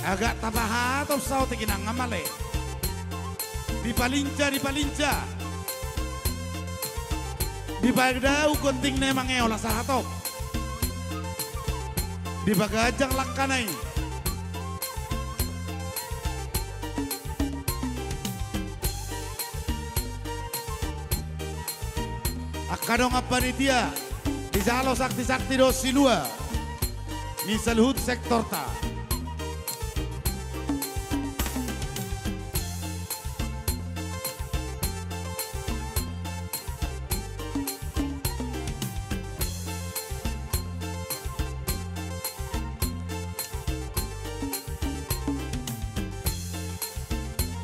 Agak tapaha atau sao tikinang ngamale. Dipalinca. Di pagdau konting nemang eola sahatok. Di bagajang lakkanay. Akadong panitia di salo sakti do silua. Misalhut sektor ta.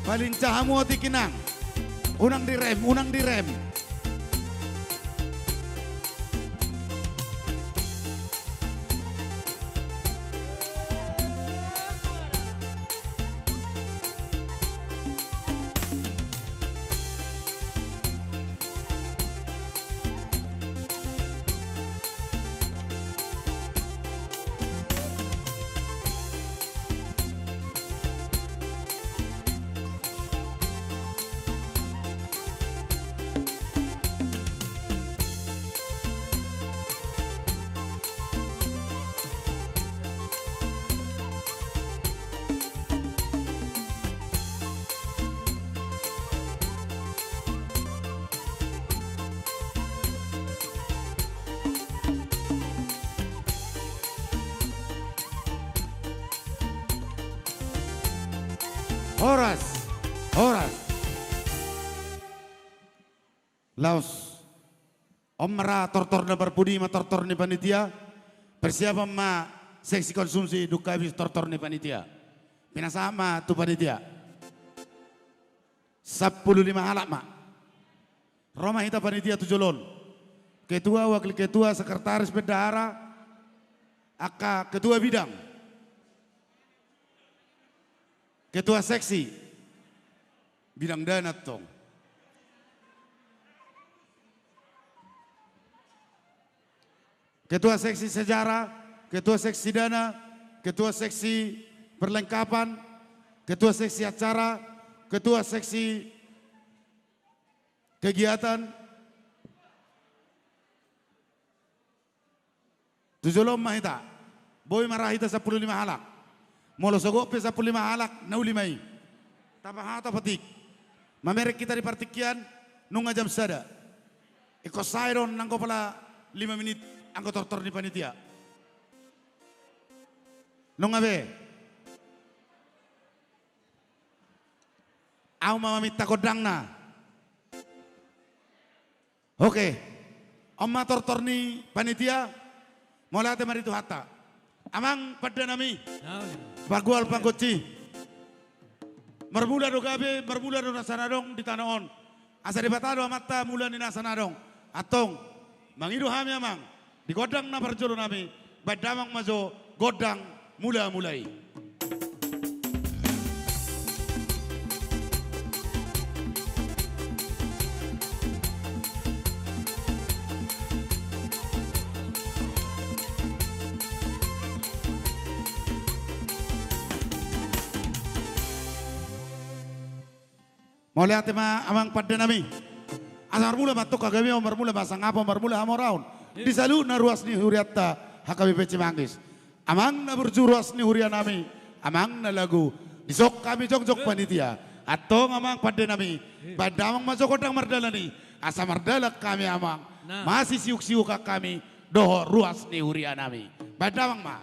Palincahamu ati kinang. Unang direm. Horas. Laos. Omra tortor na berpudi ma tortor ni panitia. Persiapan ma seksi konsumsi duka habis tortor ni panitia. Pinasama tu panitia. 15 halak ma. Roma hita panitia tujolon. Ketua, wakil ketua, sekretaris bendahara, aka ketua bidang. Ketua seksi bidang dana tong. Ketua seksi sejarah, ketua seksi dana, ketua seksi perlengkapan, ketua seksi acara, ketua seksi kegiatan. Tujolom mahita, boy marahita 15 halak. Molo sogok pe 15 halak naulimai. Tapahata patik. Mamerek kita di partikian nunga jam sada. Iko sairon nangko pala 5 menit angko tortor di panitia. Nunga be. Au mama minta kodang na. Oke. Oma tortor ni panitia. Mola te maritu hata. Amang pada nami. Bagual pangkoci. Mermula do gabe, mermula do nasanadong di tanaon. Asa di batado amata mula ni nasanadong. Atong mangidu hami amang di godang na perjolo nami. Badamang majo godang mulai. Mulai ate ma amang pada nami. Asar mula matuk kagami omar mula masang apa omar mula hamoraun. Di salu na ruas ni huriatta HKBP Cimanggis. Amang na berjuruas ni huria nami. Amang na lagu. Disok kami jok panitia. Atong amang pada nami. Badamang masuk kodang mardalani. Asa mardalak kami amang. Masih siuk-siuk kami. Doho ruas ni huria nami. Badamang ma.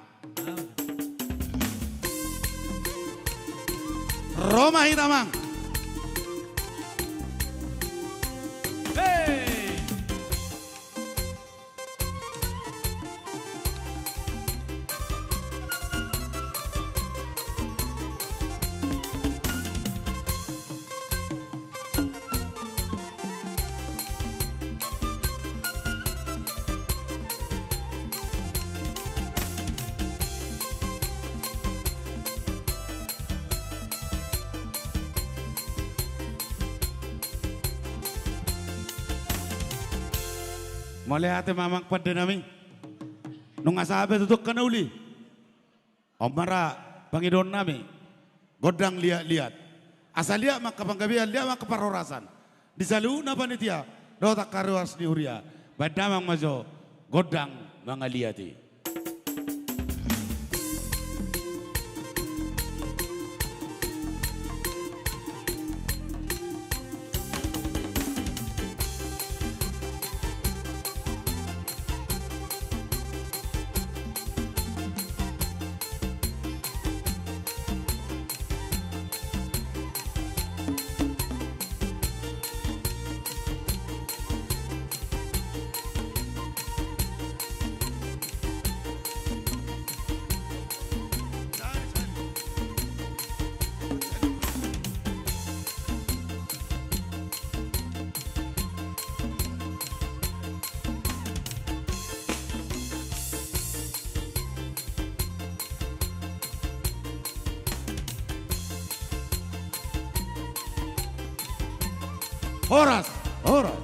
Roma hitamang. Hey! Mulai ate mamang pada nami. Nung asabe tutuk kanauli. Omara pangidon nami. Godang liat-liat. Asal liat maka panggabian, liat maka parorasan. Di saluna panitia, dotak karuas di Uria. Badamang majo, godang mga liati. Horas, horas.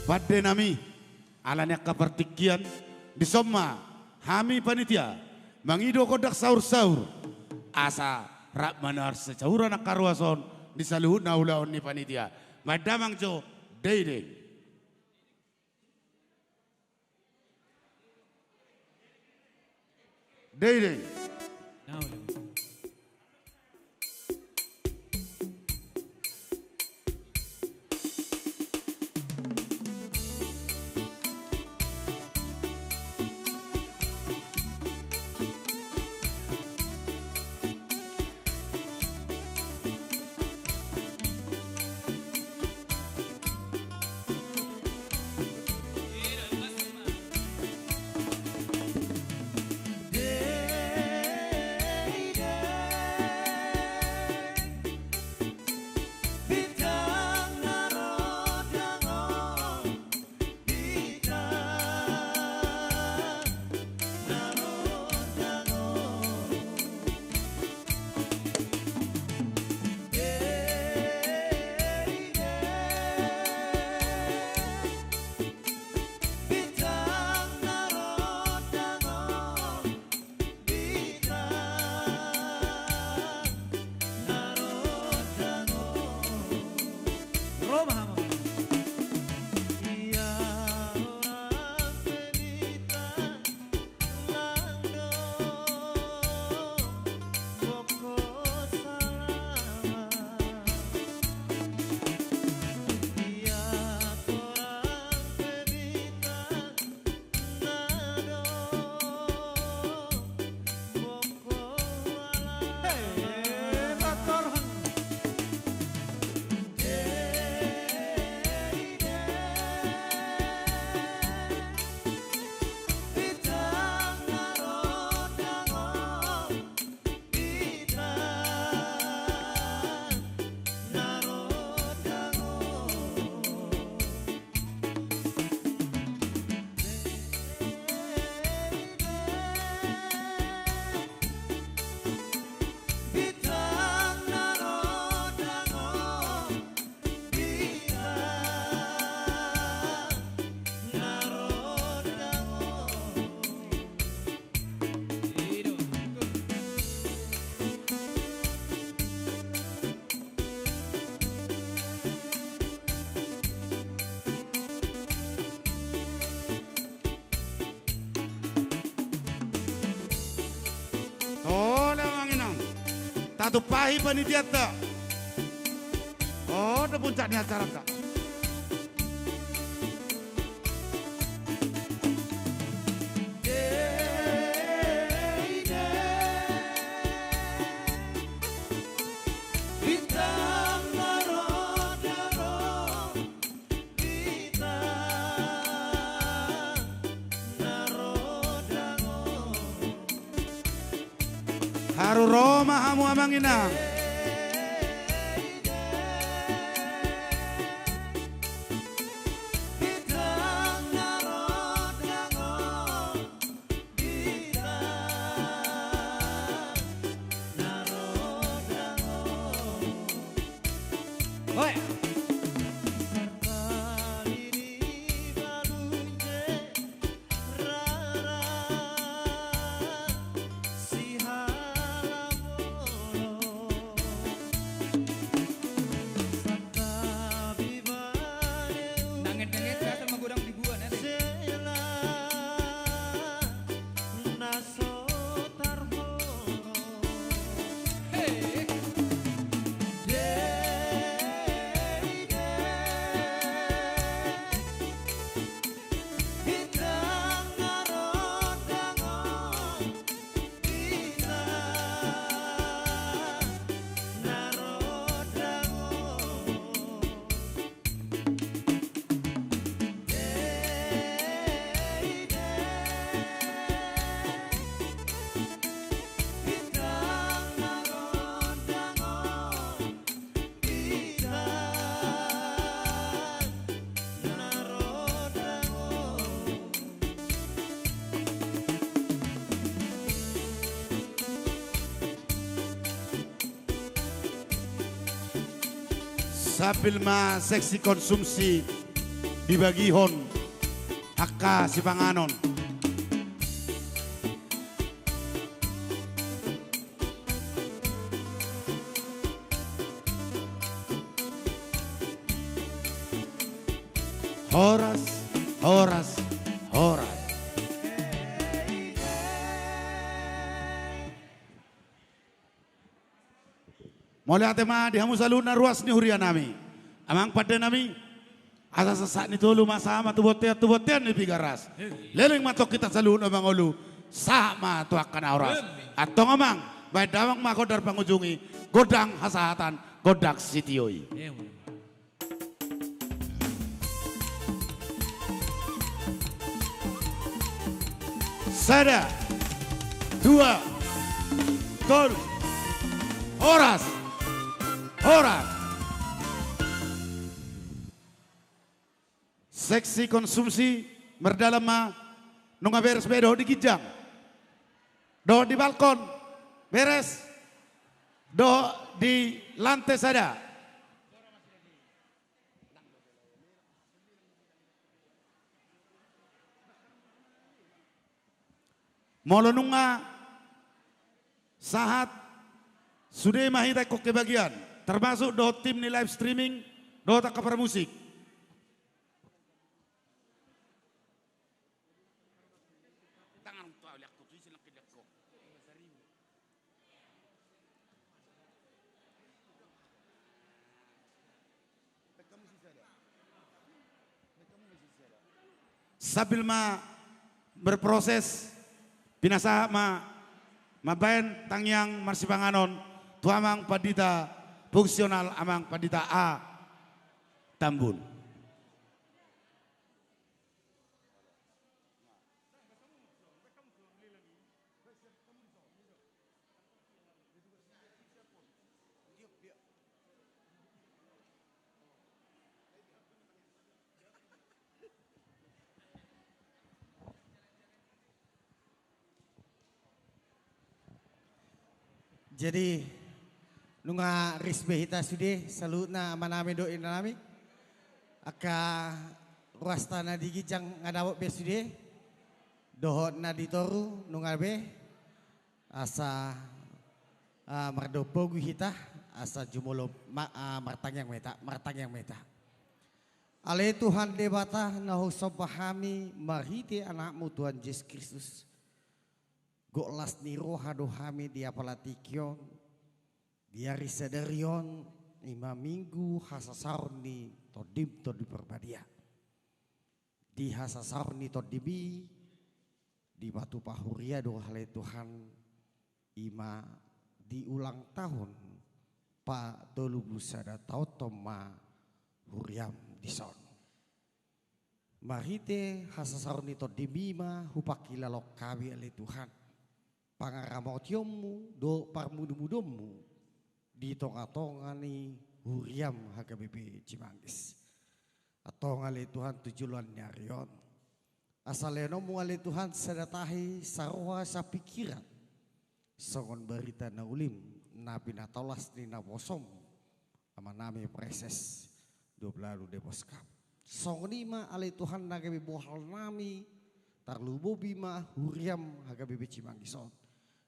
Pada nami, alanya kepertikian di Soma, hami panitia, mangido kodak saur-saur, asa rak manar secauran karuason di saluhut naulaon ni panitia, madamang jo, deideng. Deideng. Tatu pahi panitia tak. Oh, ada puncaknya acara tak. Haru Roma hamu amangina. Sabil ma seksi konsumsi dibagi hon hakka si panganon. Horas, horas, horas. Mulai tema di hamu saluna ruas ni huria nami. Amang pada nami asa sesak ni tolu masama tu botian ni pigaras. Leleng matok kita saluna amang ulu sama tu akan auras. Atau ngamang baik damang makodar pangujungi godang hasahatan godak sitioi. Sada, dua, tol, horas, horas. Seksi konsumsi merdalam ma nunga beres bedo di kijang, do di balkon beres, do di lantai sada. Molo nunga sahat sudah mahita kok kebagian termasuk do tim ni live streaming do tak kapar musik. Sambil ma berproses binasa mabayan tangyang marsipanganon tuamang padita fungsional amang padita A Tambun. Jadi nunga risbe hita sude salutna maname doin nami aka ruastana di gijang ngadawok be sude dohot na ditoru nunga be asa mardopo gu hita asa jumolo martang yang meta ale Tuhan debata nahu sobahami marhiti anakmu Tuhan Yesus Kristus. Goklas niro hadohami dia palatikyon, dia risederion, 5 minggu hasasarni todim to di perbadia. Di hasasarni todibi, di batu pahuria dohale Tuhan, ima di ulang tahun, Pak Tolu Busada Tautoma Huriam Dison. Marite hasasarni todibi ma hupakila lokawi ale Tuhan. Pangaramotiomu do parmudu-mudumu di tonga-tongani huriam HKBP Cimanggis. Atau ngali Tuhan tujuan nyarion. Asaleno muali Tuhan sedatahi sarwa sapikiran. Songon berita na ulim nabi natolas ni nabosom ama nami preses 12 deposkap. Songonima ali Tuhan nagabi bohal nami tarlubo bima huriam HKBP Cimanggison.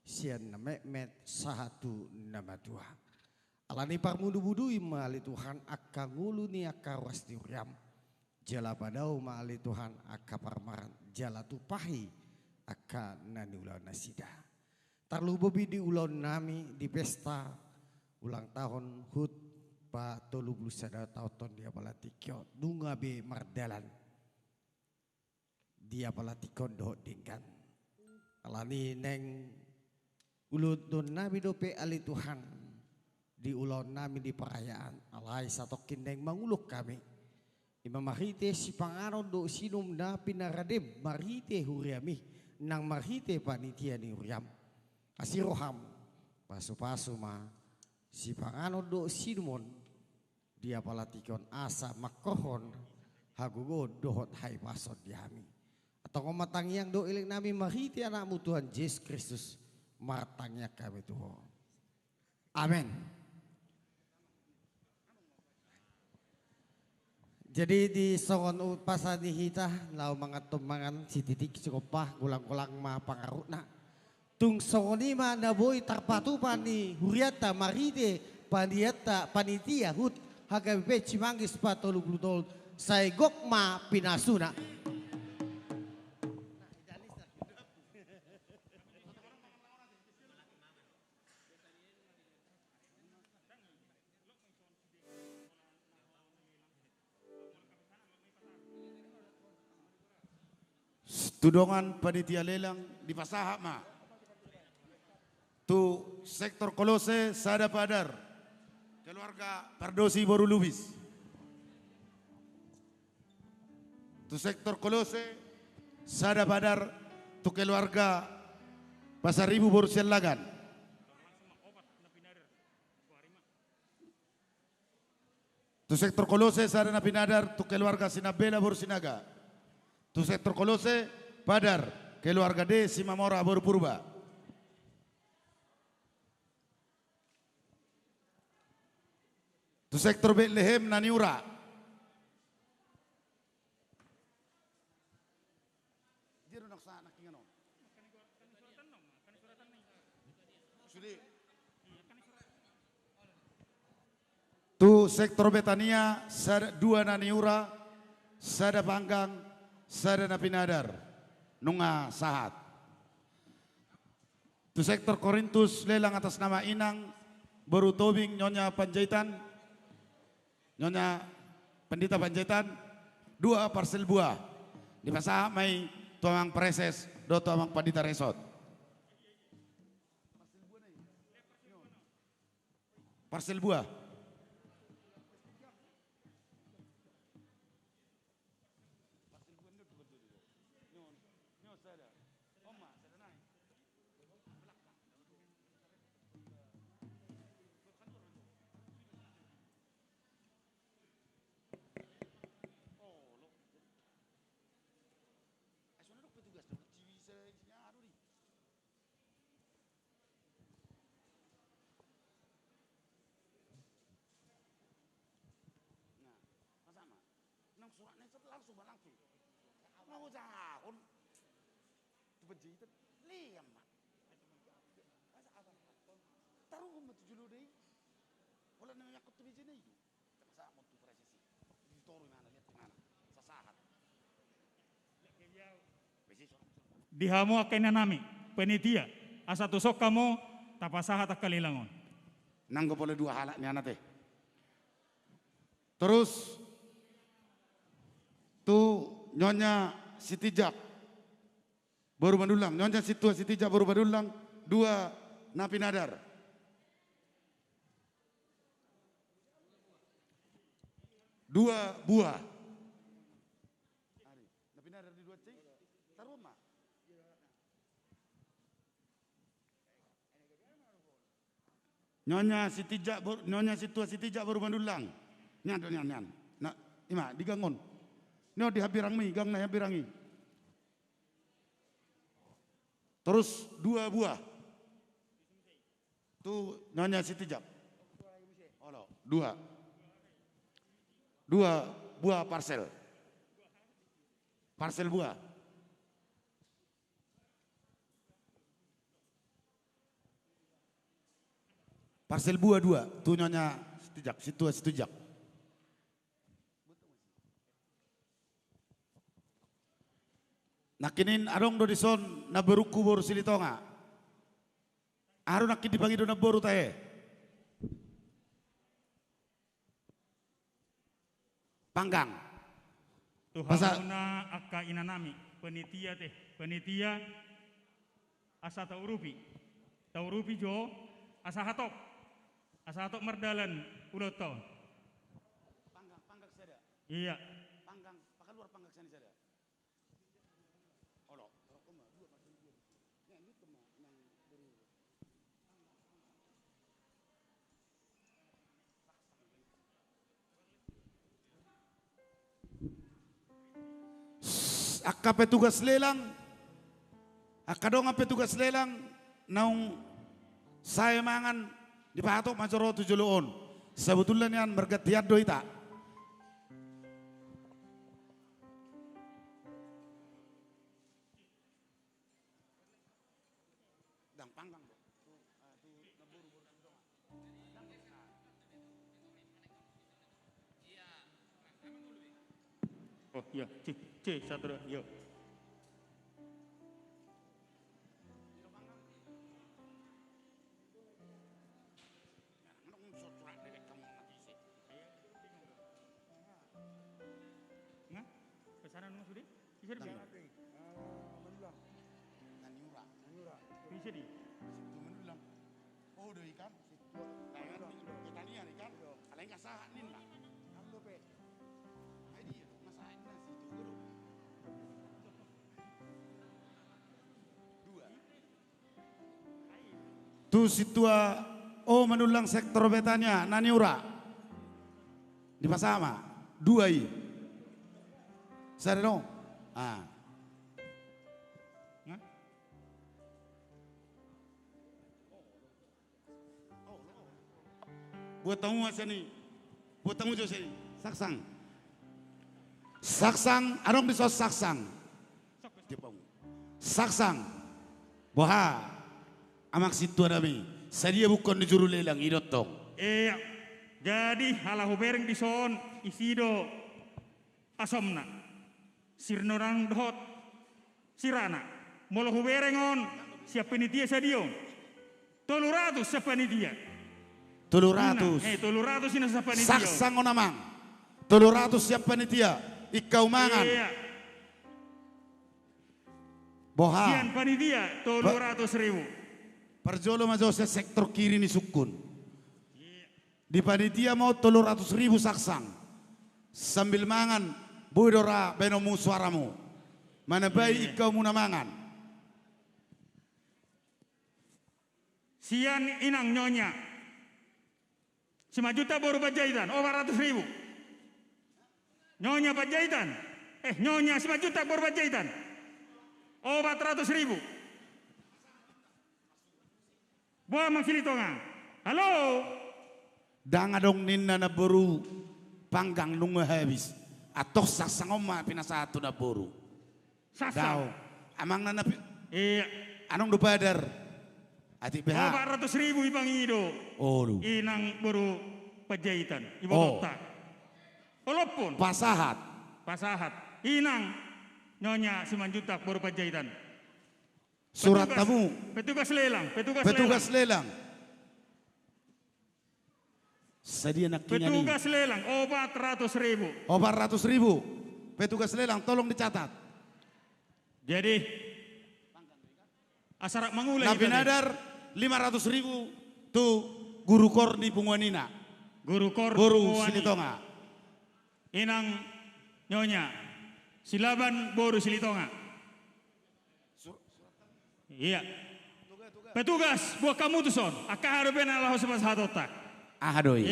Sian na met sahatu nama dua. Alani parmudu-budu imali Tuhan akka ngulu ni akka wasti uriam. Jala padau mali Tuhan akka parmaran jala tupahi akka nani ulang nasida. Tarlubobi di ulon nami di pesta ulang tahun hut pa tolu blusada tauton dia palatikyo dunga be mardalan. Dia palatikon doh dingkan. Alani neng ulut don nabi dope ali Tuhan di ulon nami di perayaan alai satokin neng manguluk kami ima marite si pangaron do sinum na pinaradem marite huriami nang marite panitia ni huriam asiroham pasu-pasu ma si pangaron do sinumon dia palatikon asa makohon hagugo dohot hai pasot diami atau ngomatang yang do iling nami marite anakmu Tuhan Yesus Kristus martangnya kami Tuhan. Amin. Jadi di songon pasani hita lau mangat tumangan si titik sikopah gulang-gulang ma pangaruna. Tung songoni ma naboi tarpatu pani huriata maride panitia hut HKBP Cimanggis patolu glutol saya gok ma pinasuna. Tudongan panitia lelang di Pasaha ma. Tu sektor Kolose Sada Padar. Keluarga Pardosi Boru Lubis. Tu sektor Kolose Sada Padar. Tu keluarga Pasar Ibu Boru Selagan. Tu sektor Kolose Sada Napinadar. Tu keluarga Sinabela Boru Sinaga. Tu sektor Kolose Padar, keluarga D Simamora Boru Purba. Tu sektor Bethlehem Naniura. Tu sektor Betania dua Naniura, Sada Panggang, Sada Napinadar, Nunga Sahat. Tu sektor Korintus lelang atas nama Inang, Boru Tobing, Nyonya Panjaitan, Nyonya Pendita Panjaitan, dua parsel buah. Di Pasaha mai tuamang preses, do tuamang Pandita Resort. Parsel buah. Mau jahon, bejitan, liam mak. Taruh umat julu deh. Kalau nanya aku tuh di sini, sama mau tuh presisi. Di toru mana lihat mana, sasahat. Dihamu akan nami penitia asa tusok kamu tapasaha tak kalilangon. Nanggo boleh dua halak nih anak teh. Terus tuh Nyonya Sitijak baru Madulang, Nyonya Sitijak baru Madulang, dua Napinadar. Dua buah. Napinadar di dua cing, taruh mah. Nyonya Sitijak baru Madulang. Nyan. Nah, ima digangon. No dihabirang mi, gang na habirangi. Terus dua buah. Tu Nyonya Sitijak. Oh, dua. Dua buah parsel. Parsel buah. Parsel buah dua. Tu Nyonya Sitijak. Nakinin arong do dison na beruku boru silitonga. Aro nakin dibagi do na boru tae. Panggang. Tuhan na akka inanami penitia asa taurupi jo asa hatok merdalan udah tahun. Panggang sada. Iya. Panggang pakaluar panggang sana sada. Akka petugas lelang, akadonga petugas lelang, naung saya mangan di patok macoro tujuloon. Sebetulnya yan mergatiad doita. Oh iya, C satu dua, yuk. Nggak? Pesanan Mas Budi? Bisa di? Bisa di? Oh, udah ikan. Kita lihat ikan. Kalau nggak sah, nih lah. Tu situa menulang sektor betanya naniura di pasama 2 i sareno Nggak? buat tamu aja nih buat tamu aja sini saksang anong disos saksang saksang boha amak situ nami sadia bukan dijuru lelang idotong Iya, jadi halahu bereng di son isido asomna sirnorang dot sirana molo huberengon siapa penitia sadio 300 siapa penitia 300 300 ina siapa penitia saksang onamang 300 siap panitia ikau mangan iya boha sian panitia 300.000 perjolo majose sektor kiri ni sukun di panitia mau 300.000 saksang sambil mangan budora benomu suaramu mana baik ikau muna mangan sian inang nyonya 5 juta baru Panjaitan 400.000 nyonya Panjaitan nyonya 5 juta baru Panjaitan 400.000 Buah Mang Silitonga halo danga dong ninna na boru panggang nunga habis atau saksang oma pinasatu na boru sasang amang na iya anong dupadar ati beha 400.000 ibang ido lu inang baru Panjaitan ibu kota walaupun pasahat pasahat inang nyonya 9 juta baru Panjaitan surat tamu petugas lelang petugas lelang sedia nak kinyani petugas lelang 400.000 400.000 petugas lelang tolong dicatat jadi asarak mangulai Nabi Nadar 500.000 tu guru korni punguanina guru Silitonga inang nyonya silaban boru Silitonga iya petugas buat kamu tuh son akan harus benar Allah sebab hatota ahadoi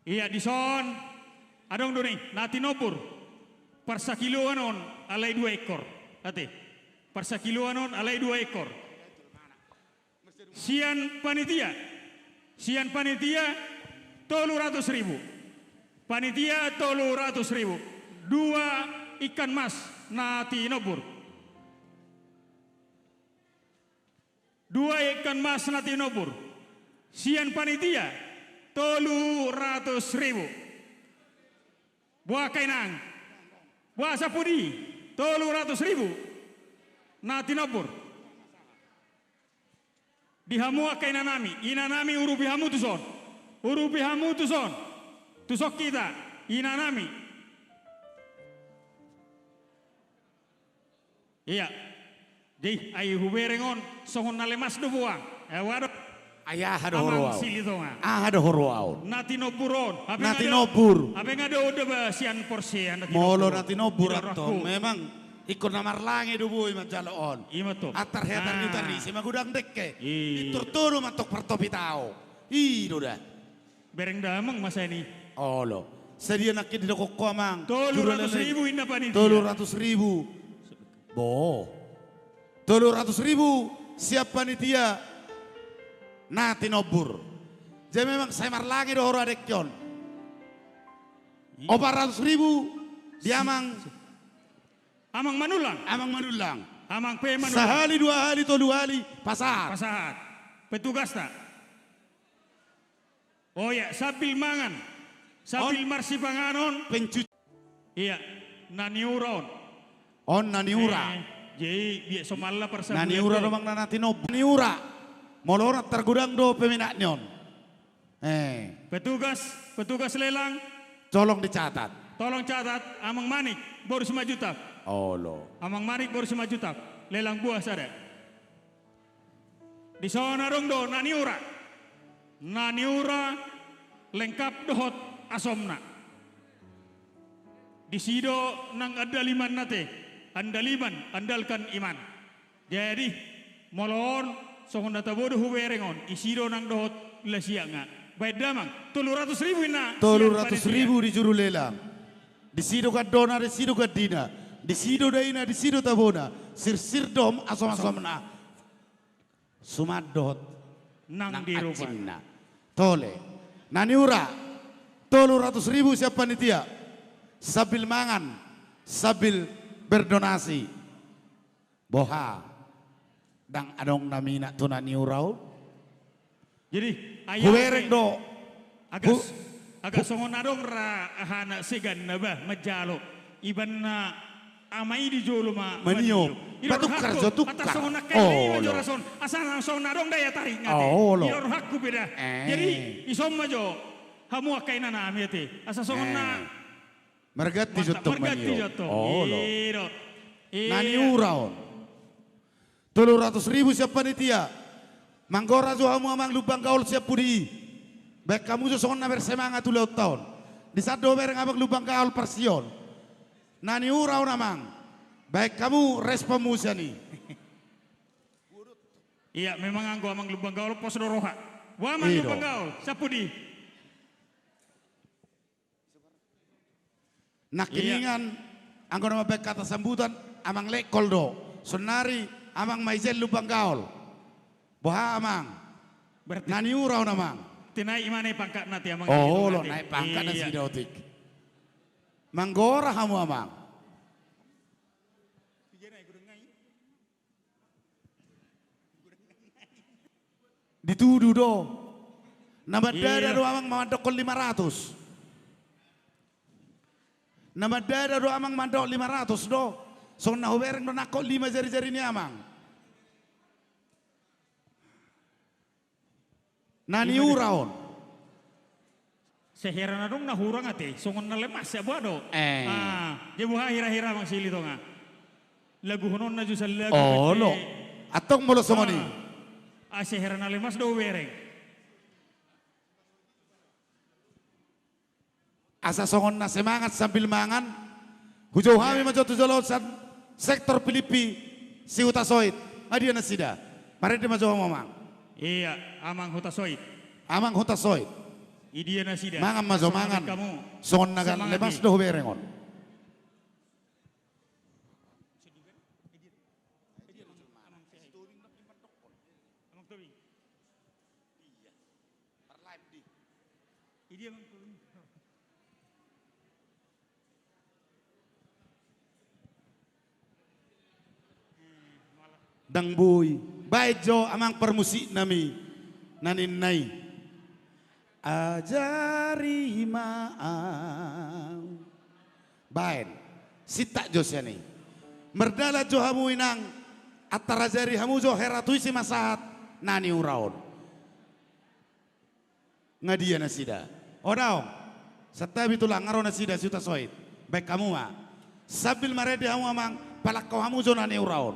iya di son adong doni nati nopur persakiluan on alai 2 ekor ate persakiluan on alai 2 ekor sian panitia 300.000 panitia 300.000 2 ikan mas nati nopur 2 ikan mas nati nopur sian panitia 300.000 buah kainang buah sapudi 300.000 nati nopur dihamua kainanami inanami urubihamu tuson tusok kita inanami iya di ayu huberengon sohon nalemas do buang wado ayah ada amang horoau Silitonga ada horoau nati nopuron nati nopur abe ngado udah basian porsian molo nati nopur atau memang ikut namar langi do boy majaloon ima to atar hetar ni tari si magudang dekke Iya. iturturu matok pertopi tao dah bereng damang masa ini olo sedia nak di dokok amang 300.000 inna panitia 300.000 300.000 siap panitia nati nobur jadi memang saya mar lagi do horo adekyon 400.000 diamang Amang Manulang. Amang Manulang. Amang P Manulang. Sahali dua hali tolu hali pasar. Pasahat. Petugas tak? Oh ya, sabil mangan. Sabil marsipanganon. Pencuci. Iya, naniuraon. On naniura. Jadi biar somalla persa. Naniura romang nanatino. Naniura. Molora tergudang do peminat nyon. Petugas lelang. Tolong dicatat. Tolong catat, Amang Manik baru 5 juta. Oh lo. Amang Manik baru 5 juta. Lelang buah sada. Di sana dong do naniura. Naniura lengkap dohot asomna. Di sido nang andaliman nate. Andaliman andalkan iman. Jadi molon songon data bodoh huberengon. Isido nang dohot lesianga. Baik damang 300.000 na. 300.000 di juru lelang. Di sido kadona, di sido kadina. Di sido daina, di sido tabona. Sir dom asom-asomna. Sumadot Nang di rumah. acimna. Tole. Naniura. 300.000 siap panitia. Sabil mangan. Sabil berdonasi. Boha. Dang adong namina tu naniurau. Jadi Huwereng do. agak songon adong ra ahana segan na ba majalo iban na amai di jolo ma Maniyo. Batukar jo tukar. atas songon na Oh, kay lo. rason asana songon adong daya tarik ngati Oh, lo. ilor hakku beda jadi isom majo hamu kay na nami ate asa songon na Mergati jotok margati maniyo. joto Oh lo. iro Naniuraon. 300.000 siap panitia. Manggora jo hamu amang lubang gaul siap pudi. Baik kamu jo songon na bersemangat tu laut tahun. Di saat do bereng abang lubang gaul persion. Naniuraon amang. Baik kamu respon musani. iya memang anggo amang lubang gaul pos doroha wa amang Iyo. lubang gaul sapudi Nakiningan anggo nama baik kata sambutan amang lekol do. Sonari amang maizel lubang gaul. Boha amang. berarti Naniuraon amang. tinai imane pangkat nanti amang Oh lo nanti. naik pangkat na Iya. si Dautik. Manggora kamu amang. Dituduh do. Nama dada Iya. do amang mandokol 500. Nama dada do amang mandok 500 do. So na hubereng do nakok 5 jari-jari ni amang. Nani uraon. Seheran dong na hurang ate, songon na lemas ya buado. Eh. Jebu hira-hira mang sili to nga. Lagu honon na jusal lagu. Oh kati- lo. Atong mulo songoni. Seheran na lemas do wereng. Asa songon na semangat sambil mangan. Hujau hami majo tu jolo sektor Filipi si utasoit. Adia na sida. Mari di majo mamang. Iya, amang hutasoit. Amang utasoit. Idia na sida. Mangan majo Semangat mangan. Kamu. Songon nagan Semangat lemas di. do berengon. Amang tobing. Idia mang tobing. Dang boy. Baik jo amang permusik nami. Naninay. Ajari maang. Baik. Sita jo siani. Merdala jo hamu inang. Atarajari hamu jo heratui si masahat. Nani uraon. Ngadia na sida. Odaw. Setabi tulang ngaro na sida siuta soit. Baik kamu ma. Sabil marede hamu amang. Palak kau hamu jo nani uraon.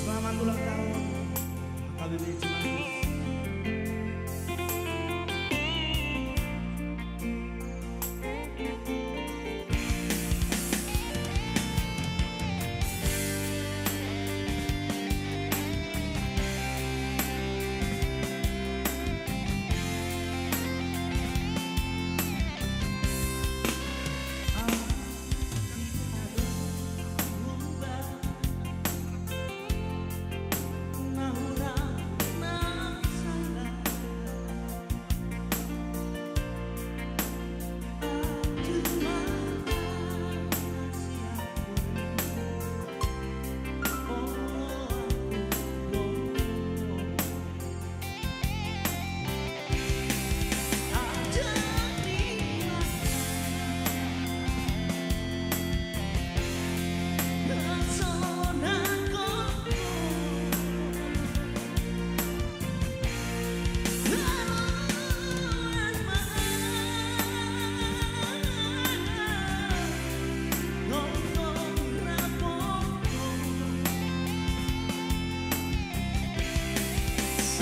Selamat ulang tahun HKBP Cimanggis.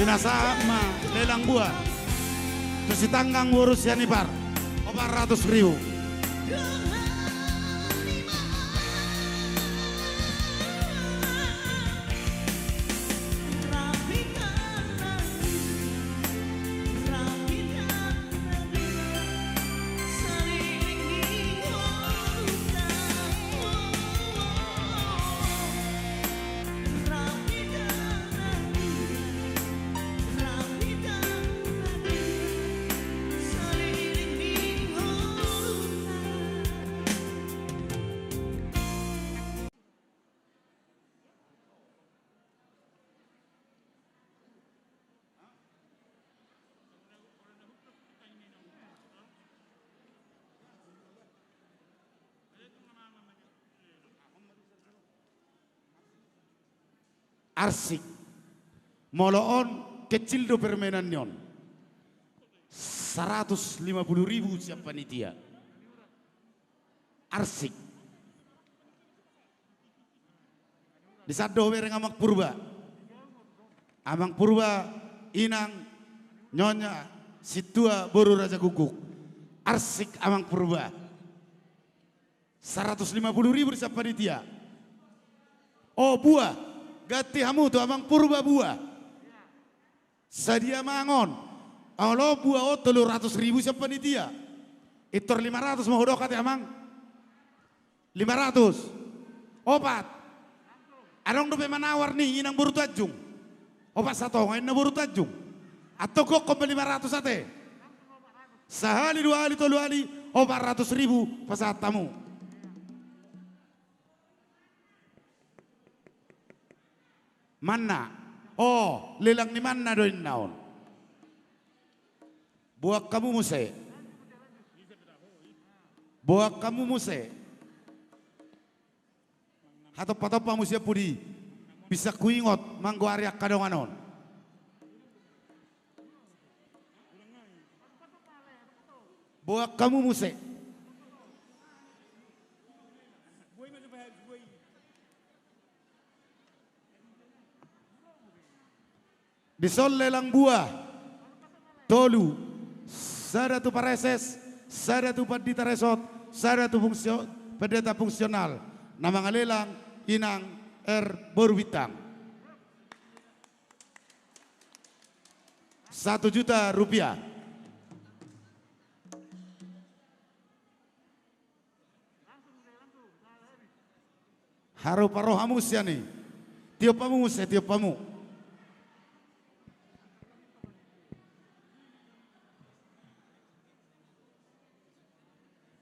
Pinasama lelang buah. Terus tanggang ngurus Yanipar 400.000. Arsik moloon kecil do permainan nyon 150.000 siap panitia. Arsik disado bereng Amang Purba. Amang Purba inang nyonya situa boru Raja Guguk. Arsik Amang Purba 150.000 siap panitia. Oh buah gati hamu tu Amang Purba buah. Sadia mangon. Alo buah o 300.000 siapa panitia. Itor 500 mau hodokat ya Amang. 500. Opat. Anong dope manawar nih inang buru tajung. Opat satu ngain na buru tajung. Atau kok kembali 500 ate. Sahali 2 ali tolu ali 400.000 pasat tamu. Mana? Oh, lelang ni mana doin naon. Buat kamu muse. Buat kamu muse. Hatop patop musia pudi. Bisa kuingot manggo ariak kadong anon. Buat kamu muse. Di Sol lelang buah. Tolu. Sadatu pareses. Sadatu padita resot. Sadatu pendeta fungsional. Nama ngalelang Inang Borbitang. 1 juta rupiah. Haru paroh hamus ya nih. Tiup pamus ya tiup pamu.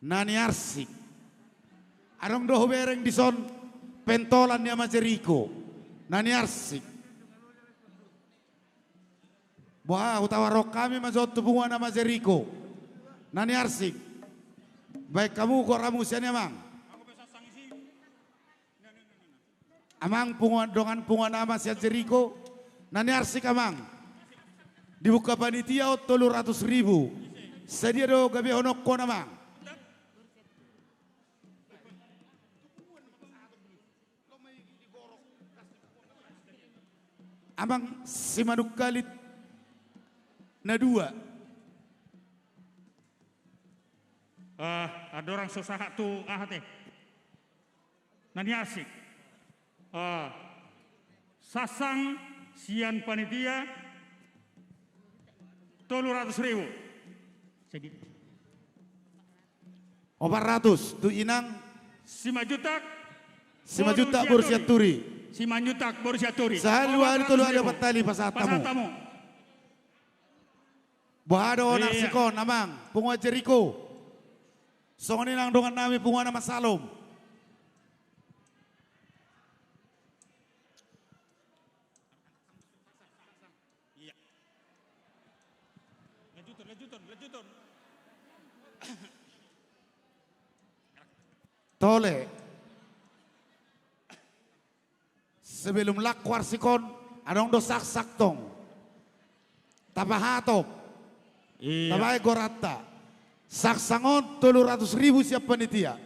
Nani arsik. Arong doh bereng di son pentolan ya Jeriko. Nani arsik. Wah, utawarok kami mazot tubungan nama Jeriko. Nani arsik. Baik kamu kok ramusiannya mang. Amang punguan dongan punguan nama si Jeriko. Nani arsik amang. Dibuka panitia 300.000. Sedia do gabi honok ko namang. Amang si manuk kalit na 2. Ada orang sesahat tu ahate. Nani asik. Sasang sian panitia 300.000. Sedih. 400 tu Inang 5 juta. 5 juta Borsia Turi. 5 juta Borsia Turi. Sehari hari tolu ada petali pasatamu. Bahado Iya. narsikon namang punguan Jeriko. Songon inang dongan nami punguan nama Salom. Lanjutan. Tole. Sebelum lakwar sikon, adong do sak tong. Tapahatop. Iya. Tapai gorata. Saksangon 300.000 siap panitia.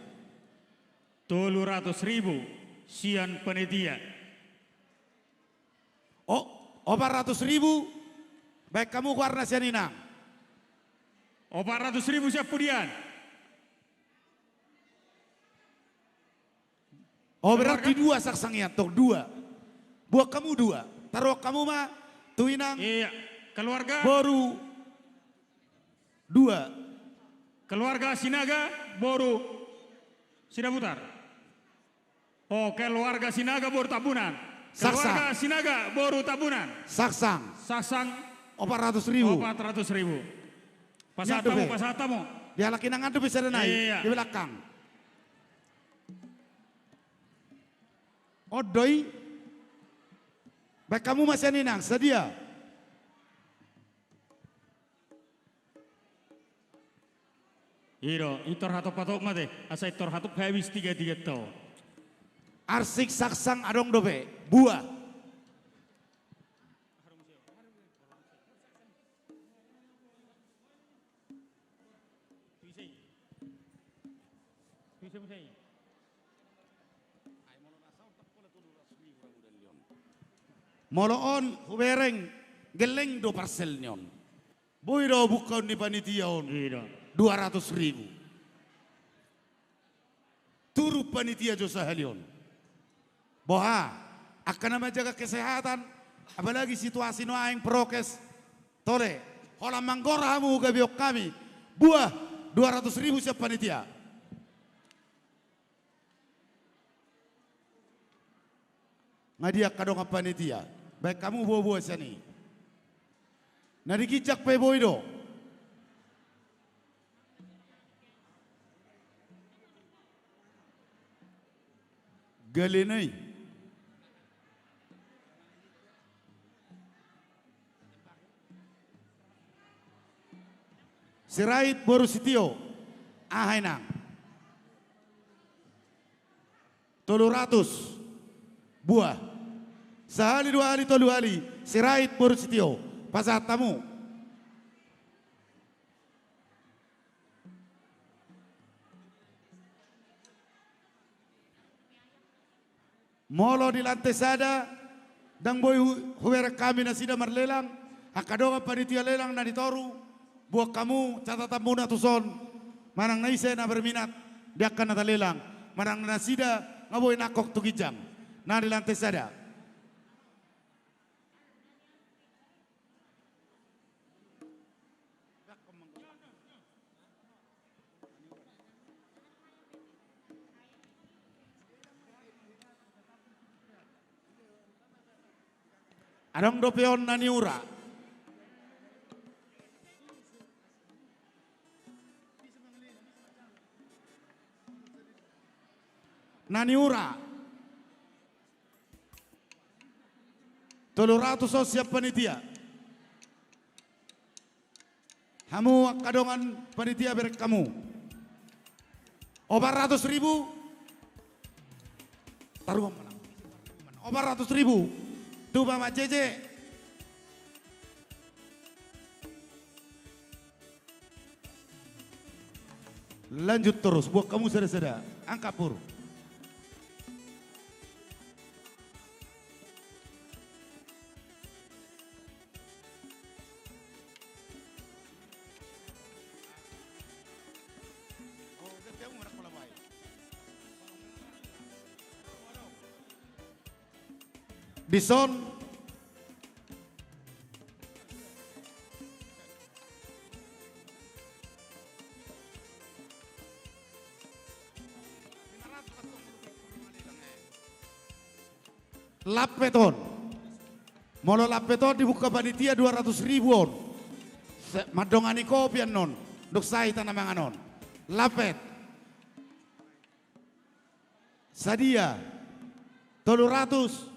300.000 sian panitia. Oh, 400.000. Baik kamu warna sian inang. 400.000 siap pudian. Oh berarti 2 saksangnya tok 2. Buat kamu 2. Taruh kamu mah tu inang Iya. Keluarga. baru 2. Keluarga Sinaga baru Sidaputar. Oh, keluarga Sinaga baru tabunan. Keluarga Sinaga baru tabunan. Saksang Sasang 400.000. 400.000. Nyatu, Be. Pasatamu. Dia laki nang ada bisa naik Iya. di belakang. Odoi. Baik kamu masih ninang sedia. Iro, itor hatop patok mate. Asa itor hatop habis 3 tau. Arsik saksang adong dobe. Buah. Moloon hubereng geleng do parcel nyon. Boy do bukan di panitia on. Iro. 200.000. Turu panitia jo sahalion. Boha akan nama jaga kesehatan. Apalagi situasi no aing prokes. Tole. Hola manggora hamu gabiok kami. Buah 200.000 siap panitia. Ngadiak kadong panitia. Baik kamu buah-buah sini. Nadi kijak pe boydo. Galenay. Sirait boru sitio. Ahay nang. 300 buah. Sehali 2 hari 3 hari. Sirait boru sitio. Pasat tamu. Molo di lantai sada Dang boy huwera kami na sida marlelang, akadonga panitia lelang na ditoru, buat kamu catatan muna tuson, manang naise na berminat, dia akan natalelang, manang na sida ngaboy nakok tugijang, na di lantai sada. Adong dopeon naniura. Naniura. 300 so siap panitia. Hamu kadongan panitia berek kamu. 400.000. Taruh menang. 400.000. Tuh Mama Cece. Lanjut terus, buat kamu sada-sada. Angkat pur. Bison Lapeton molo lapeton dibuka panitia 200.000 on madongani kopian non duk sai tanamangan non lapet sadia 300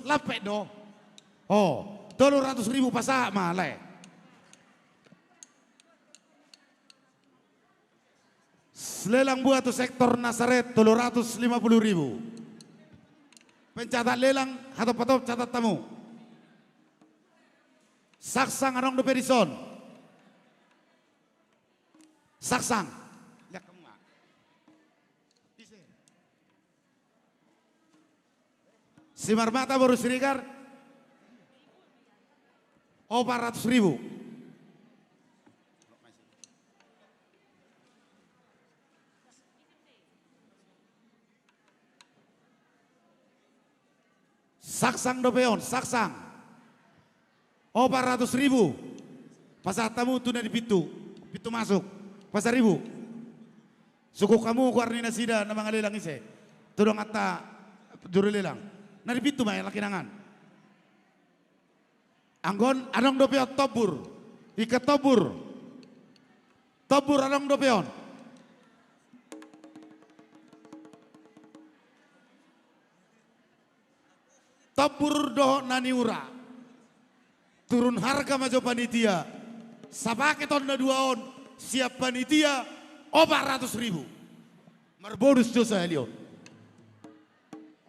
lapet do. Oh, 300.000 pasak malai. Lelang buat sektor Nasaret 350.000. Pencatat lelang hatop-hatop catat tamu. Saksang arong do perison. Saksang. Lihat kamu nggak? Simar mata baru serikar 400.000. Saksang dopeon, saksang 400.000. Pasar tamu tuna di pitu masuk pasar ribu. Suku kamu kuarnina sida nama ngalelang ise. Tudong atta juru lelang. Nari pitu mah laki nangan. Anggon anong dopeon tobur. Ikat tobur. Tobur anong dopeon. Tobur doh naniura. Turun harga majo panitia. Sabake tonda 2 on. Siap panitia 400.000. Marbodus dosa Helio.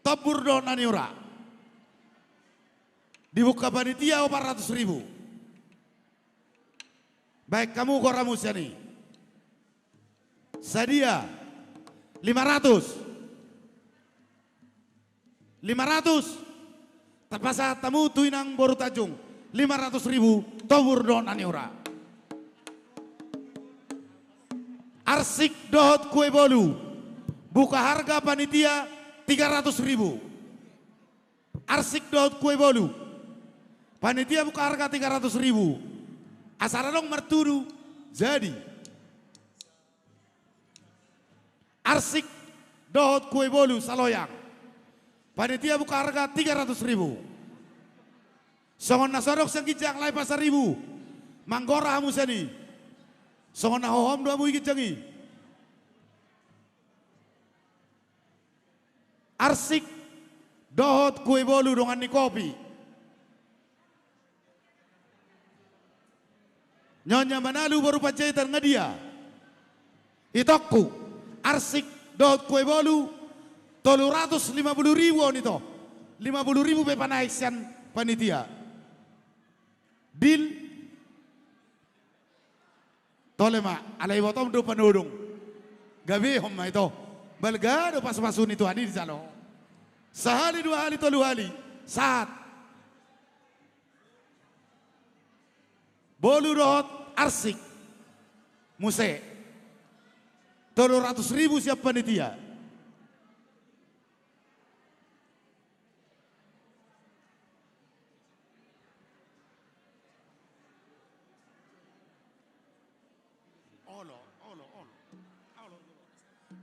Tobur do naniura. Dibuka panitia 400.000. Baik kamu koramu sini. Sadia 500. Terpasa tamu tuinang boru tajung 500.000 tobur do naniura. Arsik dohot kue bolu. Buka harga panitia 300.000. Arsik dohot kue bolu. Panitia buka harga 300.000. Asara dong mertudu jadi. Arsik dohot kue bolu saloyang. Panitia buka harga 300.000. Songon nasorok sengkijang lai pasar ribu. Manggora hamusani. Songon nahohom 2 mu ikijangi. Arsik dohot kue bolu dengan ni kopi. Nyonya Manalu baru pancaitan ngadia. Itokku arsik dohot kue bolu 350.000 on itu. 50.000 pe panaisian panitia. Deal. Tolema alai botom do panudung. Gabi homma itu. Balgado pas-pasun itu hadir di sana. Sehali, 2 hari, 3 hari. Saat. Bolu dohot arsik. Muse. 300.000 siap panitia.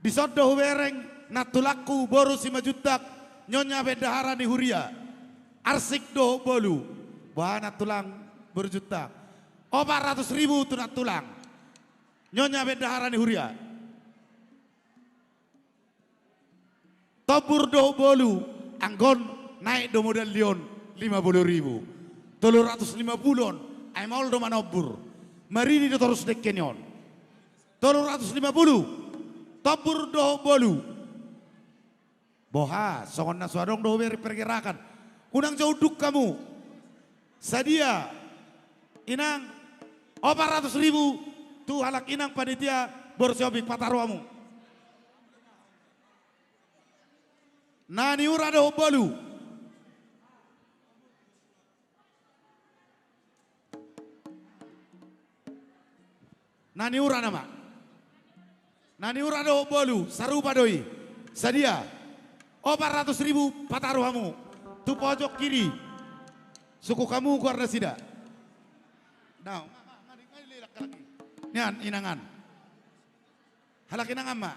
Disodo hubereng natulaku boru 5 juta nyonya bendahara ni huria arsik do bolu bahan tulang berjuta 400.000 tu tulang nyonya bendahara ni huria tobur do bolu anggon naik do modal lion 50.000 350 ay maul do manobur marini do terus dekkenyon 350 tabur do bolu. Boha, songon na suadong do beri pergerakan. Unang jauh duk kamu. Sadia, inang 400.000 tu halak inang panitia borsiobik pataruamu. Nani ura do bolu. Nani ura nama. Nani urado bolu sarupa doi sadia 400.000 pataruhamu tu pojok kiri suku kamu karena sida now nyan inangan halak inangan mak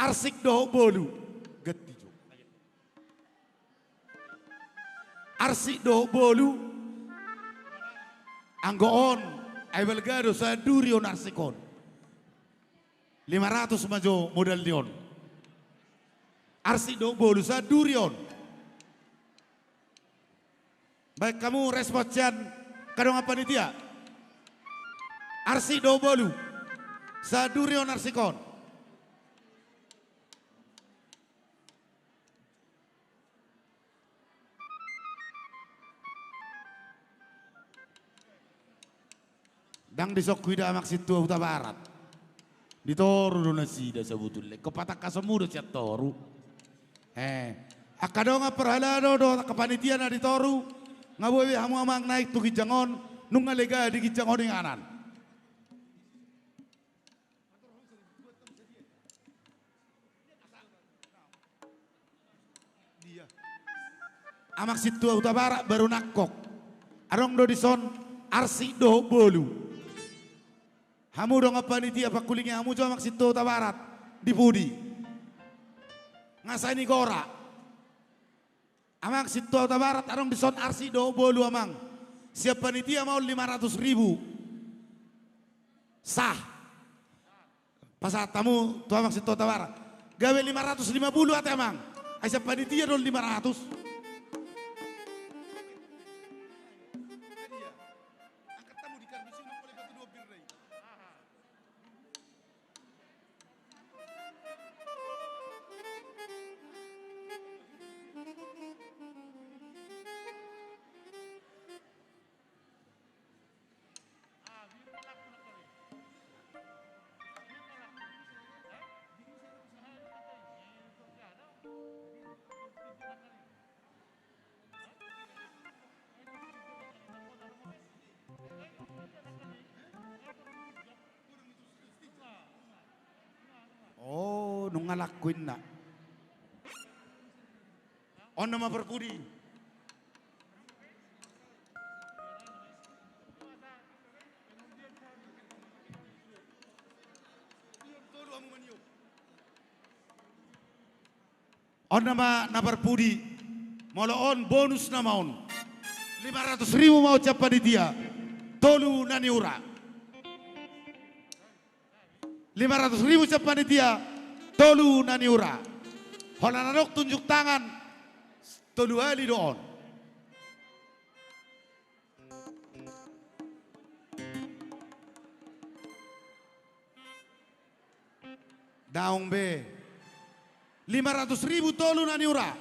arsik do bolu geti jo arsik do bolu anggoon ay belgado sa durion arsikon 500 majo modal dion arsik do bolu sa durion baik kamu responsyan kadang apa panitia arsik do bolu sa durion arsikon dang disokkuida maksud tua uta barat ditoru do nasida sebetulnya kepatak kasemudo siat toru akadonga perhalado do kepanitian na ditoru ngaboy hamu amang naik tu gijangon nung ngalega di gijangon yang anan amak situa uta barat baru nakok arong do dison arsi do bolu hamu dong panitia pakulingnya hamu coba maksud Uta Barat di Budi ngasani gora amang situ Uta Barat arong dison arsi do bolu amang siap panitia mau 500.000 sah pasat tamu tua maksud Uta Barat gawe 550 ate amang ay siap panitia dong 500 nung ngalakuin na. O nama berpudi. O nama nabarpudi. Moloon bonus na maun. 500.000 mau capa di dia. Tolu naniura. 500.000 capa di dia. Tolu naniura. Holananok tunjuk tangan. Tolu ali doon. Daung be. 500.000 tolu na niura.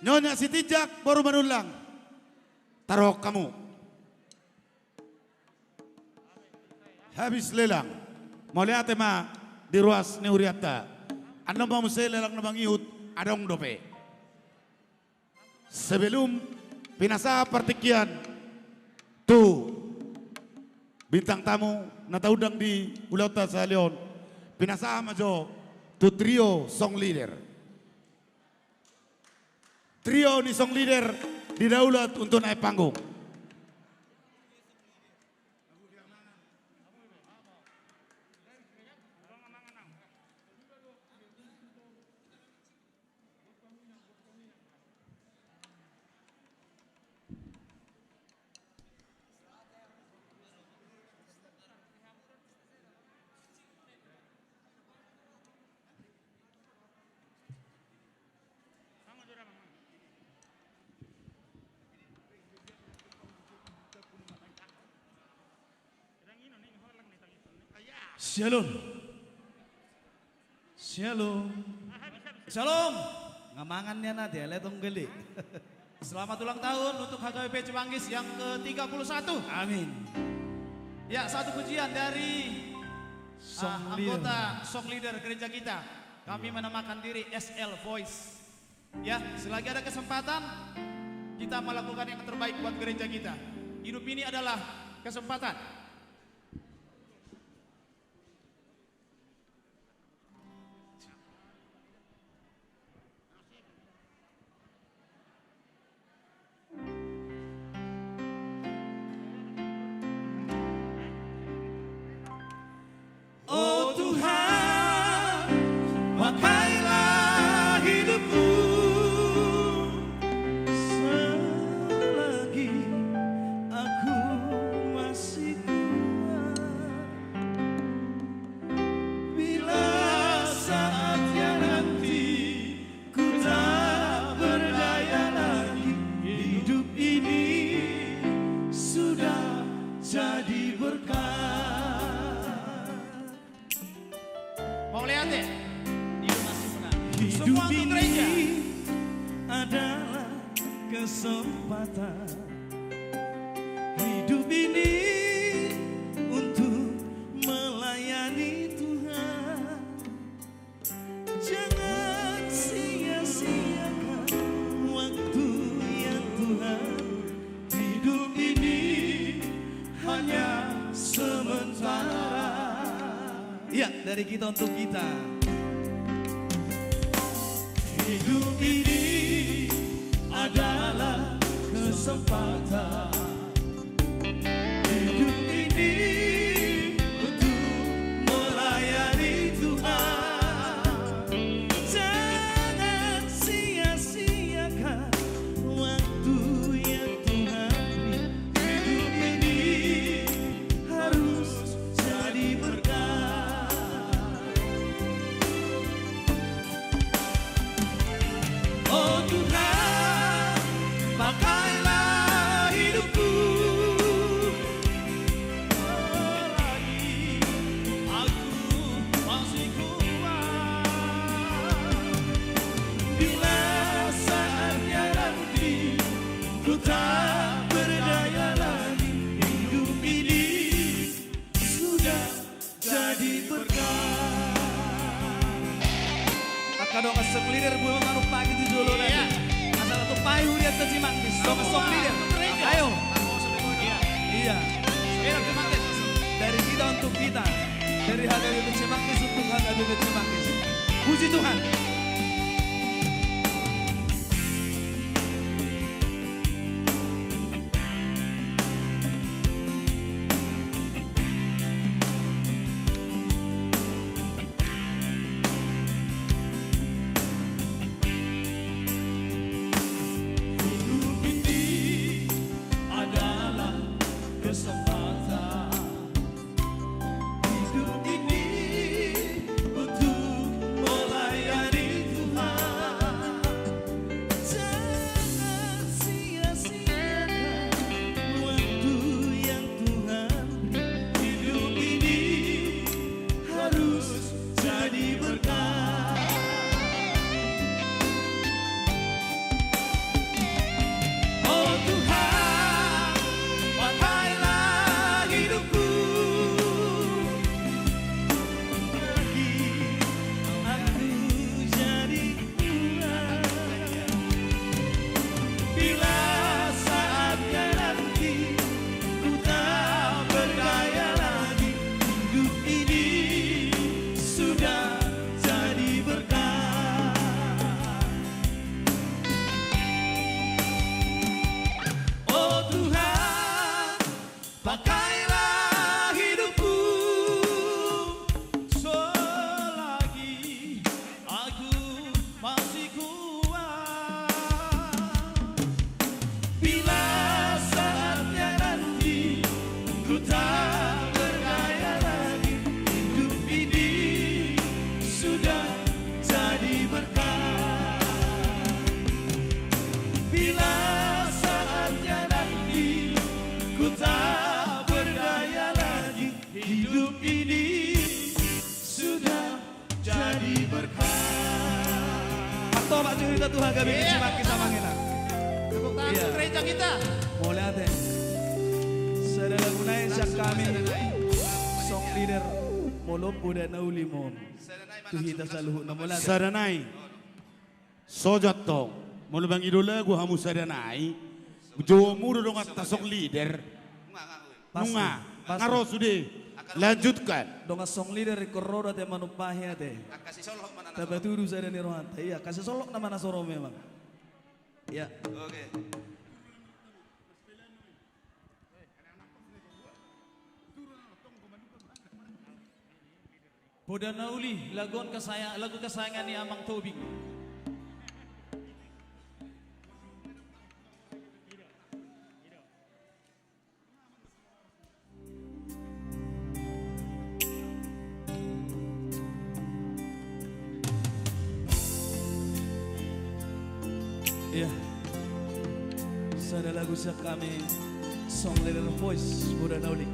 Nyonya si Tijak baru menulang. Taruh kamu. Habis lelang. Mulai tema di ruas ni Huriata. Anda mau saya lelang na mangiut adong dope. Sebelum pinasa pertikian tu bintang tamu nataudang di Ulauta sa Leon. Pinasa majo tu trio song leader. Trio ni song leader didaulat untuk naik panggung. Shalom. Shalom. Shalom. Ngamangannya nanti letong geli. Selamat ulang tahun untuk HKBP Cimanggis yang ke-31. Amin. Ya, satu pujian dari anggota song leader gereja kita. Kami menamakan diri SL Voice. Ya, selagi ada kesempatan kita melakukan yang terbaik buat gereja kita. Hidup ini adalah kesempatan. Oh Tuhan, pakailah hidupku selagi aku masih kuat. Bila saatnya nanti ku tak berdaya lagi, hidup ini sudah jadi berkat. Mau lihat ya? Hidup ini adalah kesempatan. Hidup ini untuk melayani Tuhan. Jangan sia-siakan waktu yang Tuhan. Hidup ini hanya sementara. Iya, dari kita untuk kita. Hidup ini adalah kesempatan. Hidup ini untuk melayani Tuhan. Jangan sia-siakan waktu yang Tuhan beri. Hidup ini harus jadi berkat. Oh Tuhan, pakailah hidupku selagi aku masih kuat. Bila saatnya nanti ku tak berdaya lagi, hidup ini sudah jadi berkat. Akado ka song leader buong manuk pagi di dulu na. Asal itu payu lihat ke Cimanggis. Song leader. Ayo. Iya. Dari kita untuk kita. Dari HKBP Cimanggis untuk HKBP Cimanggis. Puji Tuhan. Hidup ini adalah kesempatan. Hidup ini untuk melayani Tuhan. Jangan sia-siakan waktu yang Tuhan beri. Hidup ini harus jadi berkat. jadi berkah. Atau Pak cerita tuh HKBP Cimanggis sama enak. Tepuk tangan Iya. untuk gereja kita. Boleh ada. Saudara gunai syak kami. Song leader Molombo dan Naulimon. Tuh kita selalu namulah. Sadanai. Sojot to. Mulu bang idola gua hamu sadanai. Jawa muda dong atas sok leader. Nunga. Ngaro sudah. Lanjutkan. Donga song leader koroda te manupahnya te. Tapi tuduh saya dan Rohanta. Iya, kasih solok nama Nasoro memang. Ya. Oke. Boda Nauli, lagu kesayangan ni Amang Tobing. Iya. Sada lagu siap kami Song Leader Voice Boda Nauli.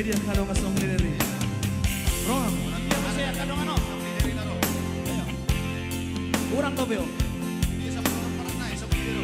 Dia kalau kasong diri. Roham, masih kadang ano? Kurang to beo. Ini sa parang na sa biro.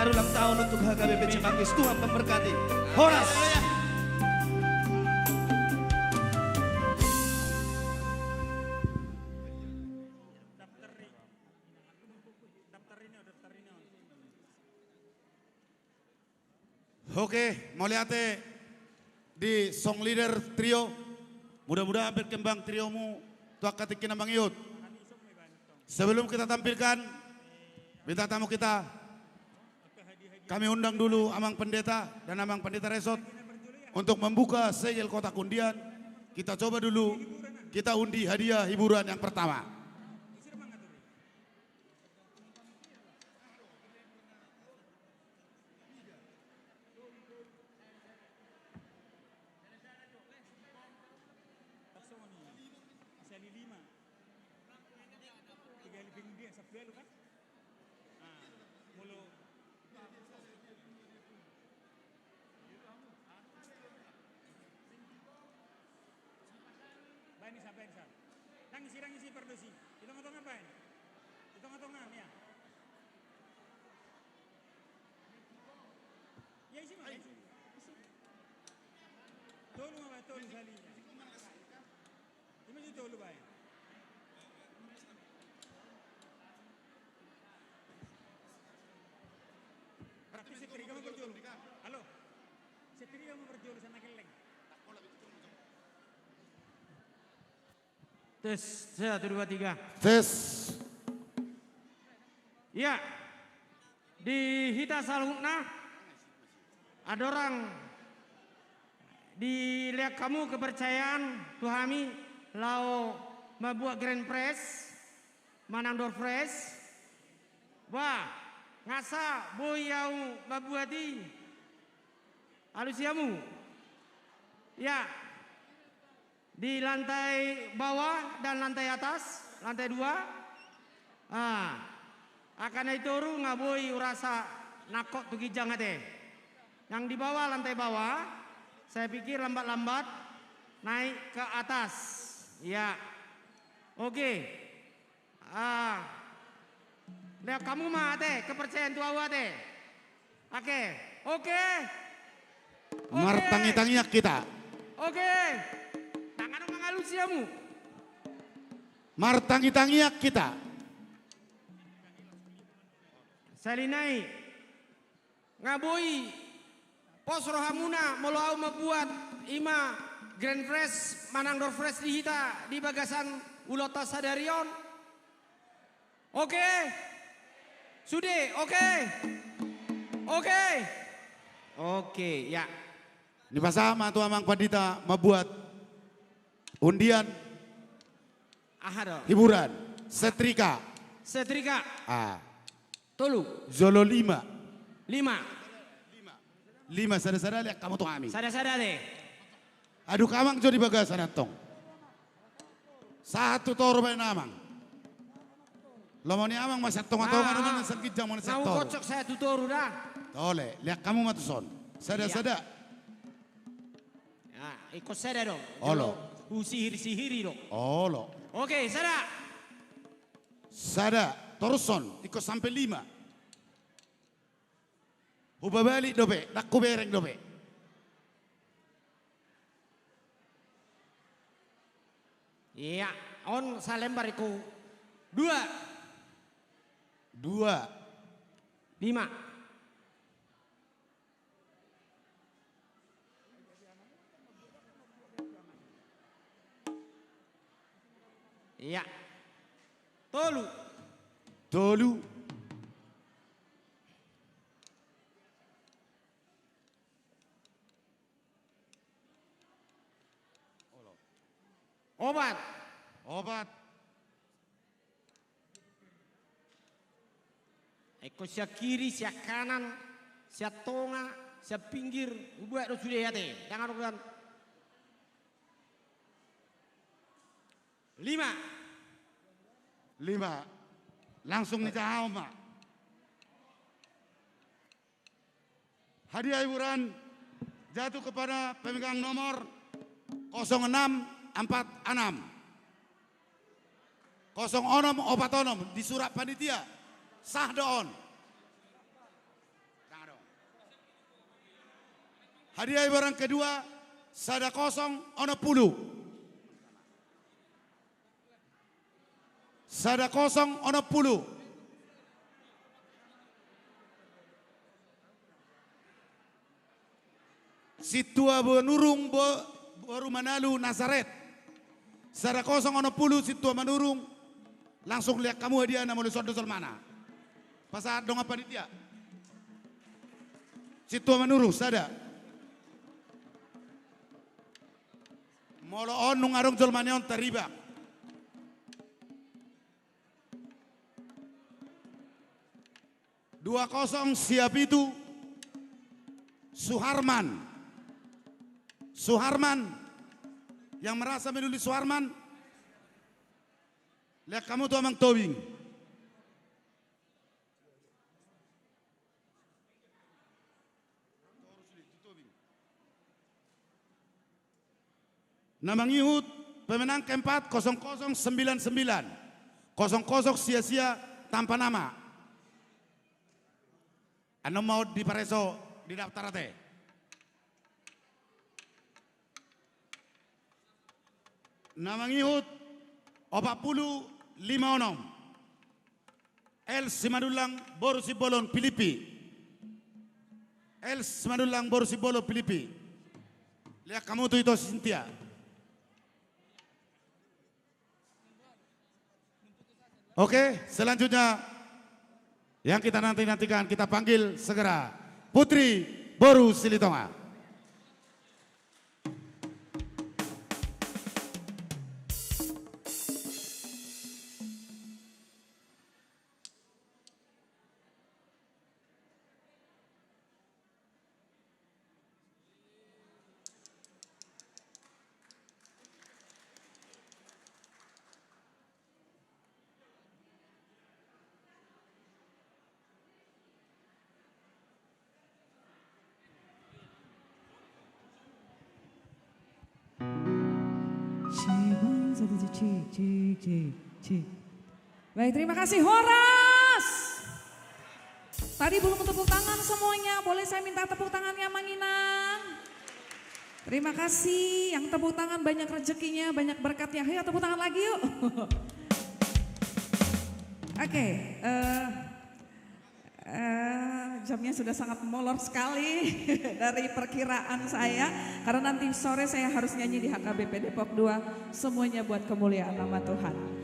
hari ulang tahun untuk HKBP Cimanggis. Tuhan memberkati. Horas. Oke, mau lihat di song leader trio. Mudah-mudahan berkembang triomu tuak katikin Bang Yud. Sebelum kita tampilkan bintang tamu kita, kami undang dulu Amang Pendeta dan Amang Pendeta Resort untuk membuka segel kotak undian. Kita coba dulu, kita undi hadiah hiburan yang pertama. Nangisi perdosi. Kita ngotong ngapain? Kita ngotong ya. Ya isi mana? Tolu apa tolu salinya. Ini mesti tolu baik. Tapi setri kamu berjual. Halo. Setri kamu berjual sana keleng. Tes, 1, 2, 3. Tes. Ya, di Hita Salhutna ada orang dilihat kamu kepercayaan Tuhami lau membuat Grand Press, Manang Door Press. Wah, ngasa boy yang membuati alusiamu. Ya, di lantai bawah dan lantai atas, lantai 2. Akan itu ngaboi urasa nakok tu kijang ate. Yang di bawah, lantai bawah, saya pikir lambat-lambat naik ke atas. Ya, oke. Lihat kamu mah ate, kepercayaan tu awak ate. Oke. Martangi-tangiak kita. Oke. Tangan mengalusiamu. Martangi-tangiak kita. Salinai ngaboi pos rohamuna melau membuat ima Grand Fresh Manang Door Fresh di Hita di bagasan Ulota Sadarion. Oke. Sudah, oke, ya. Ini bersama tuh Amang Pandita membuat undian hiburan setrika. Tolu. Zolo 5. 5. Sada-sada lihat kamu tuh kami. Sada-sada deh. Aduh kamang jadi bagasan tong. 1 toro bae namang. Lomoni amang masa tonga-tonga naman sakit jam mana Mau sektor. kocok saya tutor dah. Tole, lihat kamu matuson. Sada-sada. Ya, ikut sada dong. Olo. Sihir-sihiri dong. Olo. Oke, sada. Sada, Torson, ikut sampai 5. Huba balik dobe, dakku bereng dobe. Iya, on salembar iku 2. 5. Iya. Tolu. 3. Obat. Eko sia kiri, sia kanan, sia tonga, sia pinggir. Buat sudah ya teh. Jangan lupa. 5. Langsung dijawab, Mak. Hadiah hiburan jatuh kepada pemegang nomor 0646. 06 obat onom di surat panitia. Sah doon. Hadiah barang kedua, sada kosong ono puluh. Sada kosong ono puluh. Situa Menurung baru Manalu Nazaret. Sada kosong ono puluh Situa Menurung. Langsung lihat kamu hadiah nama dosol mana. Pasar dong apa dia? Situa Menurung sada. Molo on nung arong jolmaneon teribak. Dua kosong siap itu Suharman. Suharman yang merasa menulis Suharman. Lihat kamu tuh Amang Tobing. Namang Ihud pemenang keempat 0099. 00 sia-sia tanpa nama. Anu mau di Pareso di daftar teh. Namang Ihud 4056. El Simadulang Boru Sibolon Pilipi. El Simadulang Boru Sibolon Pilipi. Lihat kamu tuh itu Cynthia. Oke, selanjutnya yang kita nantikan kita panggil segera Putri Boru Silitonga. Baik, terima kasih Horas. Tadi belum tepuk tangan semuanya, boleh saya minta tepuk tangannya Mang Inang? Terima kasih, yang tepuk tangan banyak rezekinya, banyak berkatnya. Ayo tepuk tangan lagi yuk. Oke, jamnya sudah sangat molor sekali dari perkiraan saya. Karena nanti sore saya harus nyanyi di HKBP Depok 2. Semuanya buat kemuliaan nama Tuhan.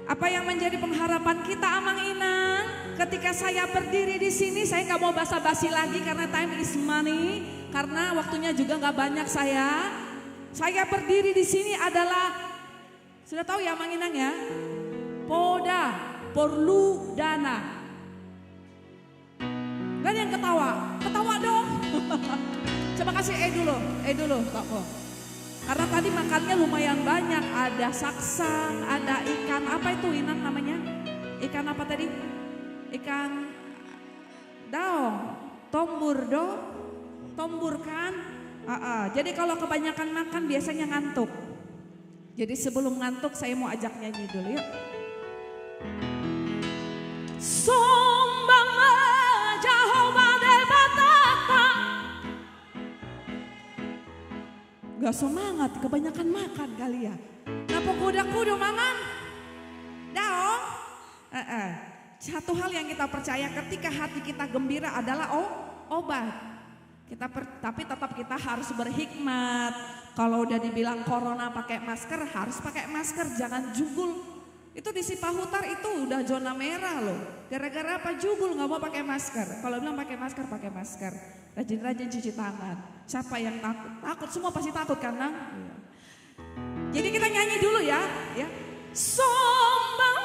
Apa yang menjadi pengharapan kita Amang Inang? Ketika saya berdiri di sini saya nggak mau basa-basi lagi karena time is money. Karena waktunya juga nggak banyak saya. Saya berdiri di sini adalah, sudah tahu ya Amang Inang ya? Poda Porlu Dana. Dan yang ketawa dong. Coba kasih dulu Pak Po. Karena tadi makannya lumayan banyak, ada saksang, ada ikan, apa itu Inang namanya? Ikan apa tadi? Ikan daong, tombur kan? Jadi kalau kebanyakan makan biasanya ngantuk. Jadi sebelum ngantuk saya mau ajak nyanyi dulu yuk. Sombang Jehovah debatata. Gak semangat, kebanyakan makan kali ya. Napa kuda mangan? Daong. Satu hal yang kita percaya ketika hati kita gembira adalah obat. Tapi tetap kita harus berhikmat. Kalau udah dibilang corona pakai masker, harus pakai masker, jangan jugul. Itu di Sipahutar itu udah zona merah loh. Gara-gara apa jugul nggak mau pakai masker. Kalau bilang pakai masker. Rajin-rajin cuci tangan. Siapa yang takut? Takut semua pasti takut kan, Nang? Jadi kita nyanyi dulu ya. Sombang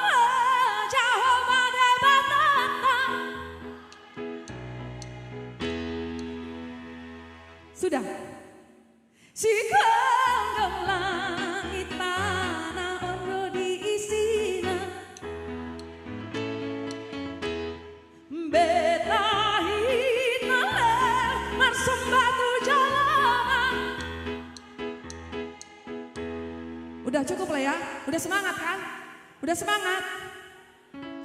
Jehovah debatata. Sudah. Si kandang langit tanah ondo diisina. Betahina marsum batu jalanan. Udah cukup lah ya. Udah semangat kan? Udah semangat?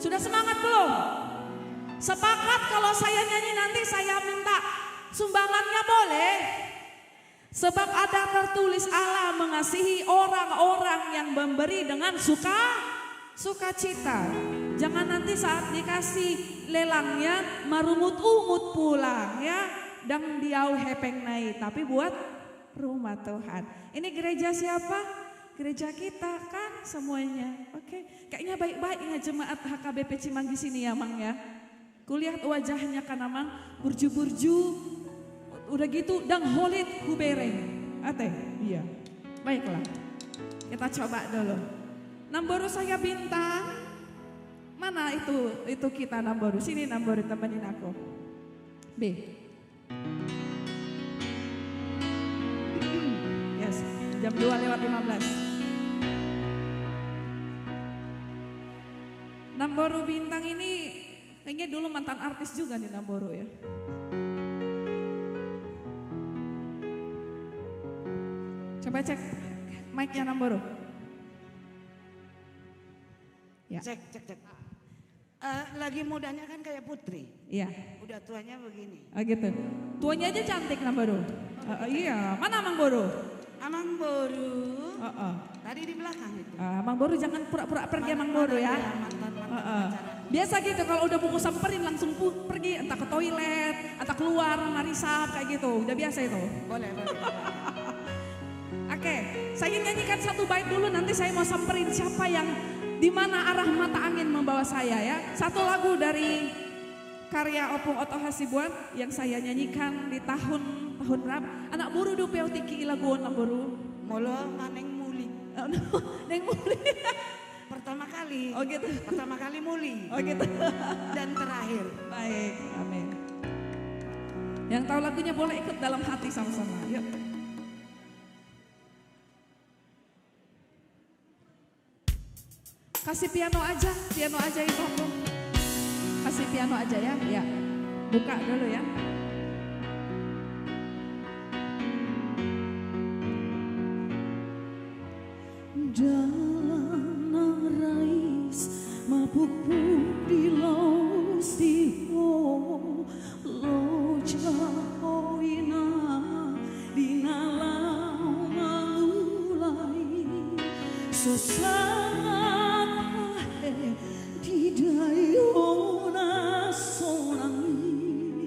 Sudah semangat belum? Sepakat kalau saya nyanyi nanti saya minta sumbangannya boleh? Sebab ada tertulis Allah mengasihi orang-orang yang memberi dengan sukacita. Jangan nanti saat dikasih lelangnya marumut-umut pulang ya. Dan diau hepeng naik. Tapi buat rumah Tuhan. Ini gereja siapa? Gereja kita kan semuanya. Oke. Kayaknya baik-baiknya jemaat HKBP Cimanggis ini ya Mang ya. Kulihat wajahnya kan Mang burju-burju. Udah gitu dang holit hubereng. Ate, iya. Baiklah. Kita coba dulu. Namboru saya bintang. Mana itu kita Namboru. Sini Namboru temenin aku. B. Yes, jam 2:15. Namboru bintang ini kayaknya dulu mantan artis juga nih Namboru ya. Coba cek mic-nya Namboru. Ya. Cek. Lagi mudanya kan kayak Putri. Iya. Udah tuanya begini. Oh gitu. Tuanya aja cantik Namboru. Iya, mana Mang Boru? Amang Boru. Oh. Tadi di belakang itu. Mang Boru jangan pura-pura pergi Mang Boru ya. Mantan pacaran. Biasa gitu kalau udah buku samperin langsung pergi entah ke toilet, atau keluar marisap kayak gitu. Udah biasa itu. Boleh. Oke, saya nyanyikan satu bait dulu nanti saya mau samperin siapa yang di mana arah mata angin membawa saya ya. Satu lagu dari karya Opung Oto Hasibuan yang saya nyanyikan di tahun berapa? Anak buru dupeu tiki ilaguon Namboru. Molo maneng muli. Neng muli. Pertama kali. Oh gitu. Pertama kali muli. Oh gitu. Dan terakhir. Baik, amin. Yang tahu lagunya boleh ikut dalam hati sama-sama. Yuk. Kasih piano aja itu aku. Kasih piano aja ya, ya. Buka dulu ya. Dalam rais mabuk di laus tiho loja oina dinalau mulai di dayona sonangi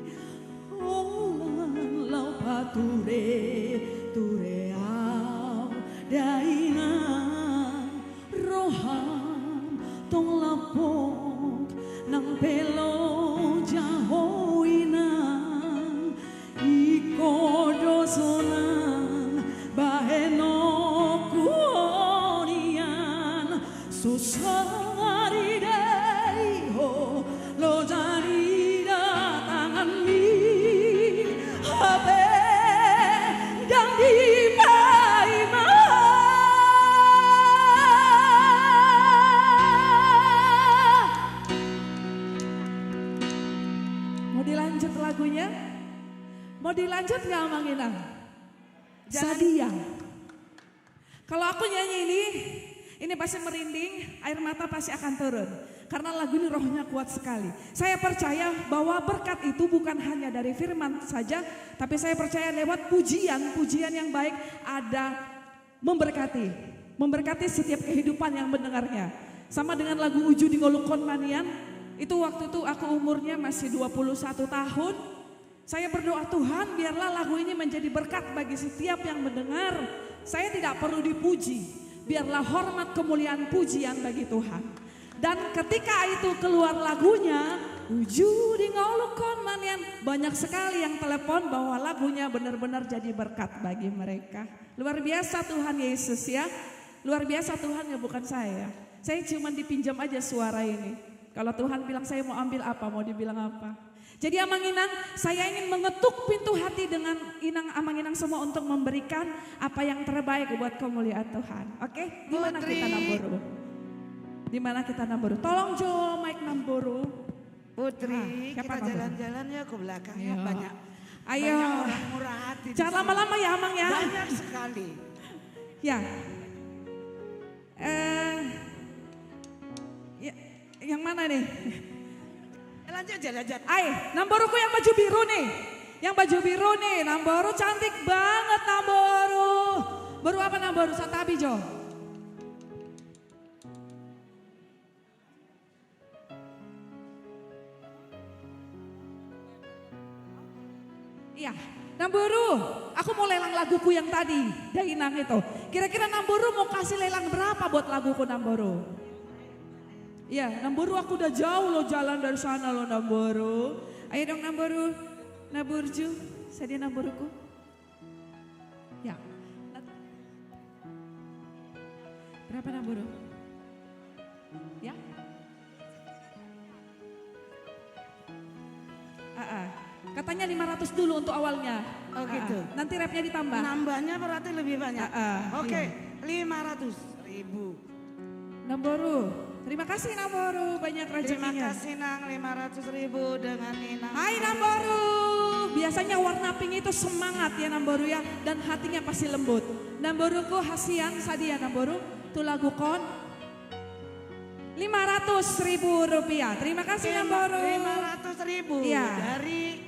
olan lau ture au daina roham tong lapok nang pelo jahoina iko dosonan baheno kuonian susari deiho lo jani datangan mi habe dan di paima Mau dilanjut lagunya? Mau dilanjut gak Mang Inang? Sadia. Kalau aku nyanyi ini pasti merinding, air mata pasti akan turun. Karena lagu ini rohnya kuat sekali. Saya percaya bahwa berkat itu bukan hanya dari firman saja, tapi saya percaya lewat pujian yang baik ada memberkati setiap kehidupan yang mendengarnya. Sama dengan lagu Uju di Ngolukon Manian, itu waktu itu aku umurnya masih 21 tahun. Saya berdoa Tuhan biarlah lagu ini menjadi berkat bagi setiap yang mendengar. Saya tidak perlu dipuji, biarlah hormat kemuliaan pujian bagi Tuhan. Dan ketika itu keluar lagunya, Uju di Ngolukon Manian, banyak sekali yang telepon bahwa lagunya benar-benar jadi berkat bagi mereka. Luar biasa Tuhan Yesus ya, luar biasa Tuhan ya bukan saya. Saya cuma dipinjam aja suara ini. Kalau Tuhan bilang saya mau ambil apa, mau dibilang apa. Jadi Amang Inang, saya ingin mengetuk pintu hati dengan Amang Inang semua untuk memberikan apa yang terbaik buat kemuliaan Tuhan. Oke, di mana kita Namboru? Di mana kita Namboru? Tolong Jo, mic Namboru. Putri, siapa kita Namboru? jalan-jalan ya ke belakang ya Ayo. banyak. Ayo. Banyak orang murah hati. di Jangan sini. lama-lama ya Amang ya. Banyak sekali. Ya. Yang mana nih? Lanjut. Namboruku yang baju biru nih. Yang baju biru nih, Namboru cantik banget Namboru. Baru apa Namboru? Satabi Jo. Iya, Namboru, aku mau lelang laguku yang tadi, Dainang itu. Kira-kira Namboru mau kasih lelang berapa buat laguku Namboru? Iya, Namboru aku udah jauh loh jalan dari sana loh Namboru. Ayo dong Namboru, Naburju, sedia Namboruku. Ya. Berapa Namboru? Ya. Katanya 500 dulu untuk awalnya. Oh gitu. Nanti rapnya ditambah. Nambahnya berarti lebih banyak. Oke, iya. 500.000. Namboru, terima kasih Namboru, banyak rezekinya. Terima kasih Nang, 500.000 dengan Inang. Hai Namboru, biasanya warna pink itu semangat ya Namboru ya, dan hatinya pasti lembut. Namboruku hasian sadia Namboru, tuh lagu kon. 500.000 rupiah, terima kasih Namboru. 500.000 Iya. dari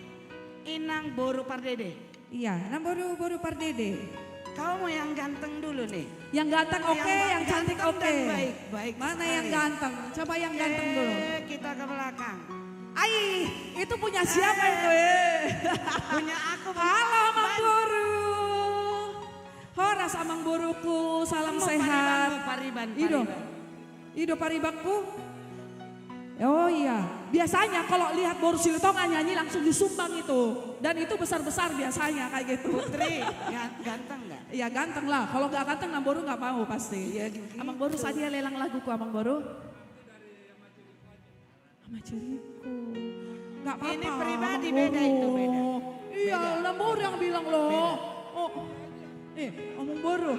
Inang Boru Pardede. Iya, Namboru Boru Pardede. Kau mau yang ganteng dulu nih. Yang ganteng oke, yang cantik ganteng oke. dan baik Mana sekali. yang ganteng? Coba yang ganteng dulu. Kita ke belakang. Ai, itu punya siapa itu? Punya aku. Halo Mang Boru. Horas Amang Boruku, salam sehat. Pariban. Ido paribakku. Oh iya, biasanya kalau lihat Boru Silitonga nyanyi langsung disumbang itu. Dan itu besar-besar biasanya kayak gitu. Putri, ganteng nggak? Iya ganteng lah, kalau nggak ganteng Amang Boru nggak mau pasti. Iya gitu. Amang Boru sadia lelang laguku Amang Boru. Sama Ciriku. Nggak apa-apa. Ini pribadi Amang beda itu, Boru. beda. Iya, Amang Boru yang bilang loh. Oh, Amang Boru.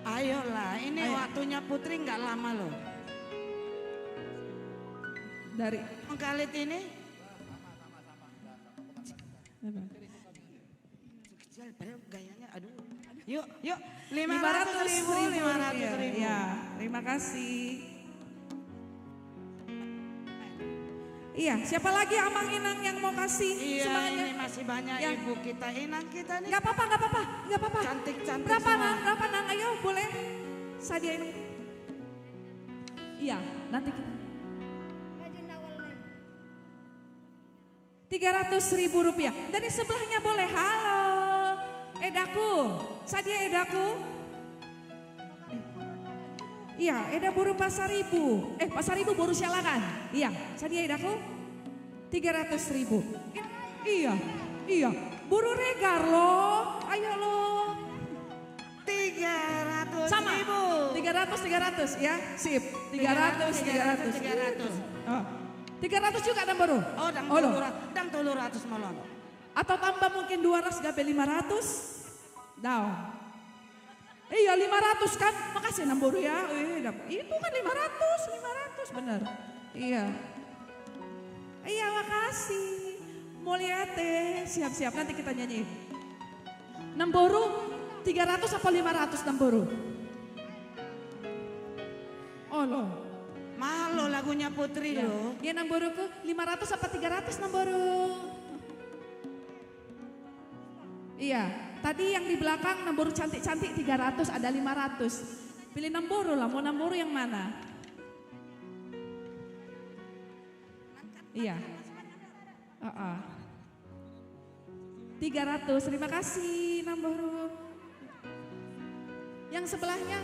Ayolah, ini Ayo. waktunya Putri nggak lama loh. Dari Mengkalit ini kecil, padahal gayanya aduh. Yuk, 500.000. Ya, terima kasih. Iya, siapa lagi Amang Inang yang mau kasih Iya, semangatnya? ini masih banyak Ya. ibu kita, Inang kita nih. Nggak apa-apa, nggak apa-apa, nggak apa-apa. Cantik-cantik Berapa semua. Nang? Berapa Nang? Ayo boleh sadiain. Iya, nanti kita. 300.000 rupiah. Dari sebelahnya boleh. Halo, Edaku, sadia Edaku. Iya, Eda Boru Pasaribu. Pasaribu Boru Sialakan. Iya, sadia Edaku. 300.000. Iya. Boru Regar loh. Ayo loh. 300.000. Sama. 300 ya. Sip. 300. 300 juga dan baru. Oh, dang loh. 300 malon. Atau tambah mungkin 200 gape 500. Daun. Iya 500 kan. Makasih Namboru ya. Itu kan 500 bener. Iya. Iya makasih. Mulyate. Siap-siap nanti kita nyanyi. Namboru 300 apa 500 Namboru? Oh loh. Mahal loh lagunya Putri loh. Ya Namboruku 500 apa 300 Namboru? Iya, tadi yang di belakang Namboru cantik-cantik 300 ada 500. Pilih Namboru lah, mau Namboru yang mana? Iya. 300, terima kasih Namboru. Yang sebelahnya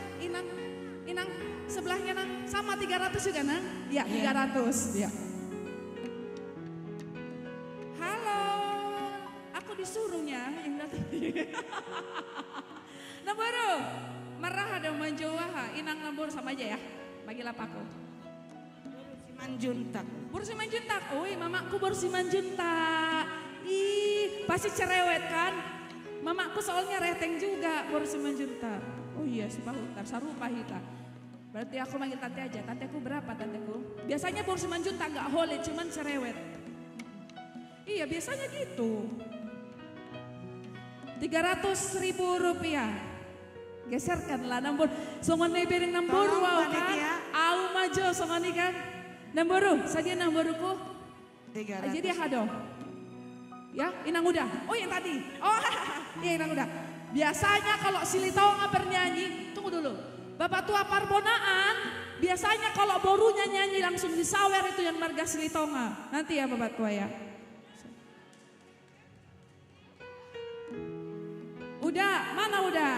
Inang sebelahnya Nang sama 300 juga Nang? Iya 300. Ya. Halo, aku disuruhnya yang datang. Namboru, marah ada manjowaha, Inang Namboru sama aja ya, bagilah paku. Manjuntak. Baru si manjuntak, oi mamaku baru si manjuntak. Ih, pasti cerewet kan? Mamaku soalnya reteng juga baru si manjuntak. Oh iya, si Bahutar, sarupa hita. Berarti aku manggil tante aja. Tanteku berapa tanteku? Biasanya baru si manjuntak gak hole, cuman cerewet. Iya, biasanya gitu. 300.000 rupiah. Geserkanlah Namboru. Songon na ibering Namboru Tolong, kan? panitia. Au majo songon ni kan? Namboru, sadia Namboruku. 300. Jadi hado. Ya, inang udah. Oh yang tadi. Oh iya inang udah. Biasanya kalau Silitonga bernyanyi, tunggu dulu. Bapak tua Parbonaan, biasanya kalau borunya nyanyi langsung disawer itu yang marga Silitonga. Nanti ya Bapak tua ya. Udah, mana udah?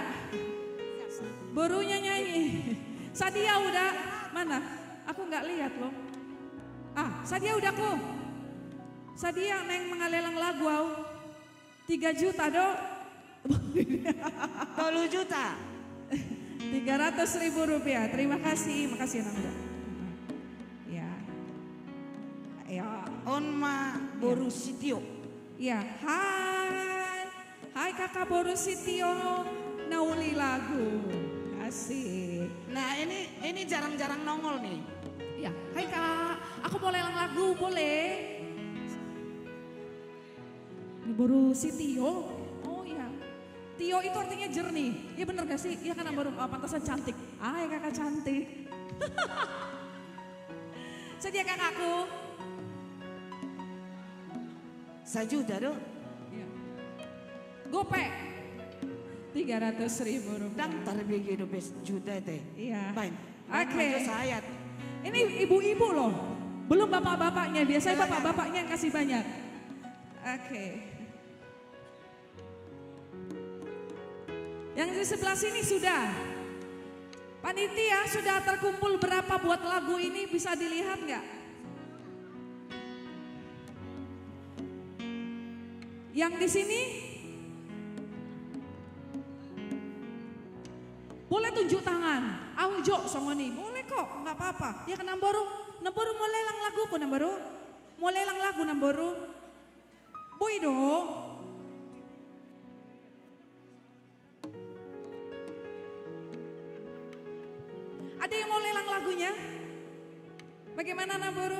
Borunya nyanyi. Sadia udah, mana? Aku nggak lihat loh. Ah, Sadia udah kok. Sadia neng mengalelang lagu au. 3 juta do. 10 juta. 300.000 rupiah. Terima kasih, makasih nang udah. Ya. Ya. Onma Boru Sitio. Ya, hai. Hai Kakak Boru Sitio. Nauli lagu. Asik. Nah ini jarang-jarang nongol nih. Ya, hai Kak. Aku mau lelang lagu, boleh? Ini Boru Sitio. Oh iya. Tio itu artinya jernih. Iya bener gak sih? Iya kan baru pantasan cantik. Hai kakak cantik. Sedia kakakku. 1 juta dong. Iya. Gope. 300.000 rupiah. Dang tarbigi do juta teh. Iya. Baik. Oke. Sayat. Ini ibu-ibu loh. Belum bapak-bapaknya. Biasanya bapak-bapaknya yang kasih banyak. Oke. Yang di sebelah sini sudah. Panitia sudah terkumpul berapa buat lagu ini, bisa dilihat nggak? Yang di sini boleh tunjuk tangan. Aujo songoni, boleh kok, nggak apa-apa. Ya kan Namboru mau lelang lagu ko Namboru, mau lelang lagu Namboru. Boy dong. Ada yang mau lelang lagunya? Bagaimana Namboru?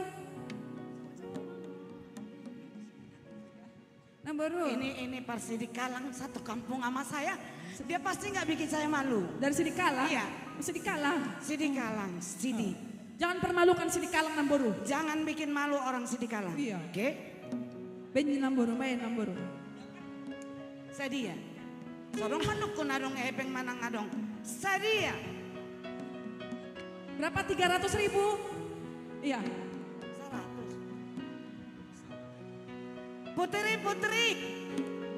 Namboru. Ini Parsidi Kalang satu kampung sama saya. Dia pasti nggak bikin saya malu. Dari Sidi Kalang? Iya. Sidi Kalang. Sidi Kalang, Sidi. Jangan permalukan Sidi Kalang Namboru. Jangan bikin malu orang Sidi Kalang. Iya. Oke? Benyi Namboru, main Namboru. Sadia. Sorong manuk ko narong ebeng manang adong. Sadia. Berapa 300.000? Iya. 100. Putri,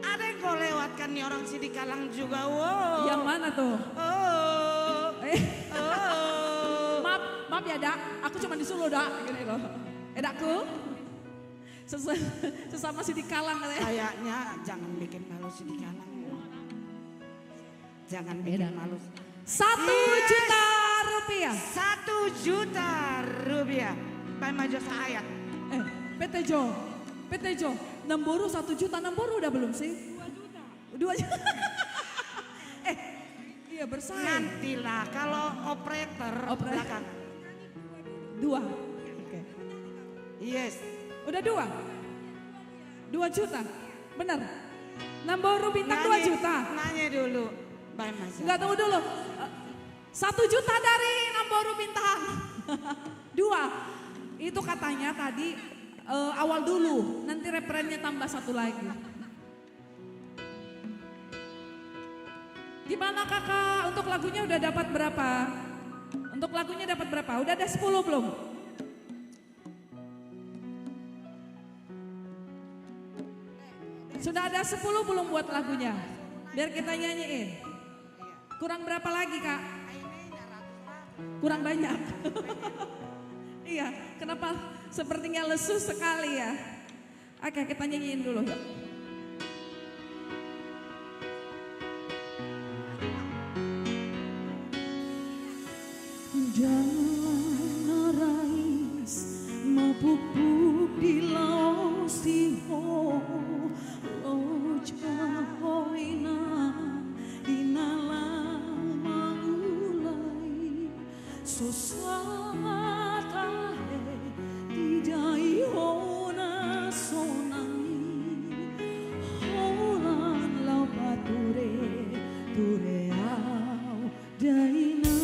ada yang kau lewatkan nih orang Sidi Kalang juga. Wow. Yang mana tuh? Oh. Oh. Maaf ya Dak, aku cuma disuruh Dak, gini loh. Dakku, sesama Sidi Kalang katanya. Kayaknya jangan bikin malu Sidi Kalang. Jangan bikin malu. 1 juta rupiah. 1 juta rupiah. Pak Majo Sayat. PT Jo, Namboru 1 juta, Namboru udah belum sih? 2 juta. Iya bersaing. Nantilah kalau operator belakangan. 2. Oke. Yes. Udah 2 juta, bener. Namboru bintang 2 juta. Nanya dulu. Pak Majo. Enggak, tunggu dulu. 1 juta dari Namboru bintang. 2. Itu katanya tadi awal dulu. Nanti referennya tambah 1 lagi. Gimana kakak? Untuk lagunya udah dapat berapa? Untuk lagunya dapat berapa? Udah ada 10 belum? Sudah ada 10 belum buat lagunya? Biar kita nyanyiin. Kurang berapa lagi kak? Kurang banyak. Iya, kenapa sepertinya lesu sekali ya? Oke, kita nyanyiin dulu yuk. Jangan rais mapupuk di laut siho loja hoina inala maulai sosatahe tidak ihona sonai holan lau pature tureau daina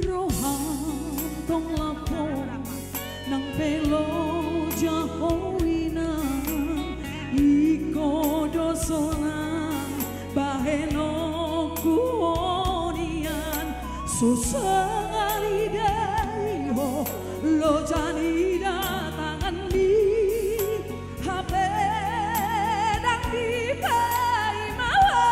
rohan tong lapor nang pelo jahoy Susangali dai ho lo jani datangan di HP dan di pai mawa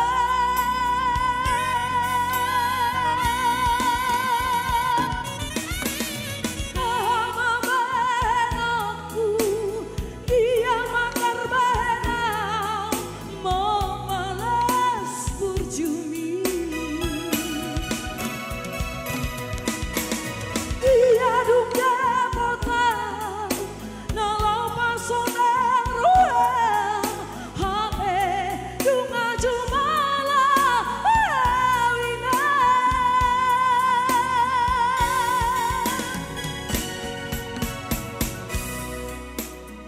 Kama benokku dia makar benau mau malas burjumi Dia duga potau Nalau pasonang ruang Hape dunga jumala Awina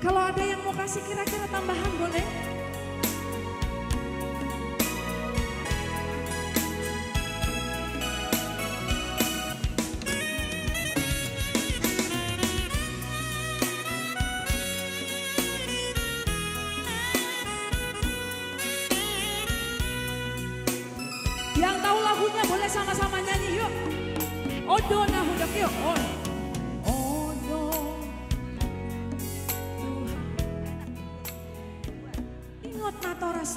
Kalau ada yang mau kasih kira-kira tambahan boleh? Yang tahu lagunya boleh sama-sama nyanyi yuk. Odo nah hudak yuk. Odo. Ingat natoras.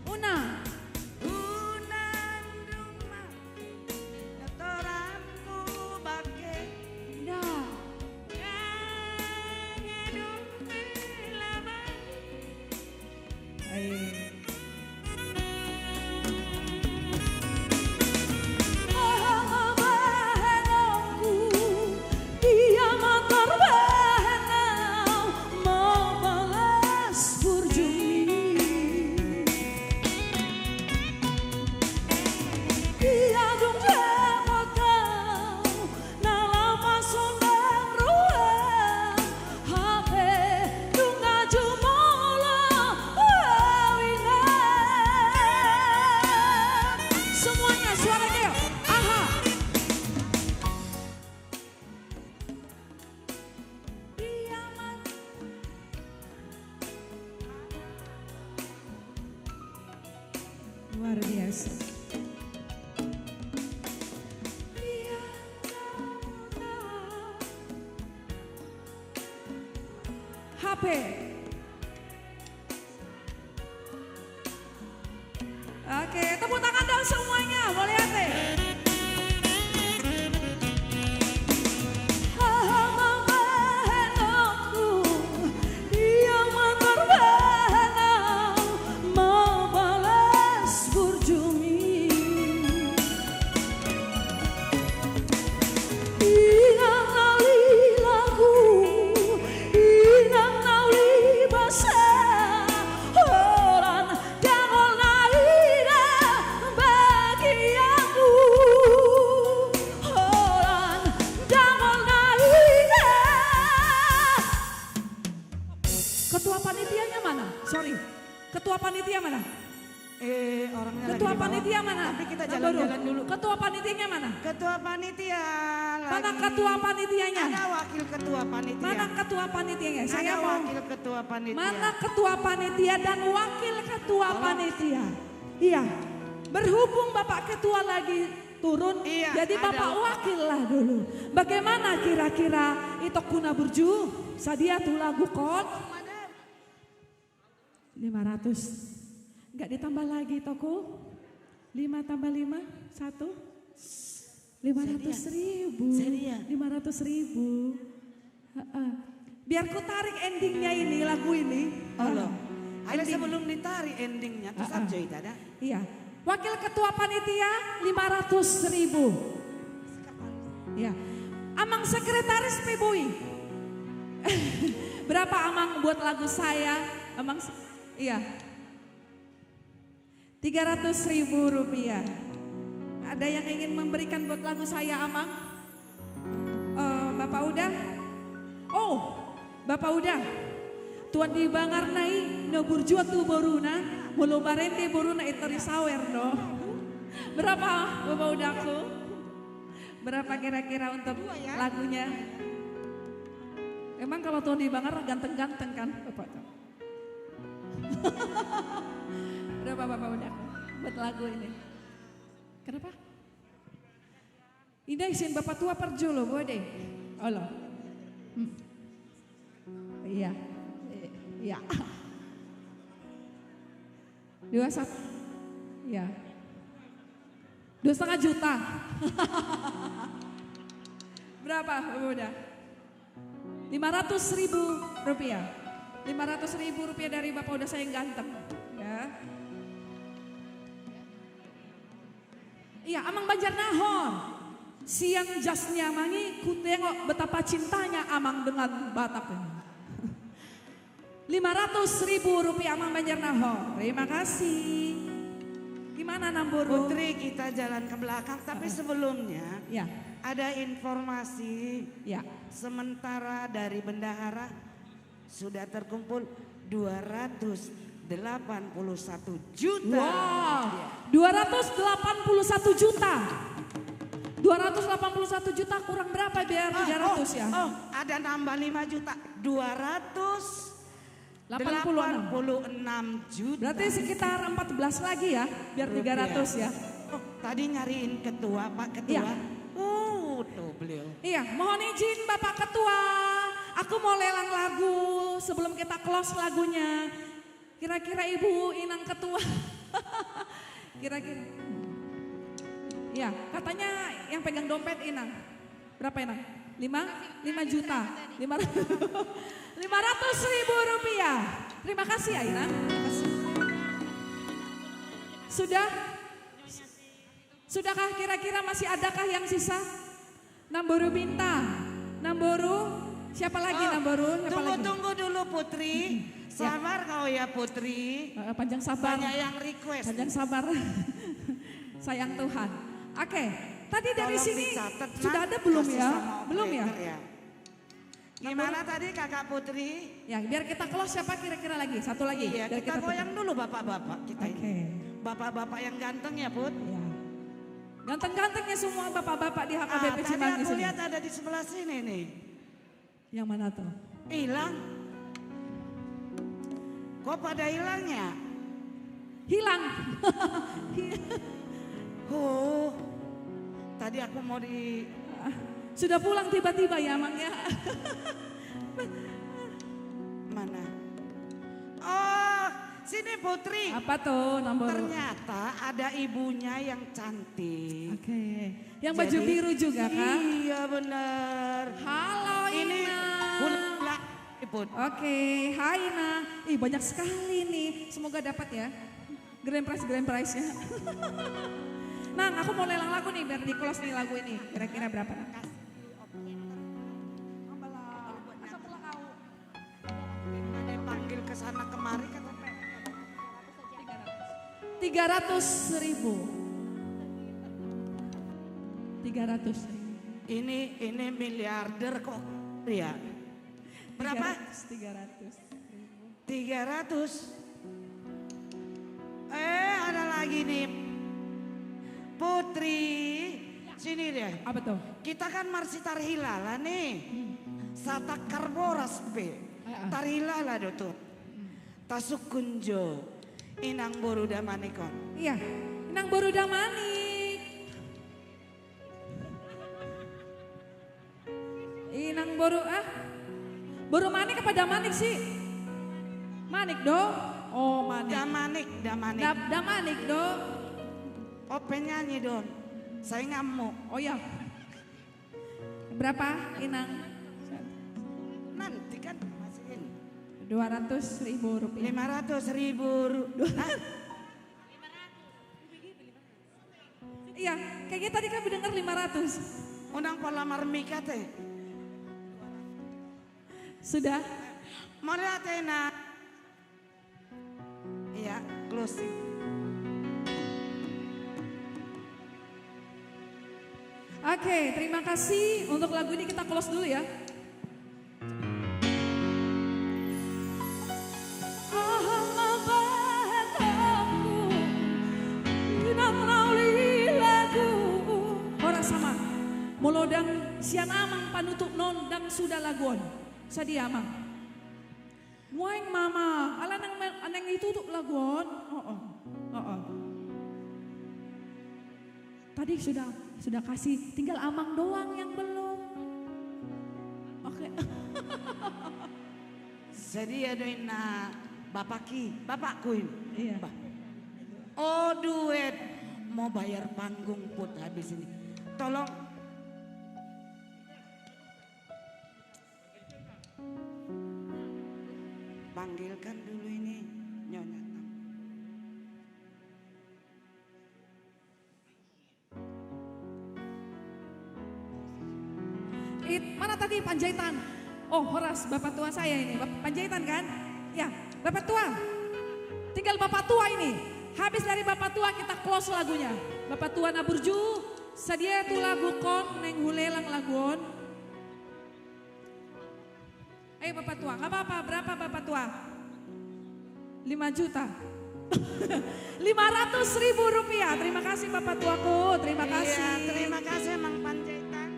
Una. Dah. Dia motor benau mau balas burjumi Dia duga potau nalau pasonang ruang HP dunga jumola awina Semuanya suaranya yuk. Aha. Dia luar biasa. Dia HP. Oke, tepuk tangan dong semuanya, boleh ate. Dia motor benau mau balas burjumi Inang nauli lagu Inang nauli basa Orang dangol naida bagi aku Orang dangol naida Ketua panitianya mana? Sorry. Ketua panitia mana? Orangnya Ketua lagi di bawah. panitia mana? Tapi kita Yang jalan-jalan baru. dulu. Ketua panitianya mana? Ketua panitia Mana lagi. ketua panitianya? Ada wakil ketua panitia. Mana ketua panitianya? Saya Ada mau. wakil ketua panitia. Mana ketua panitia dan wakil ketua panitia? Iya. Berhubung Bapak ketua lagi turun, Iya, jadi ada Bapak wakil lah dulu. Bagaimana kira-kira itu kuna burju? Sadia tuh lagu kot 500. Enggak ditambah lagi toko? 5 tambah 5, 1. 500.000. Sedia. 500.000. Biar ku tarik endingnya ini lagu ini. Oh loh. Ada Ending. sebelum ditarik endingnya. Terus apa itu ada? Iya. Wakil ketua panitia 500.000. Iya. Amang sekretaris Pibui. Berapa Amang buat lagu saya? Amang iya. 300.000 rupiah. Ada yang ingin memberikan buat lagu saya Amang? Bapak udah? Oh, Bapak udah. Tuan di Bangarnai no burjua tu boruna, mulu barende boruna itari sawer no. Berapa Bapak udahku? Berapa kira-kira untuk lagunya? Emang kalau Tuan di Bangar ganteng-ganteng kan Bapak? bapak-bapak udah buat lagu ini. Kenapa? Ini isin bapak tua perju loh, boleh. Oh loh. Iya. Iya. 21. Iya. 2,5 juta. Berapa udah? 500.000 rupiah. 500.000 rupiah dari bapak udah sayang ganteng. Ya. Iya, Amang Banjarnahor. Siang jasnya mangi, ku tengok betapa cintanya Amang dengan Batak ini. 500.000 rupiah Amang Banjarnahor. Terima kasih. Gimana Namburu? Putri, kita jalan ke belakang, tapi sebelumnya Ya. ada informasi. Ya. Sementara dari bendahara sudah terkumpul 281 juta. Wow, 281 juta. 281 juta kurang berapa biar 300 ya? Oh, ada nambah 5 juta. 286 juta. Berarti sekitar 14 lagi ya, biar 300 ya. Oh, tadi nyariin ketua, Pak Ketua. Iya. Tuh beliau. Iya, mohon izin Bapak Ketua. Aku mau lelang lagu sebelum kita close lagunya. Kira-kira Ibu Inang Ketua. Kira-kira. Ya, katanya yang pegang dompet Inang. Berapa Inang? 5 juta. 500.000 rupiah. Terima kasih ya Inang. Terima kasih. Sudahkah kira-kira masih adakah yang sisa? Namboru Bintang. Namboru, siapa lagi Namboru? Siapa lagi? Tunggu dulu Putri. Sabar kau ya Putri. Panjang sabar. Banyak yang request. Panjang sabar. Sayang Tuhan. Oke, tadi dari Tolong sini dicatat, sudah Nak. ada belum Kasih ya? sama Belum ya? operator ya. Gimana tadi Kakak Putri? Ya, biar kita close siapa kira-kira lagi? Satu lagi. Iya, biar kita goyang dulu bapak-bapak kita Oke. ini. Bapak-bapak yang ganteng ya Put. Ya. Ganteng-gantengnya semua bapak-bapak di HKBP Tadi Cimanggis aku ini. lihat ada di sebelah sini nih. Yang mana tuh? Hilang. Kok pada hilangnya? Hilang. Oh, tadi aku mau di... Sudah pulang tiba-tiba ya Mang ya. Mana? Oh, sini Putri. Apa tuh Namboru? Ternyata ada ibunya yang cantik. Oke. Yang baju Jadi- biru juga kan? Iya benar. Halo Ini Ina. hula Put. Oke, hai Ina. Ih banyak sekali nih. Semoga dapat ya. Grand prize ya. Nang, aku mau lelang lagu nih biar di close nih lagu ini. Kira-kira berapa Nang? Ada yang panggil ke sana kemari kata 300.000. 300.000. ini miliarder kok ya. Berapa? 300. 300. Ada lagi nih. Putri, sini deh. Apa tuh? Kita kan marsi tarhilala nih. Satak karboras be. Tarhilala do tuh. Tasuk kunjo. Inang boruda manikon. Iya, Nang Boruda Manik. Inang Boru Boru Manik apa Damanik sih? Manik do. Oh Manik. Damanik. Damanik do. Oh penyanyi don. Saya ngamuk. Oh ya. Berapa Inang? Nanti kan masih ini. 200.000 rupiah. 500.000. Iya, kayaknya tadi kan dengar 500. Undang pelamar Mika teh. Sudah? Mau lihat enak. Iya, closing. Oke, terima kasih. Untuk lagu ini kita close dulu ya. Orang sama. Molodang sian amang panutup non dang sudah lagon. Sadia amang. Muaing mama, ala nang ditutup laguan. Tadi sudah kasih, tinggal Amang doang yang belum. Oke. Jadi adoin na bapakku ini. Iya. Oh duet, mau bayar panggung put habis ini. Tolong. Panggilkan dulu ini Nyonya Tam. Mana tadi Panjaitan? Oh Horas, bapak tua saya ini, bapak Panjaitan kan? Ya, bapak tua. Tinggal bapak tua ini. Habis dari bapak tua kita close lagunya. Bapak tua Naburju, sedia tu lagu kon neng hulelang laguon. Ayo bapak tua, nggak apa-apa. Berapa bapak tua? 5 juta. 500.000 rupiah. Terima kasih bapak tuaku, terima kasih. Iya, terima kasih Mang Panjaitan.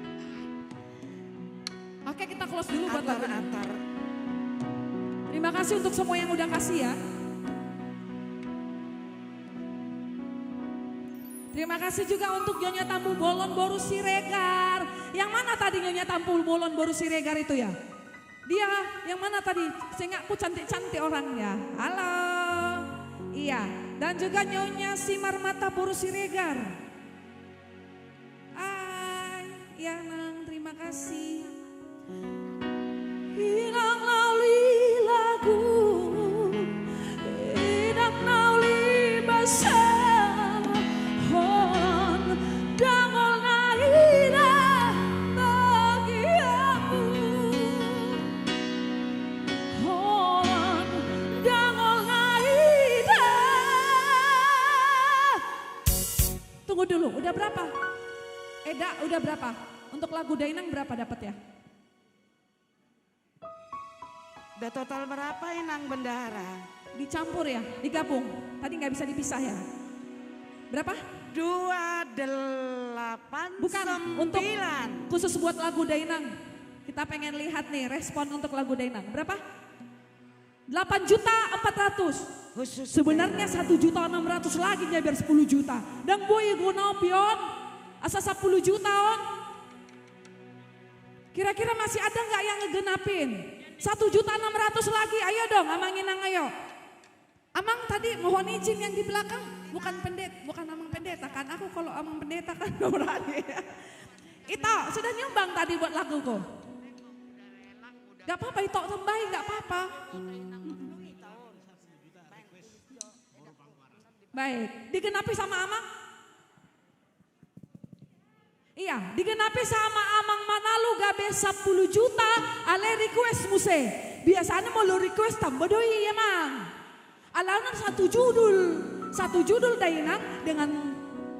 Oke kita close dulu buat lagu. Antar. Terima kasih untuk semua yang udah kasih ya. Terima kasih juga untuk Nyonya Tampu Bolon Boru Siregar. Yang mana tadi Nyonya Tampu Bolon Boru Siregar itu ya? Dia yang mana tadi? Sehingga aku cantik-cantik orangnya. Halo. Iya. Dan juga Nyonya Simar Mata Boru Siregar. Ya Nang, terima kasih. Hilang lauli lagu, hilang lauli basah, hon dangol naila bagi aku, hon dangol naila. Tunggu dulu, udah berapa? Eda, udah berapa? Untuk lagu Dainang berapa dapat ya? Udah total berapa Inang Bendahara? Dicampur ya, digabung. Tadi nggak bisa dipisah ya. Berapa? 28. Bukan, 9. untuk khusus buat lagu Dainang. Kita pengen lihat nih respon untuk lagu Dainang. Berapa? 8.400.000. Khusus Sebenarnya 1.600.000 lagi nya biar 10 juta. Dan boy guna pion, asa 10 juta on. Kira-kira masih ada nggak yang ngegenapin? 1.600.000 lagi, ayo dong Amang Inang ayo. Amang tadi mohon izin yang di belakang, bukan Amang pendeta kan, aku kalau Amang pendeta kan gak berani. Ito, sudah nyumbang tadi buat laguku. Gak apa-apa Ito, tambahin gak apa-apa. Baik, digenapi sama Amang? Iya, digenapi sama Amang Manalu gabe 10 juta ale request muse. Biasanya mau lo request tambah doi ya Mang. Alaunan satu judul Dainang dengan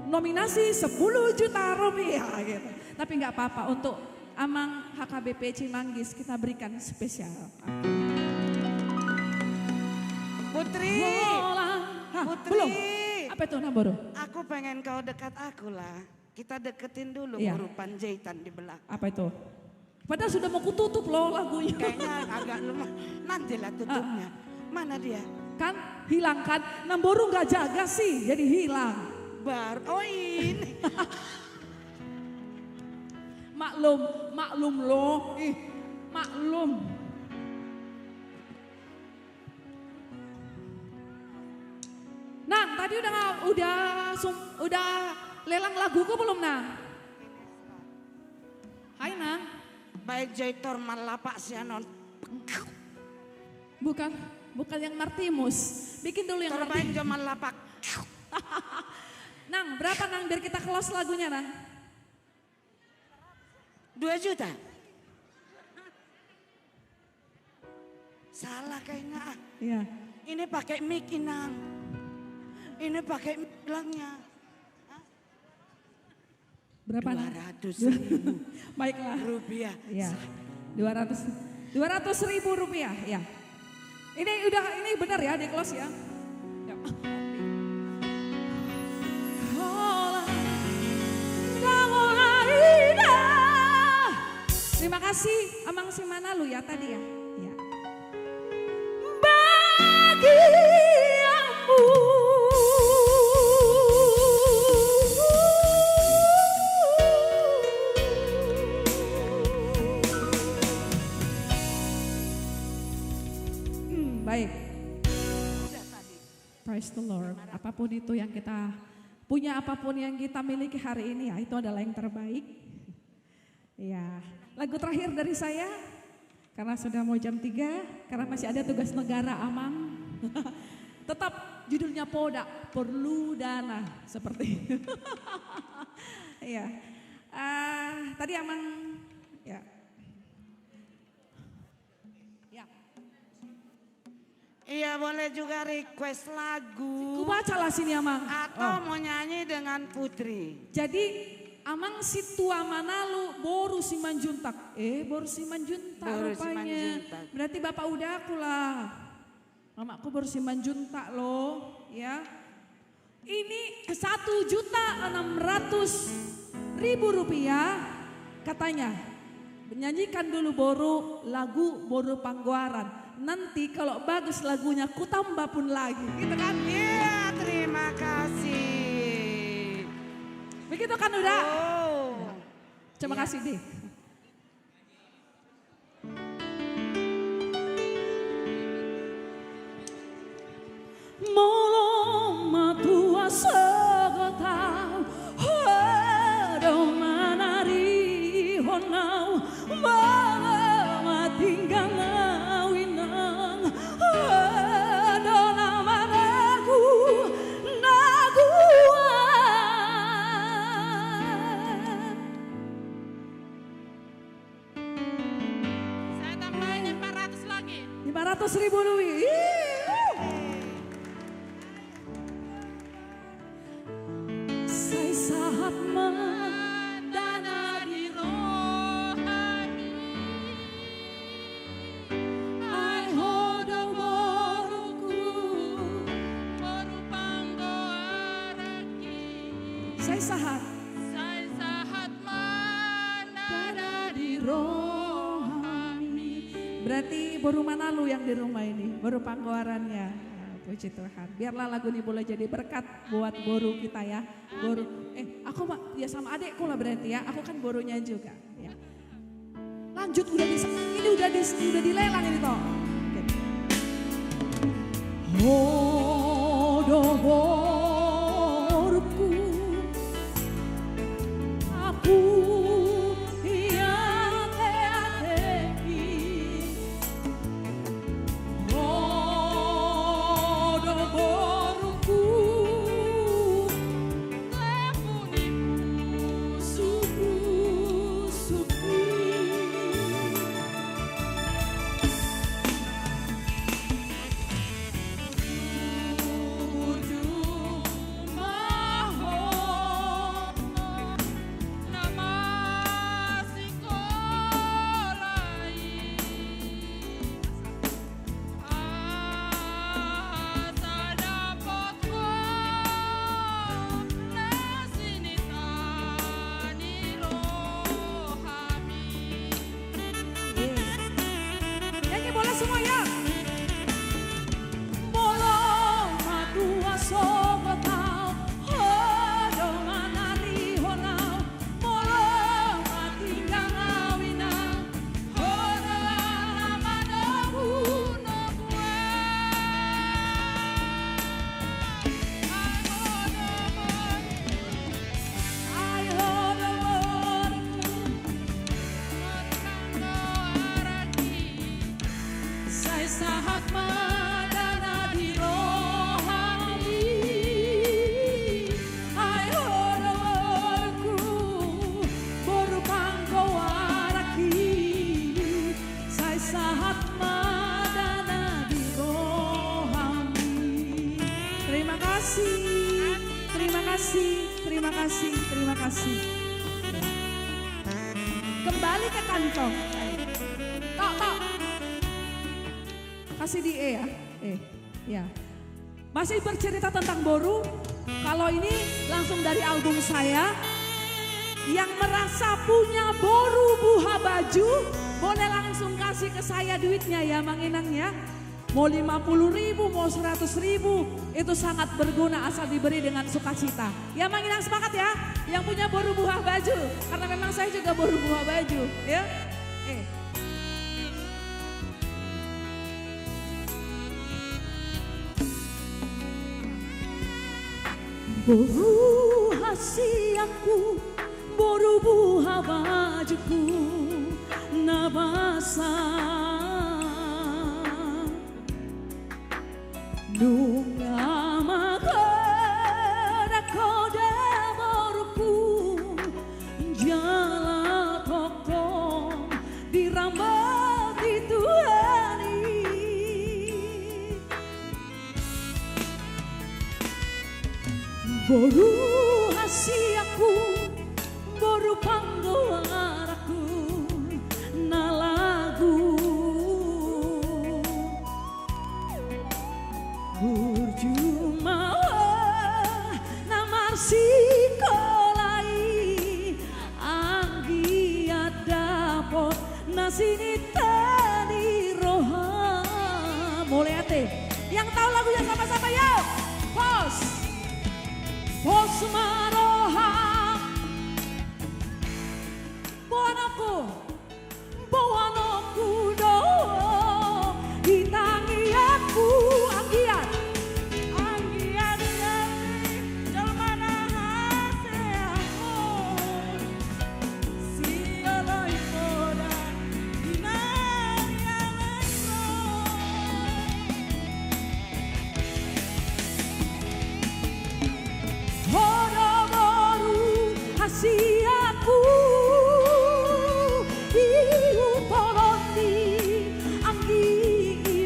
nominasi 10 juta rupiah gitu. Tapi nggak apa-apa untuk Amang HKBP Cimanggis kita berikan spesial. Putri. Putri. Belum. Apa itu Naboro? Aku pengen kau dekat aku lah. Kita deketin dulu Iya. Guru Panjaitan di belakang. Apa itu? Padahal sudah mau kututup loh lagunya. Kayaknya agak lemah. Nantilah tutupnya. Mana dia? Kan hilang kan? Namboru nggak jaga sih jadi hilang. Oh ini. Maklum loh. Maklum. Nang, tadi udah lelang laguku belum Nang? Hai Nang. Baik Jaitor Malapak Sianon. Bukan yang Martimus. Bikin dulu yang Terbaik Jaman Lapak. Nang, berapa Nang biar kita close lagunya Nang? 2 juta. Salah kayaknya. Iya. Ini pakai mic Inang. Ini pakai mic bilangnya. Berapa Nang? 200.000 Baiklah. rupiah. Iya. 200.000 rupiah. Ya. Ini benar ya di close ya. Ya. Terima kasih Amang Simanalu ya tadi ya. Ya. Bagi Praise the Lord. Apapun itu yang kita punya, apapun yang kita miliki hari ini ya, itu adalah yang terbaik. Ya, lagu terakhir dari saya karena sudah mau jam 3, karena masih ada tugas negara Amang. Tetap judulnya Poda, perlu dana seperti. Iya. Tadi Amang ya. Iya, boleh juga request lagu. Ku bacalah sini Amang. Atau mau nyanyi dengan Putri. Jadi Amang si tua Manalu boru si manjuntak. Boru si manjuntak Boru si rupanya. manjuntak. Berarti bapak udah aku lah. Mamaku baru si manjuntak loh, ya. Ini 1.600.000 rupiah katanya. Menyanyikan dulu boru lagu boru Panggoaran. Nanti kalau bagus lagunya ku tambah pun lagi, gitu kan? Iya, terima kasih. Begitu kan udah? Oh. Terima kasih deh. Molong matua segatau, hado manari honau, mana tinggal ngawinang, hado nama nagu, naguan. Saya tambahin 400 lagi. 500.000 lebih. Saya sahat Dana di rohani, ai hodong boruku. baru panggoaraki. Saya sahat Saya sahat mana di rohani. Berarti baru Manalu yang di rumah ini, baru Panggoarannya. Puji Tuhan. Biarlah lagu ini boleh jadi berkat buat boru kita ya. Boru. Aku ya sama adekku lah berarti ya. Aku kan borunya juga. Ya. Lanjut ini udah dilelang ini toh. Hodo boruku, aku yang teateki. Hodo boruku, lepunimu suku-suku. nama sekolai. Asa dapat ko lesinita ni rohami. Nyanyi bola semua ya. Bolong matua sokotau, hodo manari honau, bolong matinggang ngawinang, hodo nama nobu nobue. Ai hodo saya sahat madana di rohani, ai hororku boru panggoaraki, saya sahat madana di rohani. Terima kasih, terima kasih, terima kasih, terima kasih. Kembali ke kantong. Tok. Kasih di E ya. Ya. Masih bercerita tentang boru. Kalau ini langsung dari album saya. Yang merasa punya boru buha baju, boleh langsung kasih ke saya duitnya ya Mang Inang ya. Mau 50.000, mau 100.000, itu sangat berguna asal diberi dengan sukacita. Ya Mang Inang sepakat ya, yang punya boru buah baju. Karena memang saya juga boru buah baju ya. Boru hasiaku, boru buha bajuku, nabasa. Nunga makara kode boruku, jala tokong dirambat itu hari. Boru hasiaku, boru panggoaraku, nalagu burjuma namar sikolai anggi dapot nasini tani roha. Mulai ate yang tahu lagunya sama-sama yuk. Pos maroha Boanoku do hitangi aku anggiat dari jalmana hase aku sialai poda inari alaiko hasiaku iutoroni anggi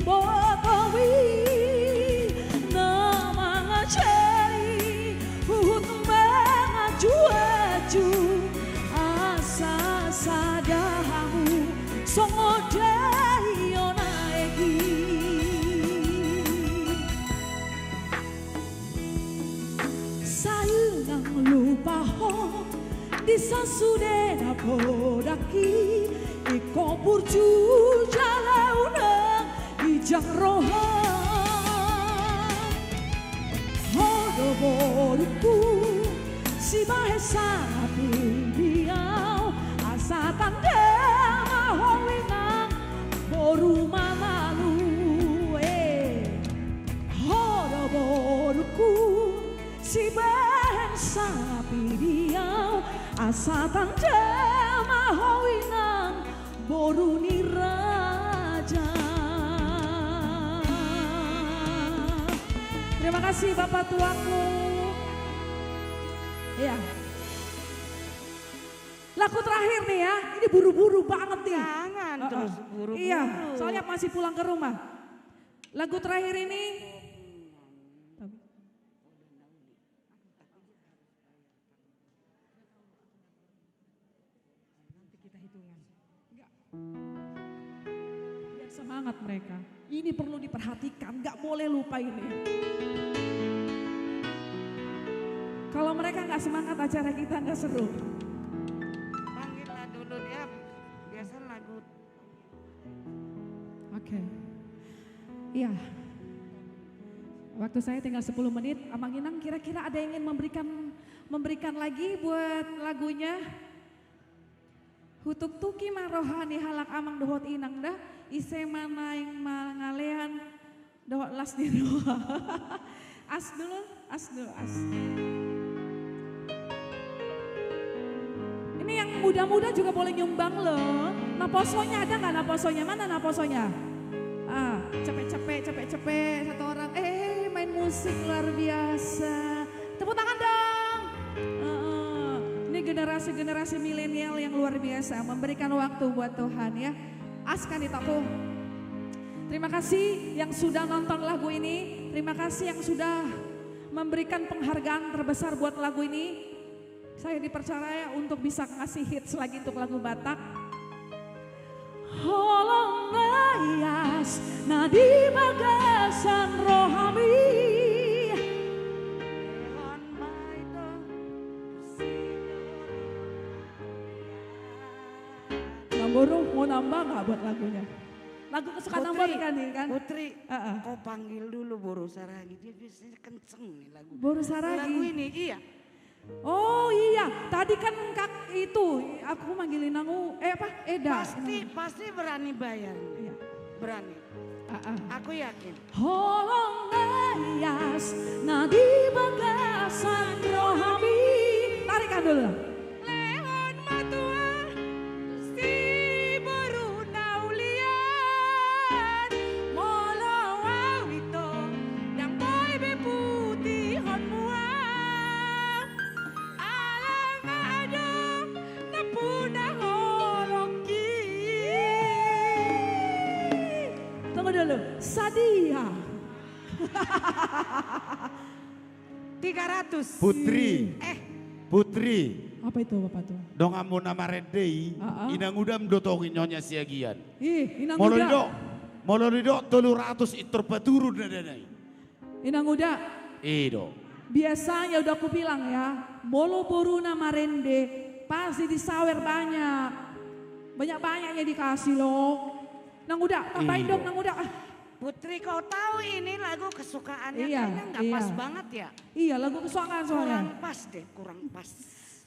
ibotowi namanga ceri uhut mengajuaju asa sadahamu songodai onaegi sayang lupa ho disasudena podaki iko burju jalauna ijang roha hodo boruku si bahasa biau asa tanda mahowinang boru mamalu hodo boruku si bahasa biau asa tanda mahowinang boru ni raja. Terima kasih Bapak tuaku. Ya. Lagu terakhir nih ya, ini buru-buru banget nih. Jangan terus buru-buru. Iya, soalnya masih pulang ke rumah. Lagu terakhir ini biar semangat mereka. Ini perlu diperhatikan, gak boleh lupa ini. Kalau mereka gak semangat acara kita gak seru. Panggillah dulu dia, biasa lagu. Oke. Iya. Waktu saya tinggal 10 menit. Amang Inang kira-kira ada yang ingin memberikan lagi buat lagunya? Hutuk tuki marohani halak amang dohot inang dah ise mana yang mangalehan dohot las di doa. As dulu. Ini yang muda-muda juga boleh nyumbang loh. Naposonya ada nggak naposonya? Mana naposonya? Cepet satu orang. Main musik luar biasa. Tepuk tangan dong. Ini generasi milenial yang luar biasa memberikan waktu buat Tuhan ya. Askan ditapu. Terima kasih yang sudah nonton lagu ini. Terima kasih yang sudah memberikan penghargaan terbesar buat lagu ini. Saya dipercaya untuk bisa ngasih hits lagi untuk lagu Batak. Holong layas nadi bagasan rohami. Namboro mau nambah gak buat lagunya? Lagu kesukaan Namboro kan ini kan? Putri, kau panggil dulu Boru Saragi, dia biasanya kenceng nih lagu. Boru Saragi? Lagu ini, iya. Oh iya, tadi kan kak itu, aku manggilin aku, Eda. Pasti berani bayar. Iya. Berani. Aku yakin. Holong layas nadi bagasan dulu. Lehon matua si baru naulian molo wawito yang boy beputi hon muang alang adong na puna holoki. Tunggu dulu. Sadia. 300. Putri. Putri. Apa itu Bapak tuh? Dong ambo nama redei. Inang udam dotongin nyonya siagian. Ih, inang Molorido. uda. Molorido 300 itor paturun na danay. Inang uda. Ido. Biasanya udah aku bilang ya, bolo boruna marende pasti disawer banyak. Banyak-banyaknya dikasih loh. Nang uda, tambahin dong nang uda. Putri kau tahu ini lagu kesukaannya Iya, kayaknya nggak iya. pas banget ya. Iya lagu kesukaan soalnya. Kurang pas deh, kurang pas.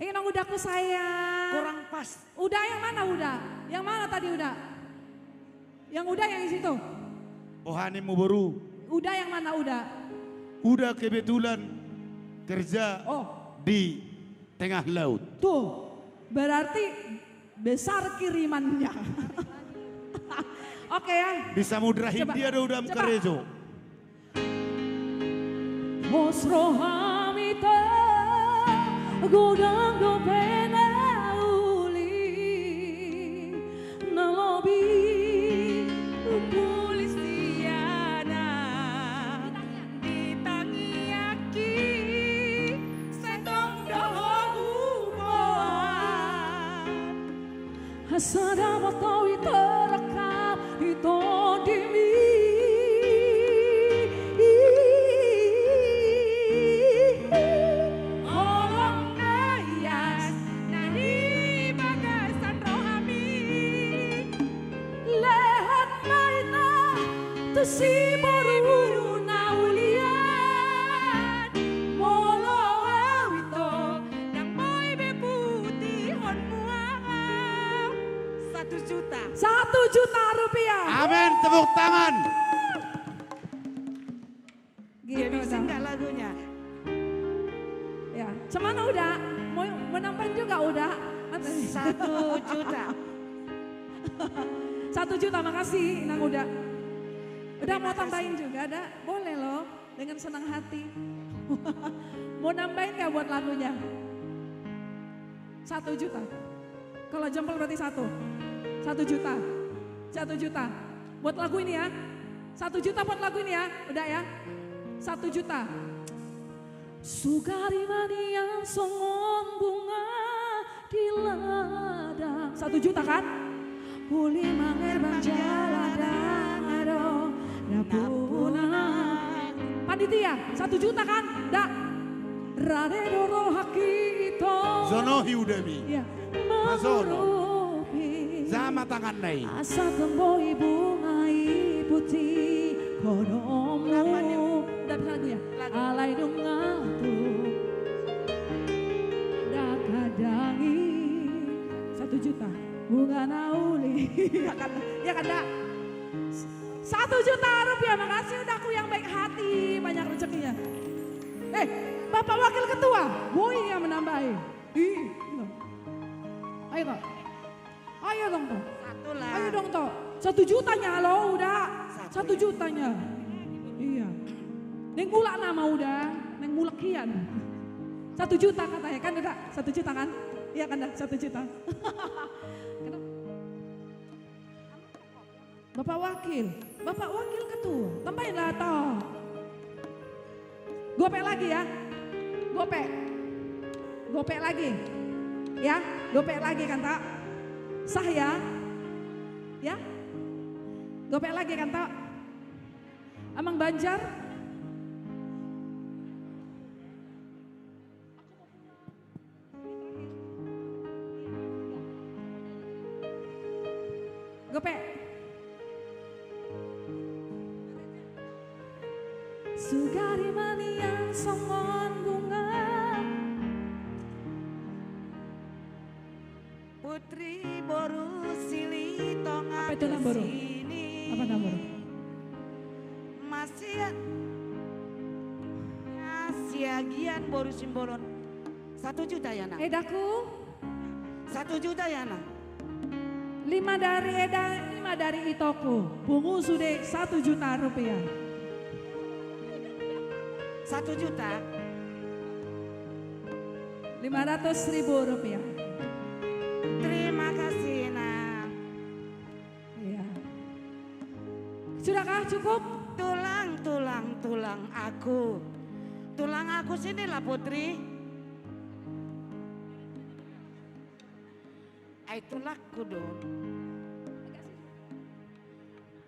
Nang udaku sayang. Kurang pas. Udah yang mana udah? Yang mana tadi udah? Yang udah yang di situ. Ohanimu baru. Udah yang mana udah? Udah kebetulan kerja di tengah laut. Tuh, berarti besar kirimannya. Oke ya. Di Samudra Coba, Hindia ada udam coba. karejo. Mosrohamita godang do penauli nalobi Pulisiana ditangiaki setong doho huboan hasada batawi terekam ito dimi. Olong ayas nani bagasan rohami Lehat maina tu si baru naulian molo awito nang boy beputi hon muang 1 juta. 1 juta rupiah. Amin, tepuk tangan. Dia Gitu bisa dong. nggak lagunya? Ya, cemana udah? Mau nambahin juga udah? 1 juta. 1 juta, makasih Inang udah. Udah mau tambahin juga ada? Boleh loh, dengan senang hati. Mau nambahin gak buat lagunya? 1 juta. Kalau jempol berarti 1 juta. 1 juta. Buat lagu ini ya. 1 juta buat lagu ini ya. Udah ya. 1 juta. Sugari mania songon bunga di ladang. 1 juta kan? Uli manger banjaladang ado napuna. Panitia 1 juta kan? Dak. Rade doro hakito. Zonohi udami. Iya. Mazono. Menurupi Sama tangan nai. asa temboi bungai putih konomu. Udah bisa lagu ya? Alai dungatu dakadangi 1 juta bunga nauli. Ya kan dak? 1 juta rupiah, makasih udah aku yang baik hati, banyak rezekinya. Bapak Wakil Ketua, boy yang menambahi. Ayo kok. Ayo dong toh. Satu lah. Ayo dong toh. 1 jutanya loh udah. 1 jutanya. Iya. Neng mulak nama udah. Neng mulak kian. 1 juta katanya kan udah. 1 juta kan? Iya kan dah 1 juta. Bapak Wakil. Bapak Wakil Ketua. Tambahin lah toh. Gopek lagi ya. Gopek. Gopek lagi. Ya, gopek lagi kan tak? Sah ya? Ya? Gopek lagi kan tak? Amang Banjar? Gopek. Sugari mania songon bunga. Putri boru sili tonga Apa itu Namboru? kesini. Apa Namboru? Masih siagian boru simbolon 1 juta ya nak. Edaku 1 juta ya nak. 5 dari Eda, 5 dari Itoku. Bungu sudah 1 juta rupiah. 1 juta. 500.000 rupiah. Terima kasih nak. Iya. Sudahkah cukup? Tulang aku. Tulang aku sinilah Putri. Ay tulakku dong.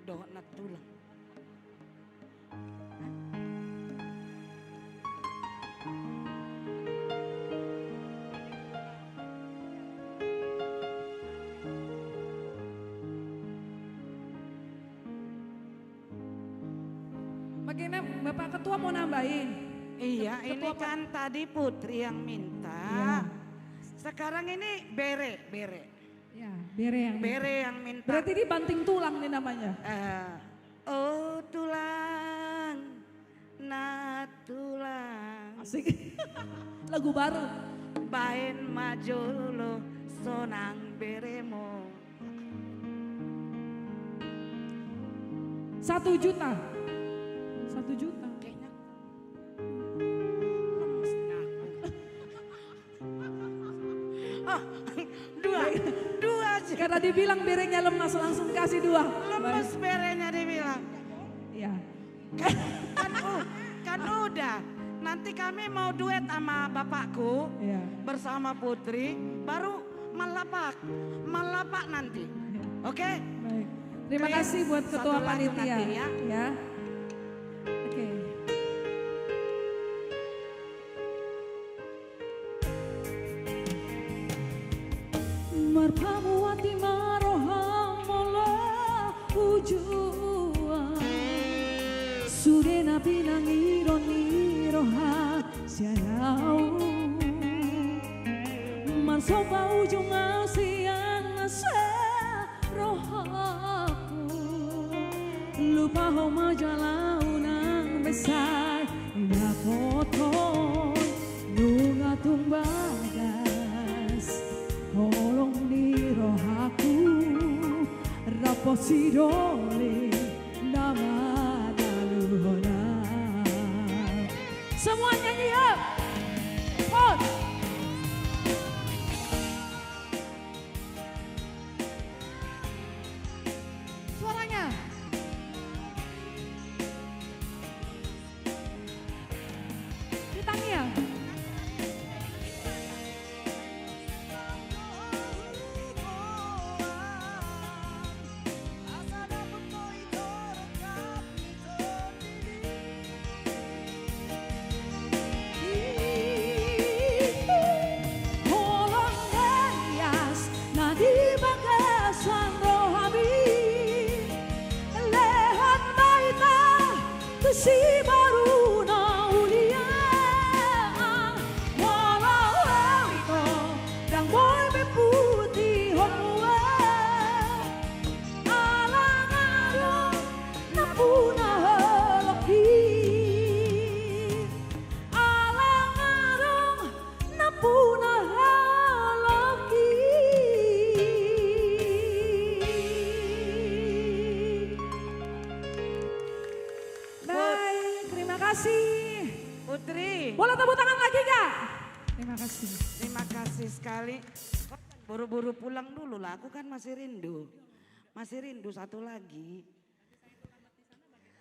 Doh nak tulang. Bagaimana Bapak Ketua mau nambahin? Iya, ini kan tadi Putri yang minta. Sekarang ini Bere. Ya, bere yang minta. Berarti ini banting tulang nih namanya. Oh tulang, nah tulang. Asik. Lagu baru. Bain maju lo sonang beremo. 1 juta. 1 juta. Kayaknya lemes aku. Oh, dua aja. Karena dibilang berenya lemas langsung kasih 2. Lemes berenya dibilang. Iya. Kan udah. Nanti kami mau duet sama bapakku Iya. bersama Putri, baru melapak nanti. Oke? Baik. Terima Chris, kasih buat ketua satu lagu panitia. nanti ya. Ya. Oke. Marpamuati marohamola ujua Surena pinangiro niroha siarau Marsopa ujung asian rohaku Lupa ho majalah unang besar Ya potong nunga tumbagas Holong di rohaku Raposidole nama daluhona Semua nyanyi ya Pot Suaranya Ditangi ya Si baru na ulia walau itu dan boy beputi honua alang arong na puna holoki alang arong na puna holoki Baik, terima kasih. Putri. Boleh tepuk tangan lagi Kak? Terima kasih. Terima kasih sekali. Buru-buru pulang dulu lah, aku kan masih rindu. Masih rindu satu lagi.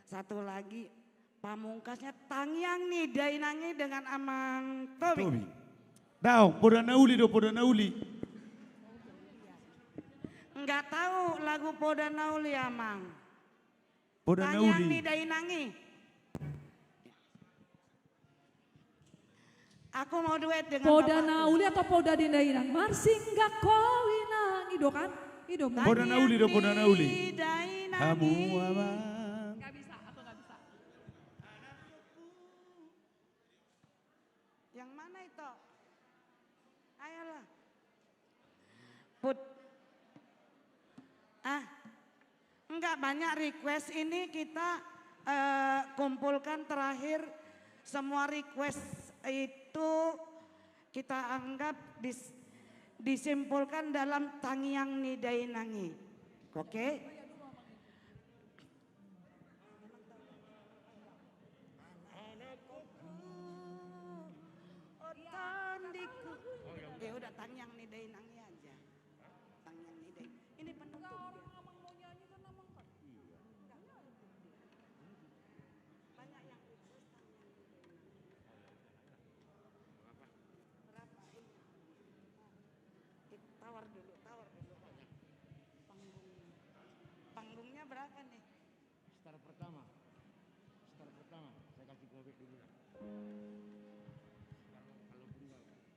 Satu lagi pamungkasnya Tangyang nih Dainangi dengan Amang Tobi. Daong, poda nauli do poda nauli. Enggak tahu lagu Poda Nauli Amang. Poda Tangyang nauli. nih Dainangi. Aku mau duet dengan Poda bapakku. nauli atau poda dindainang? Marsinggah kawinang. Ido kan? Ido kan? Poda nauli do poda nauli. Dainangi. Kamu abang. Gak bisa, aku gak bisa. Yang mana itu? Ayolah. Put. Enggak banyak request ini kita kumpulkan terakhir semua request itu kita anggap disimpulkan dalam Tangyang Nidai Nangi. Oke? Ya udah Tangyang Nidai Nangi aja. Tangyang Nidai. Ini penutup dia. Banyak yang request Tangyang Nidai Nangi. Berapa ini? Tawar dulu. Panggungnya berapa nih? Star pertama, saya kasih gobek dulu.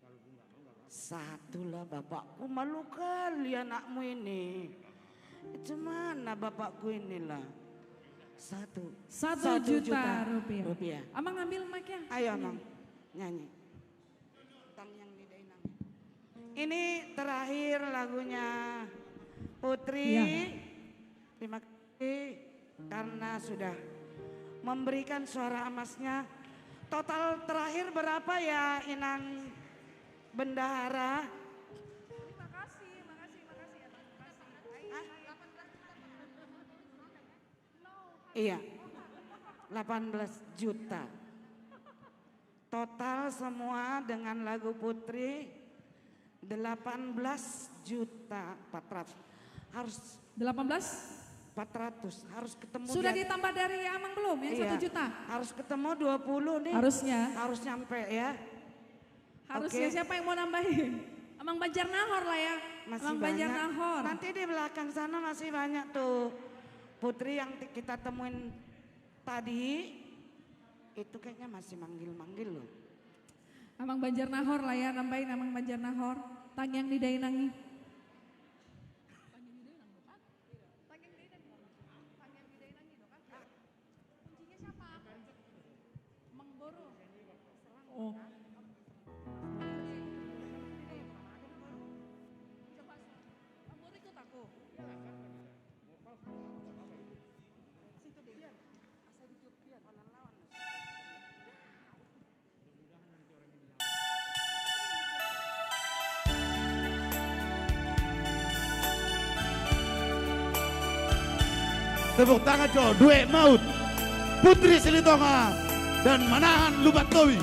Kalau bunga, enggak. Satu lah bapakku, malu kali anakmu ini. Gimana bapakku inilah? Satu juta rupiah. Amang ambil mic-nya. Ayo Amang, nyanyi. Tangyang Nidai Nangi. Ini terakhir lagunya Putri. Ya. Terima kasih karena sudah memberikan suara emasnya. Total terakhir berapa ya Inang Bendahara? Makasih. Iya, 18 juta. Total semua dengan lagu Putri 18 juta 400. Harus 400 harus ketemu. Sudah ditambah dari Amang belum yang 1 juta? Harus ketemu 20 nih. Harusnya. Harus nyampe ya. Harusnya siapa yang mau nambahin? Amang Banjar Nahor lah ya. Masih Amang banyak. Banjar Nahor. Nanti di belakang sana masih banyak tuh Putri yang kita temuin tadi. Itu kayaknya masih manggil-manggil loh. Amang Banjar Nahor lah ya, nambahin Amang Banjar Nahor. Tangyang Nidai Nangi. Oh. Tepuk tangan cowok, duet maut. Putri Silitonga dan Manahan Lubatowi.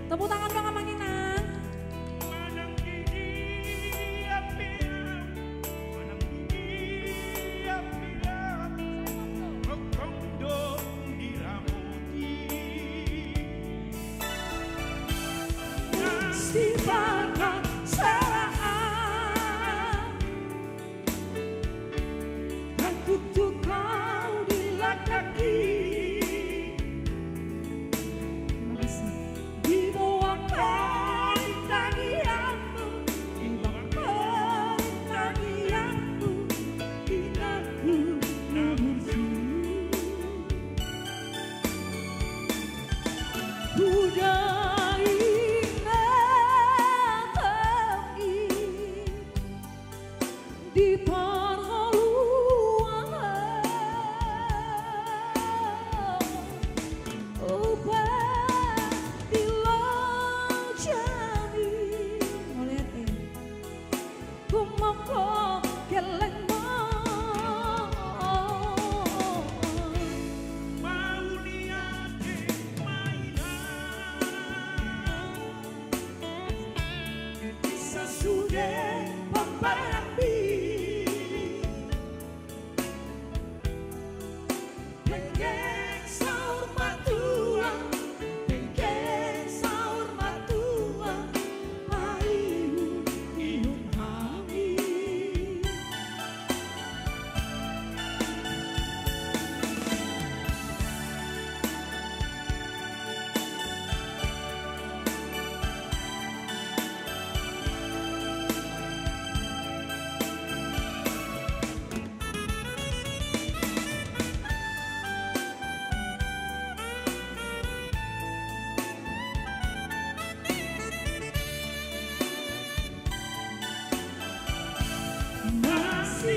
Tepuk tangan dong Amang Inang.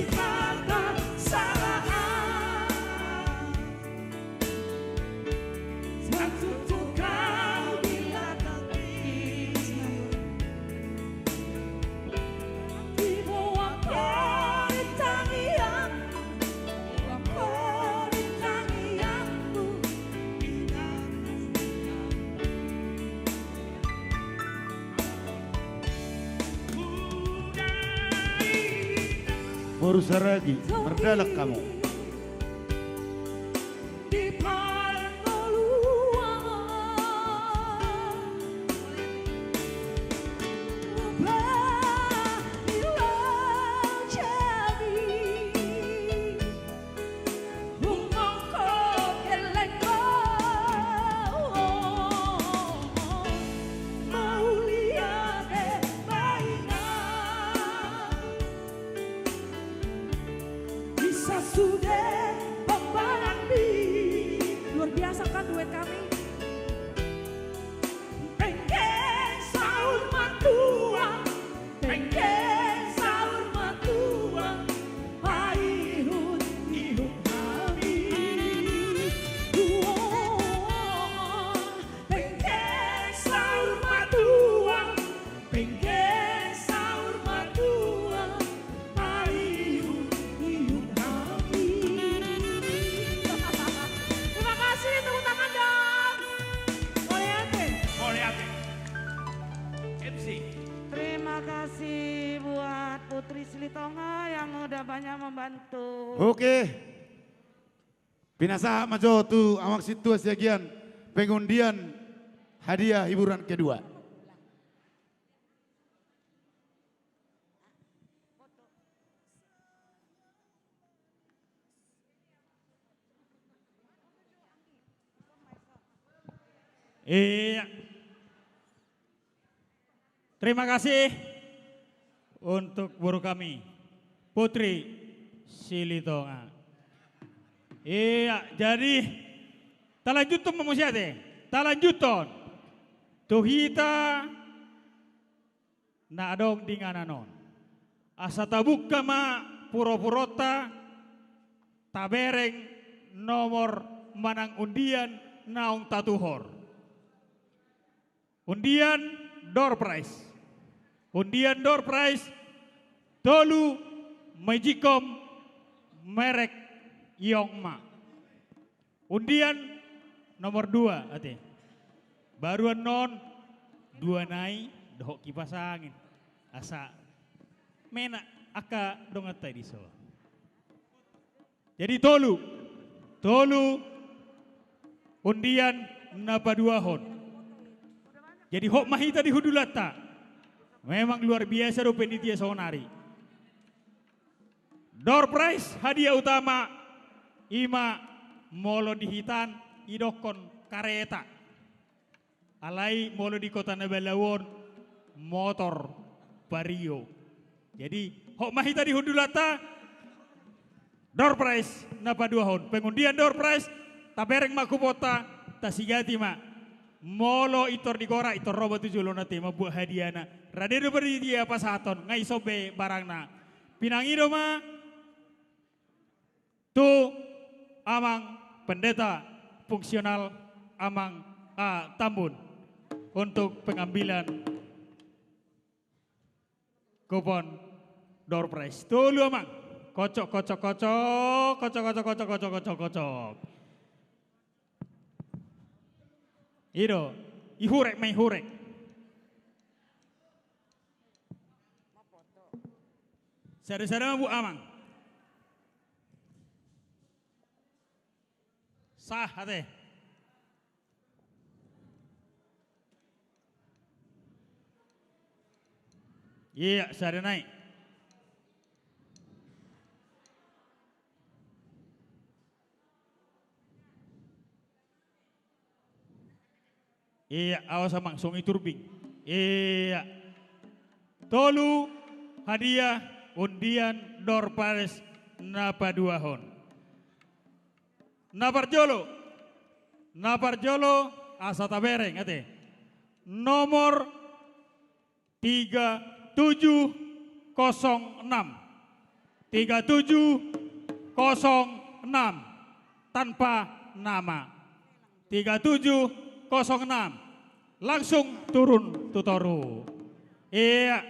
kata kesalahan. Satu untuk kau bila takdir di bawah perintangian, perintangianmu. Baru seragi, berdalak kamu. Di perluan bila jadi umangko kelengko mau lihat baiknya bisa sudah pembarangbi. Luar biasa kan duet kami. Pengen sahur matua, pengen sahur matua, paihut ihut kami. Pengen sahur matua, pengen sahur matua, paihut ihut kami. Terima kasih, tepuk tangan dong. Boleh ate? Boleh ate. MC. Terima kasih buat Putri Silitonga yang udah banyak membantu. Oke. Pinasa majo tu awak situ asiagian pengundian hadiah hiburan kedua. Iya. Terima kasih untuk guru kami, Putri Silitonga. Iya, jadi talanjuton mamusiate, talanjuton. Tuhita na adong dingananon. Asa tabukka ma puro-purota tabereng nomor manang undian naong tatuhor. Undian door prize. Undian door prize tolu majikom merek Yongma. Undian nomor 2 ate. Baruan non 2 nai dohok kipas angin. Asa mena aka dongatai di so. Jadi tolu undian napa 2 hon. Jadi hok mahita di hudulata. Memang luar biasa do penitia sonari. Door prize hadiah utama ima molo di hitan idokon kareta. Alai molo di kota Nabalawon motor Vario. Jadi hok mahita di hudulata door prize napa 2 hon. Pengundian door prize tabereng makupota tasigati ma. Molo itor di gora itor roba 7 lona tema buah hadiana. Radero beri dia pasaton ngai sobe barangna. Pinangido ma tu amang pendeta fungsional amang Tambun untuk pengambilan kupon door prize. Tulu amang kocok. Ido, ihurek main hurek. Sada-sada Bu Amang. Sah ate. Iya, sada naik. Iya, awas amang songi turbing. Iya. Tolu hadiah undian door prize napa 2 hon. Naparjolo asa tabereng ate. Nomor 3706. 3706 tanpa nama. 3706 langsung turun tutoru. Iya.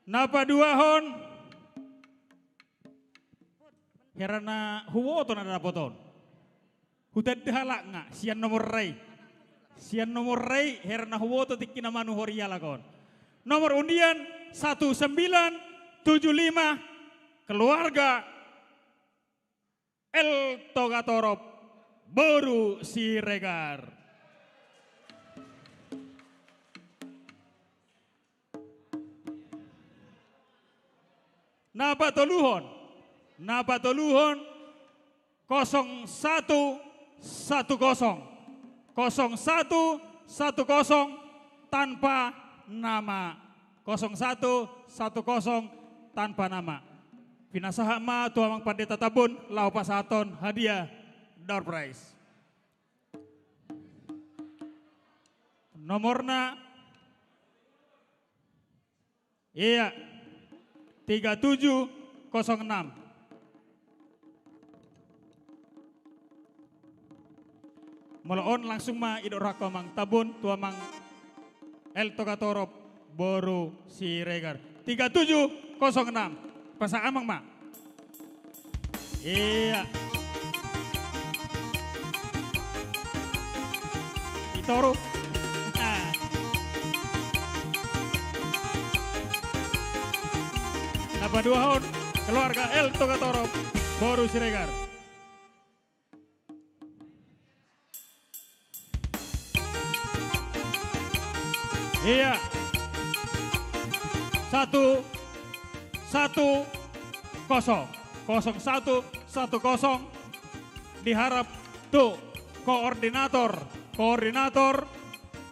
Napa dua hon? Herana huwo to nada poton. Hutad halak nga sian nomor rei. Sian nomor rei herana huwo to tikina manu horia lakon. Nomor undian 1975 keluarga El Togatorop Boru Siregar. Napa toluhon 0110 tanpa nama. 0110 tanpa nama. Pinasaha ma tuamang pandeta tabun lau pasaton hadiah door prize. Nomorna iya 3706. Moloon langsung ma idok rako mang tabun tua mang El Togatorop Boru Siregar 3706. Pasang amang ma. Iya. Itoru. Napa dua hon keluarga El Togatorop Boru Siregar. Iya. 0110 diharap tuh koordinator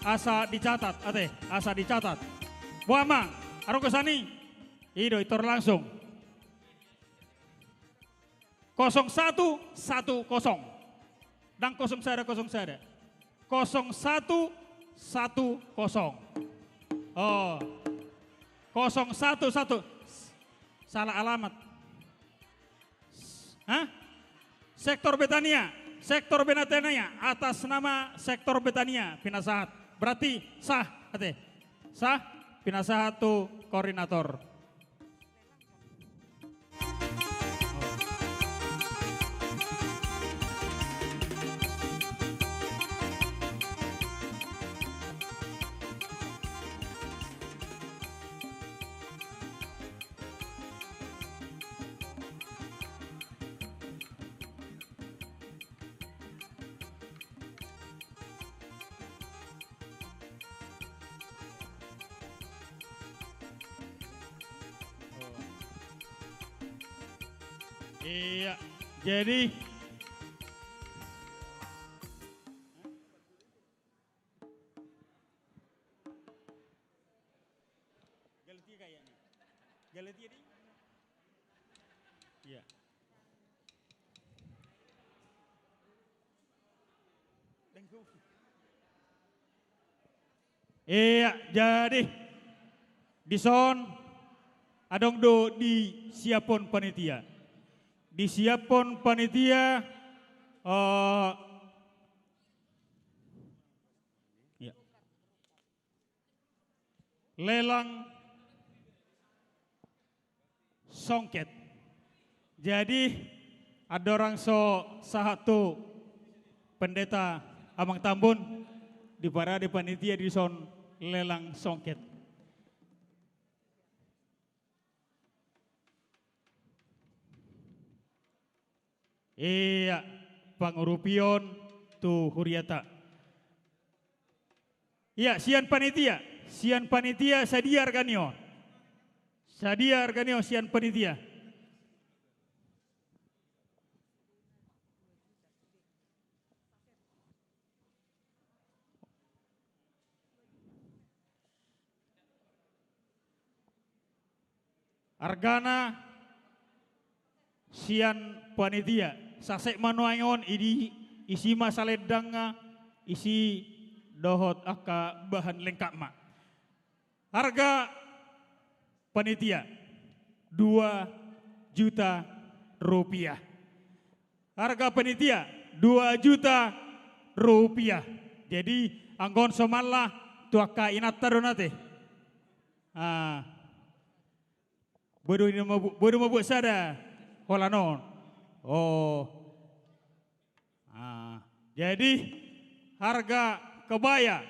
asa dicatat asa dicatat. Buama arung kesani ido itor langsung 0110 dan 0110 oh 011 salah alamat. Hah? Sektor Betania atas nama Sektor Betania pinasahat. Berarti sah pinasahat tu koordinator. Iya, jadi Galatia kayaknya. Galatia di? Iya. Iya, jadi di son adong do di siapon panitia. Disiapkan panitia ya. Lelang songket. Jadi ada orang satu pendeta Amang Tambun di parade panitia di son lelang songket. Iya, pangurupion tu huriata. Iya, sian panitia sadia arganio sian panitia. Argana sian panitia sasek manuangon isi masaledanga isi dohot aka bahan lengkap mak. Harga panitia 2 juta rupiah. Harga panitia 2 juta rupiah. Jadi anggon somalah tuaka inata donate. Bodoh mabuk sada holanon. Oh. Jadi harga kebaya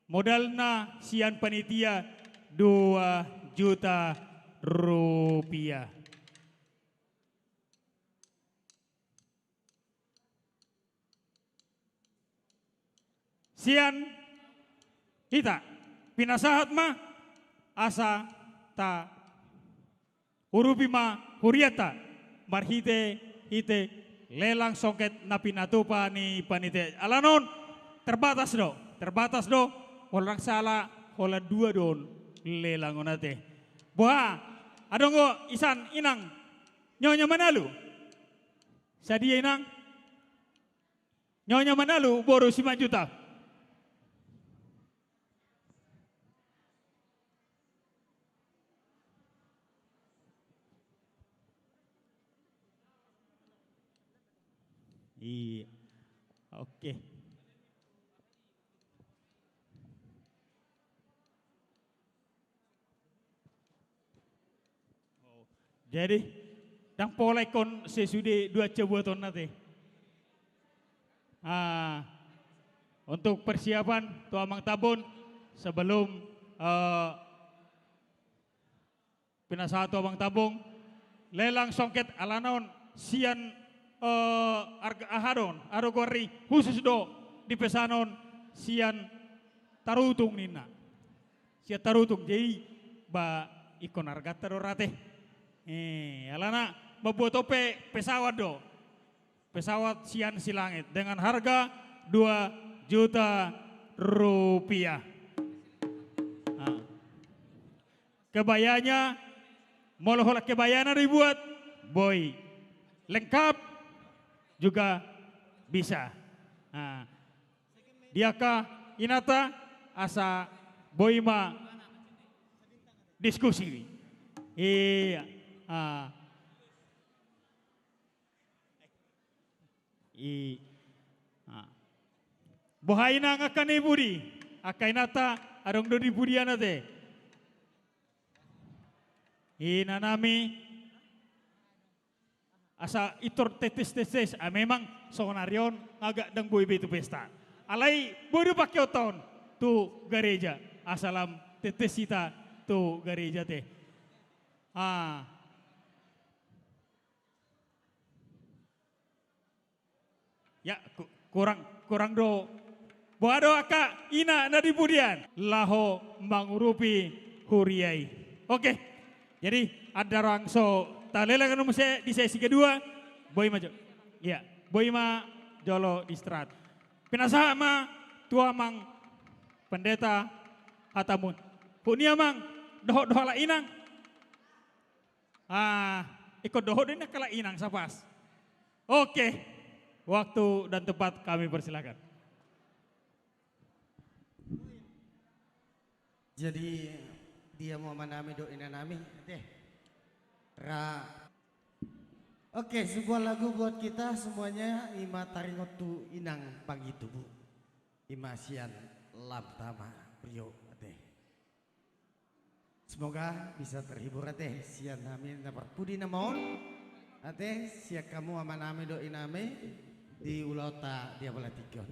modalna sian panitia 2 juta rupiah. Sian kita pinasahat mah asa ta urupi ma huriata marhite hite lelang songket na pinatupa ni panitia. Alanon terbatas do orang salah hola 2 don lelang onate. Boha adongo isan inang nyonya manalu sadia inang nyonya manalu boru 5 juta. Iya, oke. Jadi, dang polai kon sesudah 2 cebuton nanti. Untuk persiapan tua Mang Tabun sebelum pinasahan tua Mang Tabung, lelang songket alanon sian arga ahadon arogori khusus do di pesanon sian tarutung nina sian tarutung jadi ba ikon arga terorate alana membuat tope pesawat sian silangit dengan harga 2 juta rupiah. Kebayanya moloholak kebayana dibuat boy lengkap juga bisa. Diaka inata asa boima diskusi. Iya. Bohaina ngakan ibudi, akainata adong do di budiana te. Ina nami asa itor tetes memang sonarion agak dang boy betu pesta. Alai bodo pakai oton tu gereja asalam tetes kita tu gereja teh. Ya kurang do. Boado aka ina nadi budian laho mangurupi huriai. Oke. Jadi ada rangso talela kan musik di sesi kedua, boy maju. Ya, boy ma jolo distrat. Pinasa ma tua mang pendeta hatamun. Punia mang doho la inang. Ikut doho dina kala inang sapas. Oke, waktu dan tempat kami persilakan. Jadi dia mau manami do inanami deh. Oke, sebuah lagu buat kita semuanya. Ima taringotu inang pagitu bu. Ima sian labtama prio teh. Semoga bisa terhibur teh. Sian amin dapat pudi namon. Ate siak kamu aman ame do iname di ulota dia bola tiga.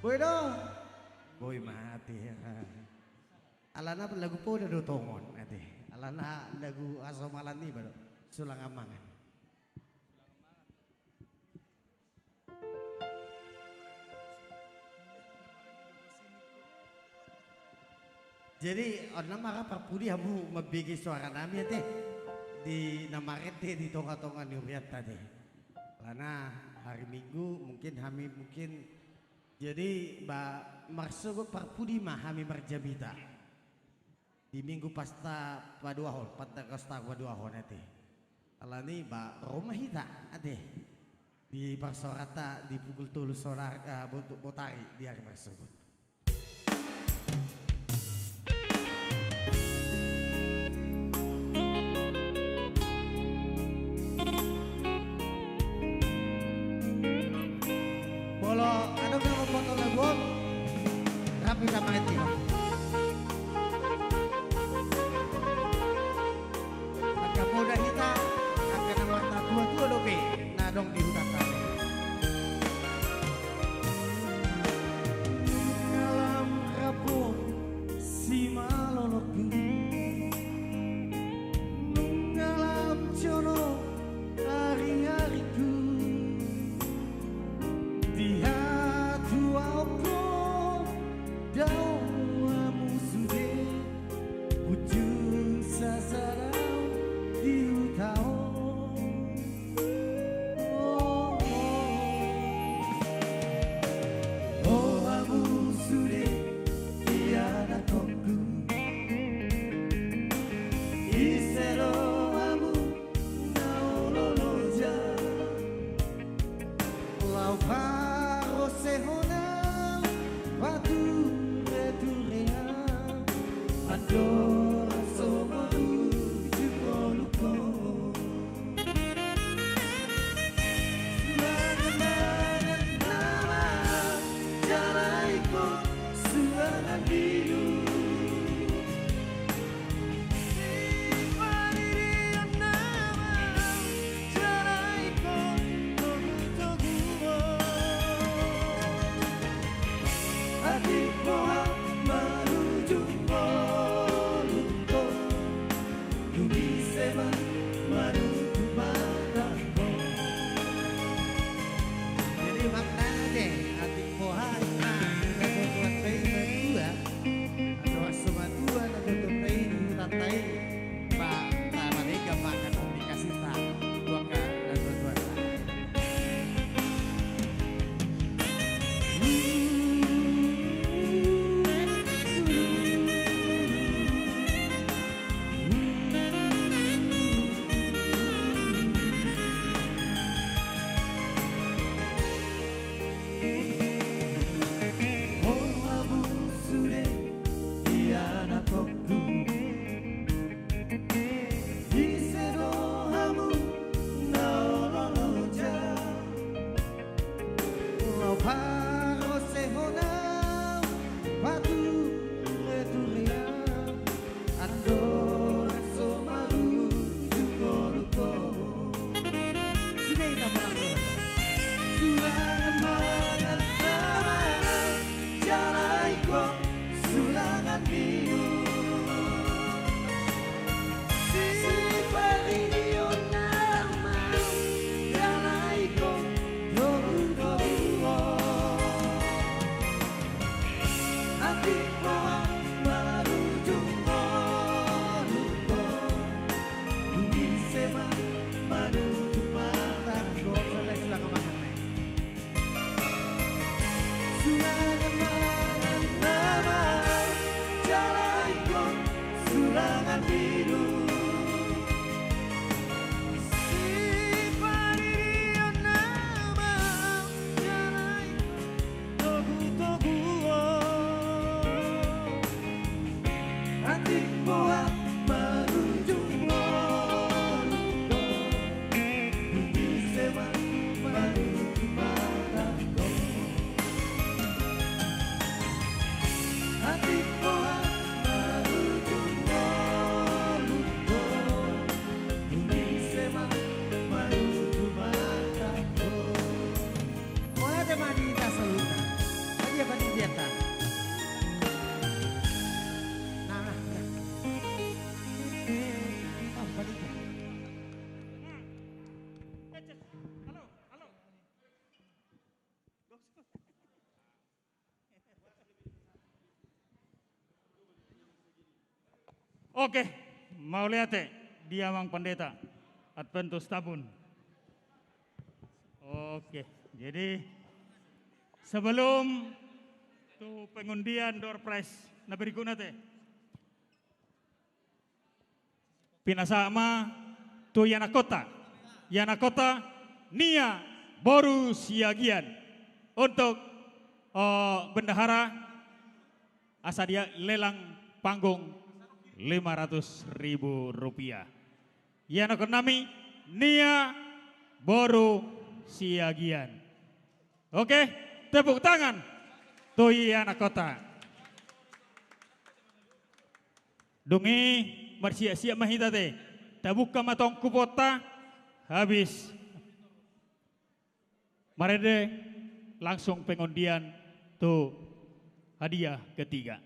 Boy dong. Boy mati. Alana lagu po na dotongon ate. Alana lagu asomalan ni baru sulang amangan. Jadi orang marah perpudi kamu membagi suara nami teh di namaret teh di tonga-tonga niuriat tadi. Karena hari Minggu mungkin kami mungkin jadi maksud perpudi mah kami merjabita di Minggu pasta paduahon pasta kosta paduahon teh. Alani rumah kita ade di Parsorata di pukul 3 sore botari di hari tersebut. Kalau ada yang foto lagu rapi sama itu. Maka muda kita akan mata tua lobe nadong di hutan tadi. Dalam rapor si maloloku dalam jono hari-hariku. Dia tua opo dawamu sudah ujung sasarau di utao. Oh amu sudah tiada tongku isero amu naololoja laupa sehona batu beturea ador somalu jukoluko bagaimana nama jalaiko suanan biru jadi maknanya deh adik pohon ada tuan tei berdua ada semua dua ada tuan tei di hutan tei pak mereka makan komunikasi tak dua kan dan dua Oke, mau lihat dia mang pendeta Adventus Tabun. Oke, jadi sebelum tuh pengundian door prize na berikutnya teh. Pinasama tuh Yanakota Nia Boru Siagian untuk bendahara asa dia lelang panggung Rp500.000. Yanakonami Nia Boru Siagian. Oke, tepuk tangan tuh Yanakota. Dungi bersiap-siap mahita teh. Tabuka matong kupota habis. Marede langsung pengundian tuh hadiah ketiga.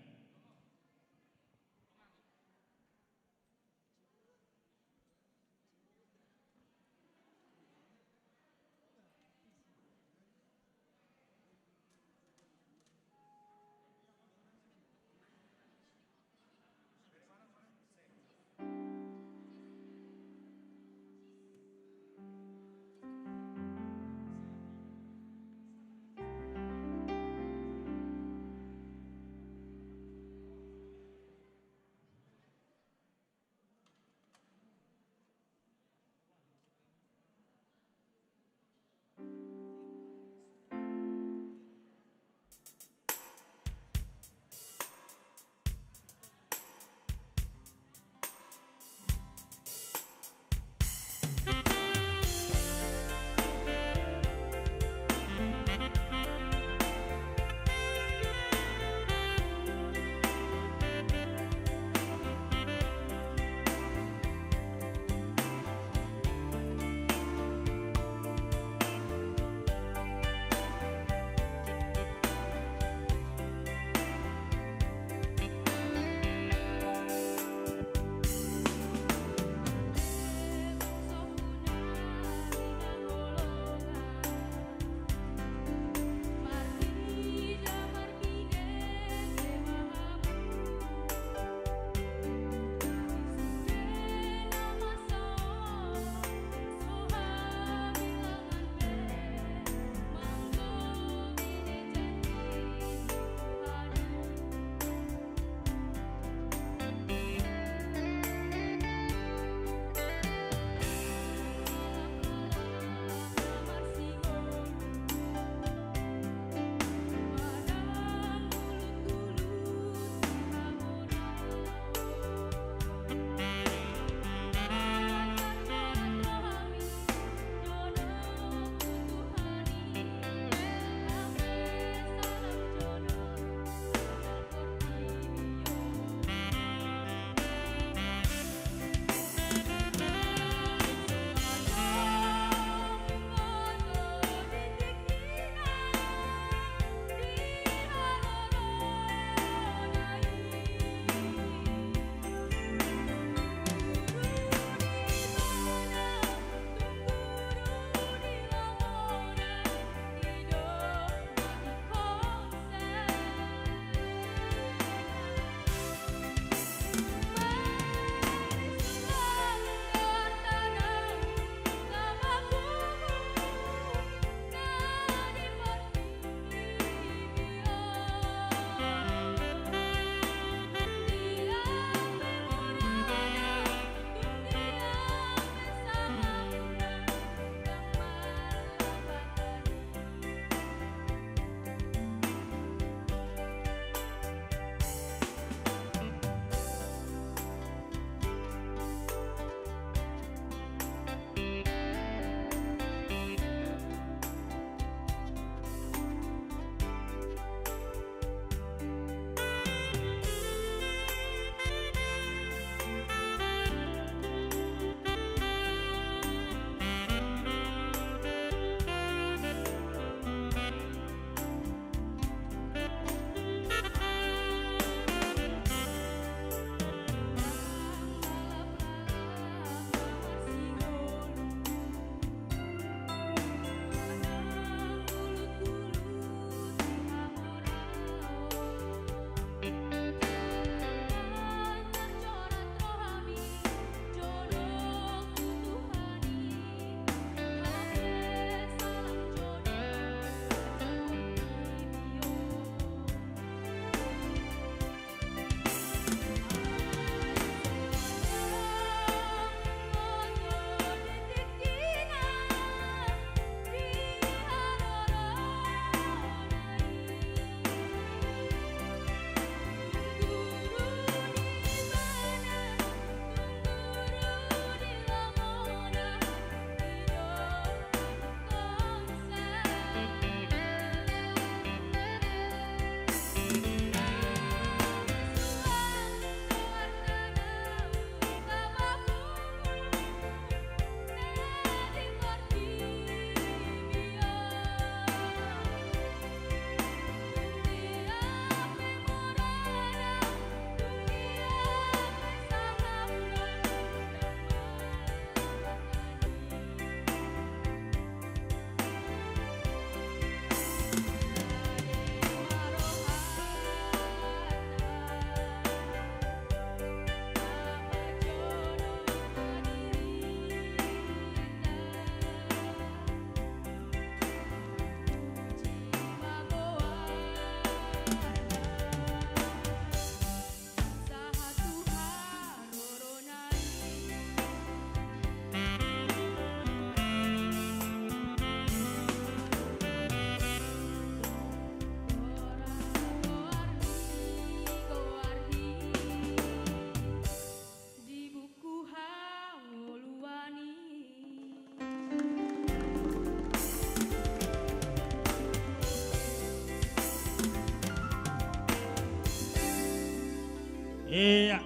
Iya,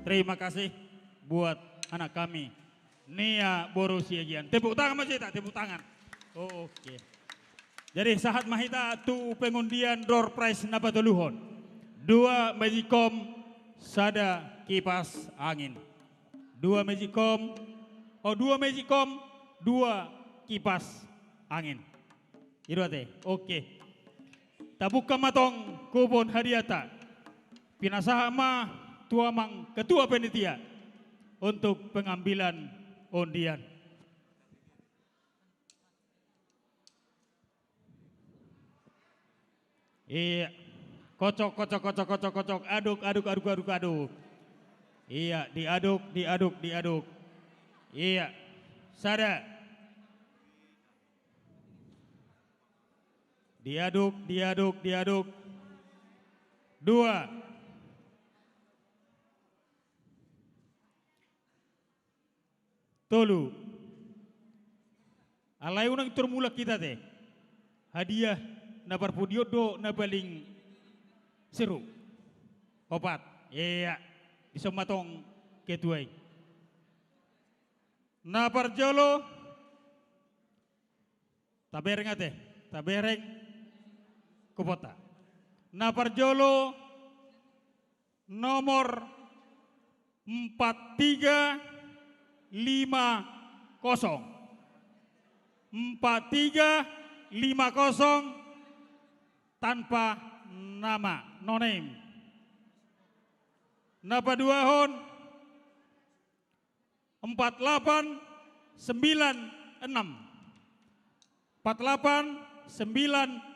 terima kasih buat anak kami, Nia Boru Siagian. Tepuk tangan Mas Cita, tepuk tangan. Oh, oke. Jadi sahat mahita tu pengundian door prize napatuluhon. 2 Magicom, sada kipas angin. 2 Magicom, 2 kipas angin. Itu ate, oke. Tabuka matong kupon hadiata. Pinasahama tuamang ketua panitia untuk pengambilan undian. Iya, kocok, aduk. Iya, diaduk. Iya, sada. Diaduk. 2. Tolu. Alai unang termula kita teh. Hadiah na parpudiodo na baling seru. Opat. Iya. Bisa matong ketuai. Na parjolo. Tabereng ate. Tabereng kupota. Na parjolo nomor 4350 tanpa nama, no name. Napa duahon 4896.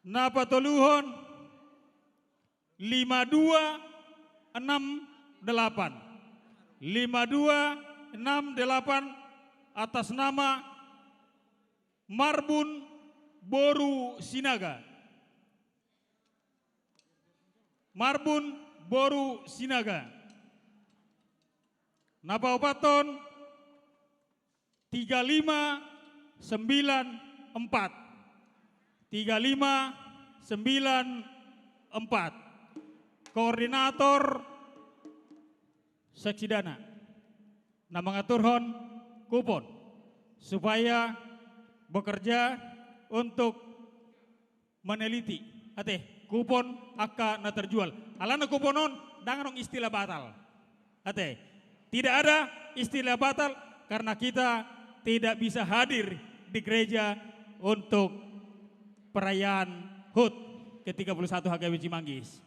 Napa toluhon 5268 atas nama Marbun Boru Sinaga. Napa opaton 3594. Koordinator Seksi Dana. Nah mengaturhon kupon supaya bekerja untuk meneliti ate kupon akan terjual. Alana kuponon dangan istilah batal. Ate tidak ada istilah batal karena kita tidak bisa hadir di gereja untuk perayaan HUT ke-31 HKBP Cimanggis.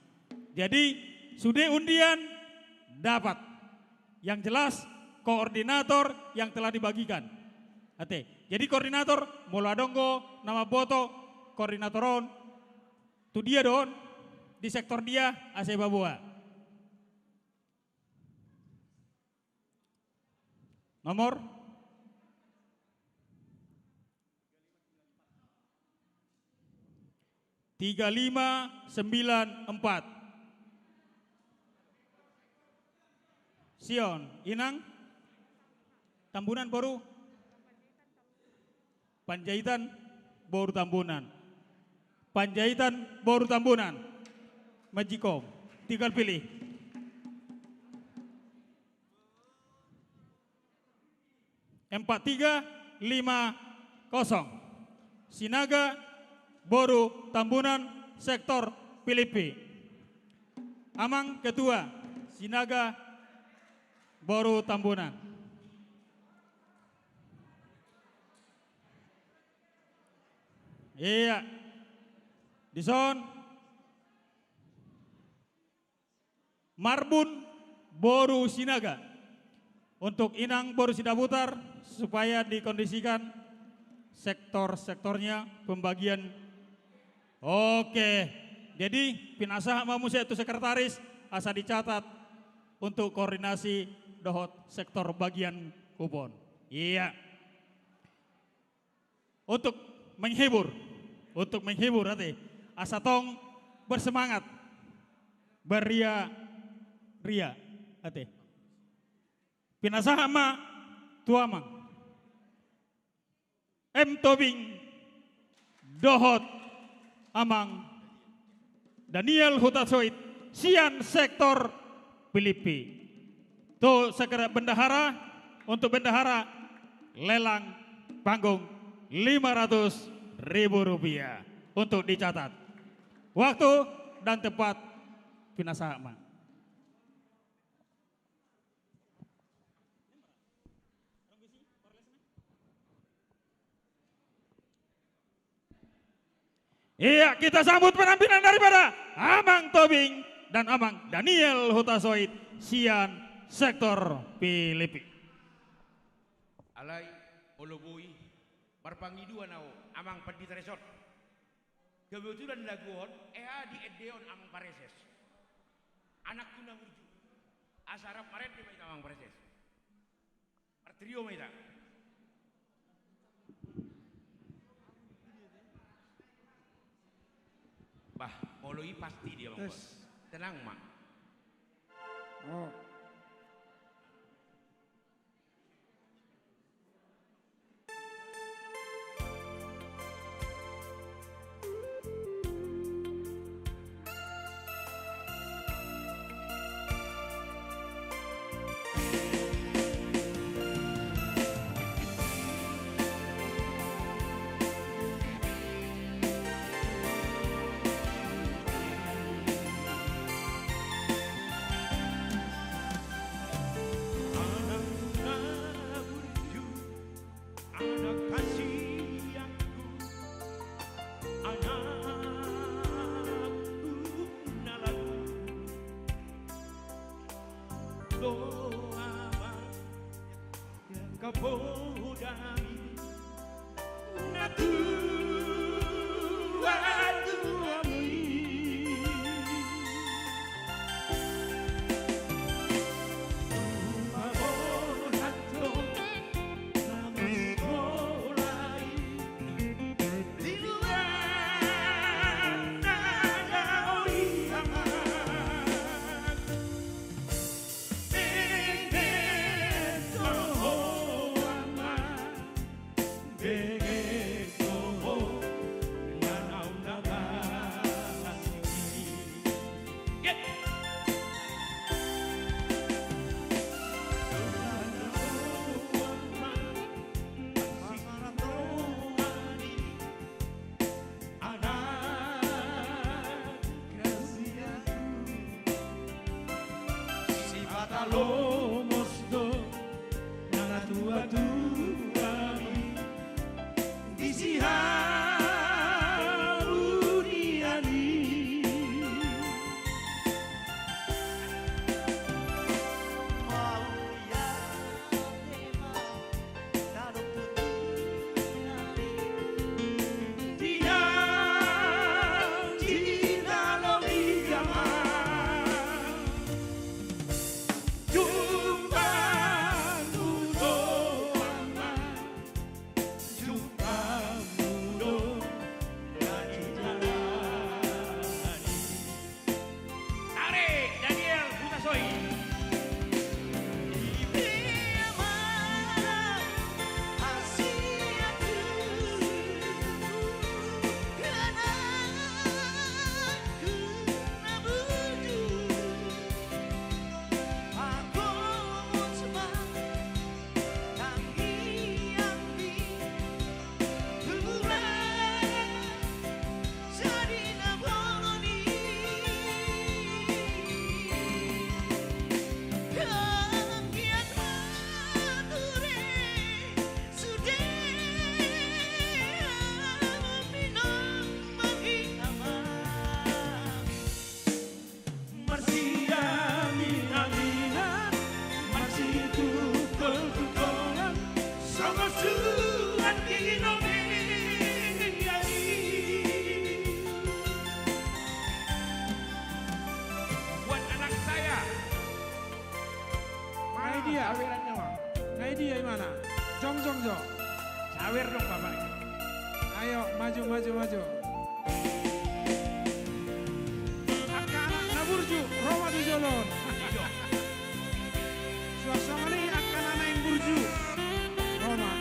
Jadi sudah undian dapat. Yang jelas koordinator yang telah dibagikan. Ate, jadi koordinator Moladonggo nama boto koordinatoron tu dia don di sektor dia ase babua. Nomor 3594. Sion, Inang, Tambunan Boru, Panjaitan Boru Tambunan, Magicom, tinggal pilih. Empat 4350 Sinaga Boru Tambunan sektor Pilipi. Amang ketua Sinaga Boru Tambunan. Iya. Dison Marbun Boru Sinaga. Untuk Inang Boru Sidaputar supaya dikondisikan sektor-sektornya pembagian. Oke. Jadi pinasah mamusia itu sekretaris asa dicatat untuk koordinasi dohot sektor bagian kupon. Iya. Untuk menghibur nanti asatong bersemangat beria ate. Pinasahama tuamang Tobing dohot amang Daniel Hutasoit Sian sektor Filipi. Tuh segera bendahara, untuk bendahara lelang panggung Rp500.000 untuk dicatat. Waktu dan tempat pinasama. Iya, kita sambut penampilan daripada Amang Tobing dan Amang Daniel Hutasoid, Sian sektor Filipi. Alay, olobui, parpangiduan ako, amang Pandita Resort. Kebetulan laguon, di Edeon amang Pareses. Anak ko na urju. Asarap maret di may amang Pareses. Partrio may ta. Bah, moloi pasti dia bang bos. Tenang mak. Oh. Sawer dong Bapak. Ayo maju. Akan naburju Roma di Jolon. Suasana ini akan anak yang burju Roma.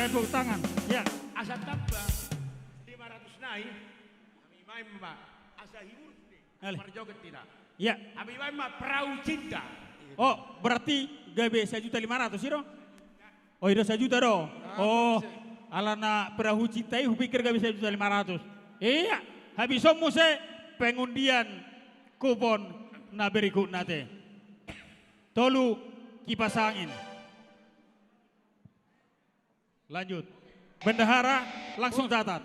Tepuk tangan. Ya. Asa tambah 500 naik. Kami main mah asa hibur. Perjoget tidak. Ya. Kami main mah perahu cinta. Oh, berarti gabe 1.500.000 sih dong? Oh, itu 1 juta dong. Oh, alana perahu cinta itu pikir gabe 1.500.000. Iya, habis muse pengundian kupon na berikut nate. Tolu kipas angin. Lanjut. Bendahara langsung catat.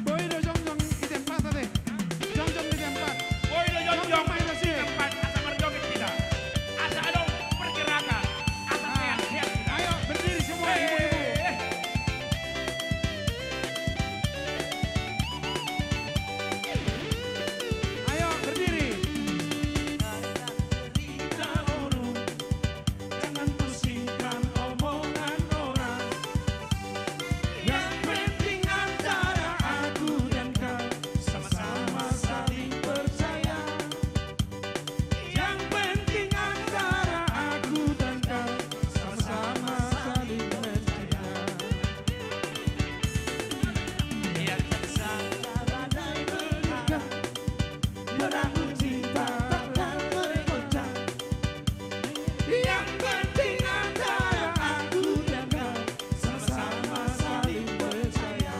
Boy do jongjong di tempat tadi. Jongjong di tempat. Boy do jongjong di tempat. Asa berjoget tidak. Asa ada pergerakan. Asa sehat-sehat tidak. Ayo berdiri semua ibu-ibu. Ayo berdiri. Jangan pusingkan omongan orang. Yang penting antara aku dan kau sama-sama saling percaya. Yang penting antara aku dan kau sama-sama saling percaya. Yang tersangka badai berlaga, meramu cinta takkan bergoncang. Yang penting antara aku dan kau sama-sama saling percaya.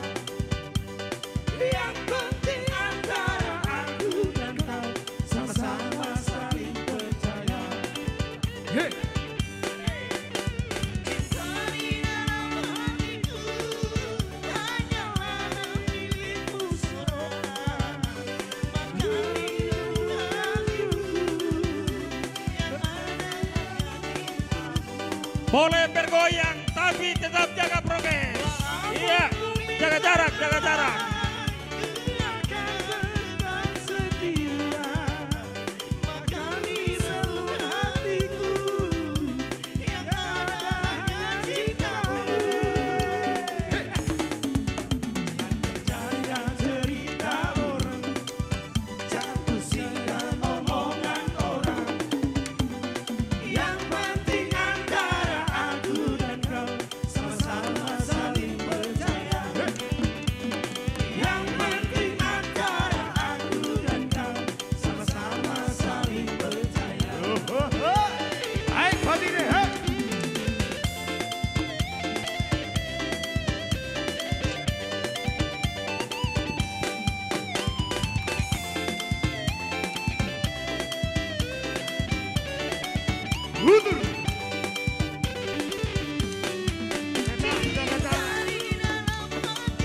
Yang penting antara aku dan kau sama-sama saling percaya. Hey. Cinta di dalam hatiku hanyalah milikmu seorang. Maka lindungilah yang ada Boleh bergoyang tapi tetap jaga prokes. Iya, jaga jarak, jaga jarak. biarkan tetap setia. Maka di seluruh hatiku yang ada hanya cintamu. Jangan percaya cerita orang, jangan pusingkan omongan orang. Yang penting antara aku dan kau sama-sama saling percaya. Yang penting antara aku dan kau sama-sama saling percaya. Hai, pagi deh. Hai.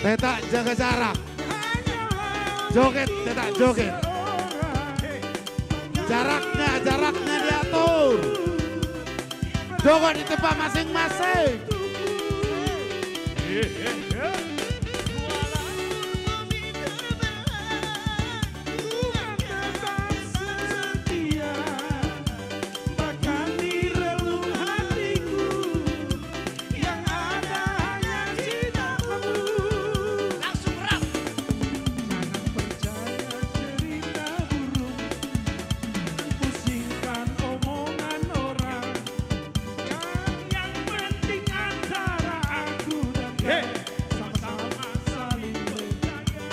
Tetak jaga jarak. Joget, tetak joget. Jaraknya diatur. Joget di tempat masing-masing. Setia, bahkan di relung hatiku yang ada hanya cintamu. Langsung rap. Jangan percaya cerita burung, pusingkan omongan orang. Yang penting antara aku dan kau sama-sama saling berjaga.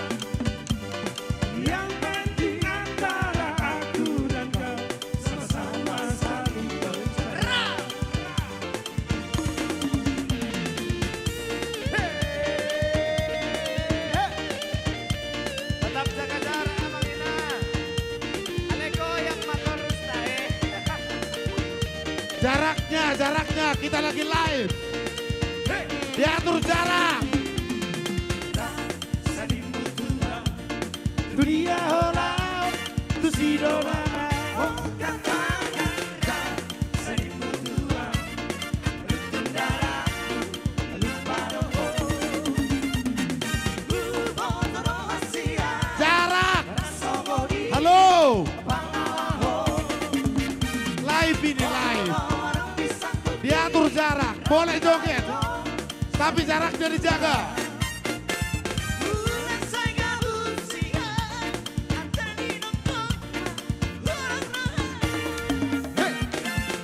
Yang penting antara aku dan kau sama-sama saling percaya. Tetap jaga jarak Abang Ina. Aleko yang matorus tae. Jaraknya, kita lagi live. Diatur jarak. Dunia holau, tu si dola, oh katakan tak seribu dua. boleh joget, tapi jaraknya dijaga.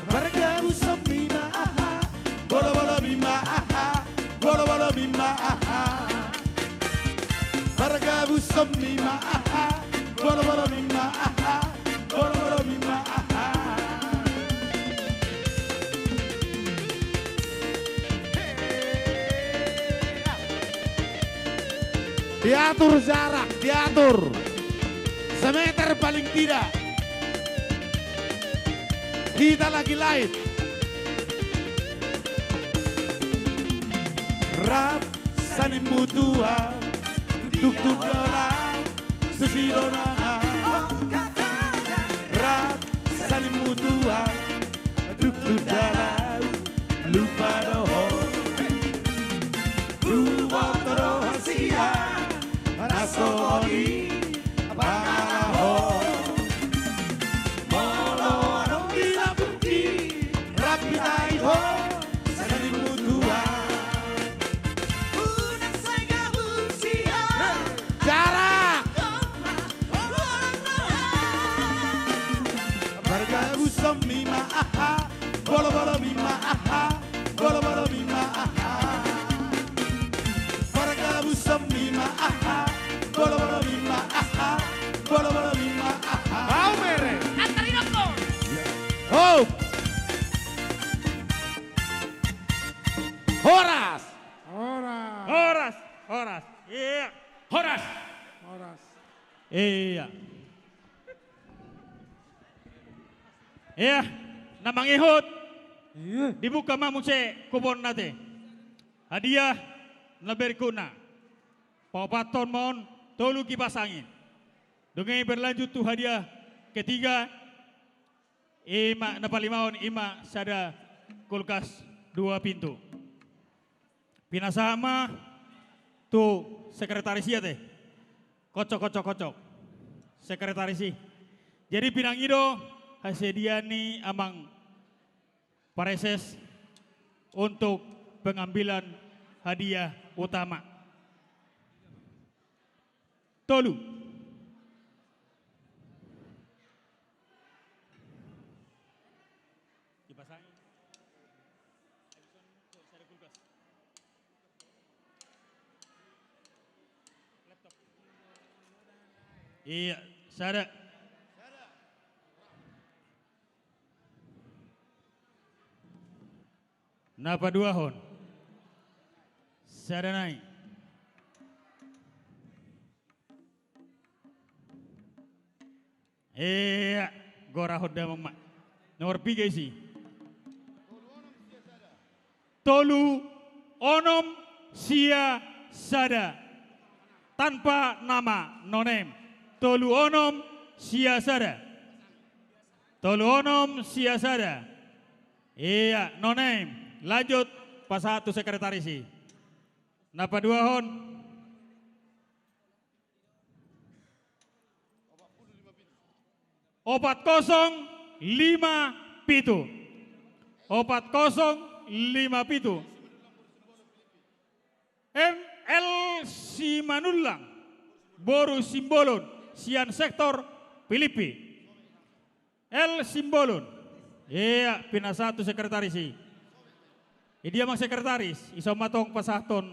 Bargabu somima aha, Bolo bolo bimba aha, bolo bolo bimba aha. Bargabu somima aha, bolo bolo bimba aha, bolo bolo bimba aha. Diatur jarak, diatur. Semeter paling tidak. Kita lagi live. Rap saling mutua, tuk tuk dona, susidona. Rap saling mutua, tuk tuk dona, lupa doho. Lupa doho hasia, nasoni, baraho. Mima aha, bolo bolo mima aha, bolo bolo mima aha. Baragabu mima aha, bolo bolo mima aha, bolo bolo mima aha. Mau mere. Antarin aku. Oh. Horas. Horas, Horas. Iya. Horas. Iya. Iya, namang ihot. Dibuka mamuse kubon nate. Hadiah na berguna. Papaton mon tolu kipas angin. Dengan berlanjut tuh hadiah ketiga. Ima na palimaon ima sada kulkas 2 pintu. Pinasama tuh sekretaris ya teh. Kocok. Sekretarisi. Jadi pinangido hasediani amang pareses untuk pengambilan hadiah utama. Tolu. Iya, sada. Napa 2 hon? Sada naik. Iya, gora hoda mama. Nomor 3 isi. Tolu onom sia sada. Tanpa nama, no name. Tolu onom sia sada. Tolu onom sia sada. Iya, no name. Lanjut pas 1 sekretarisi. Napa 2 hon? Opat 05 pitu. 4005 pitu. ML Simanulang. Boru Simbolon. Sian sektor Filipi. L Simbolon. Iya, pina 1 sekretarisi. Dia mang sekretaris, iso matong pasaton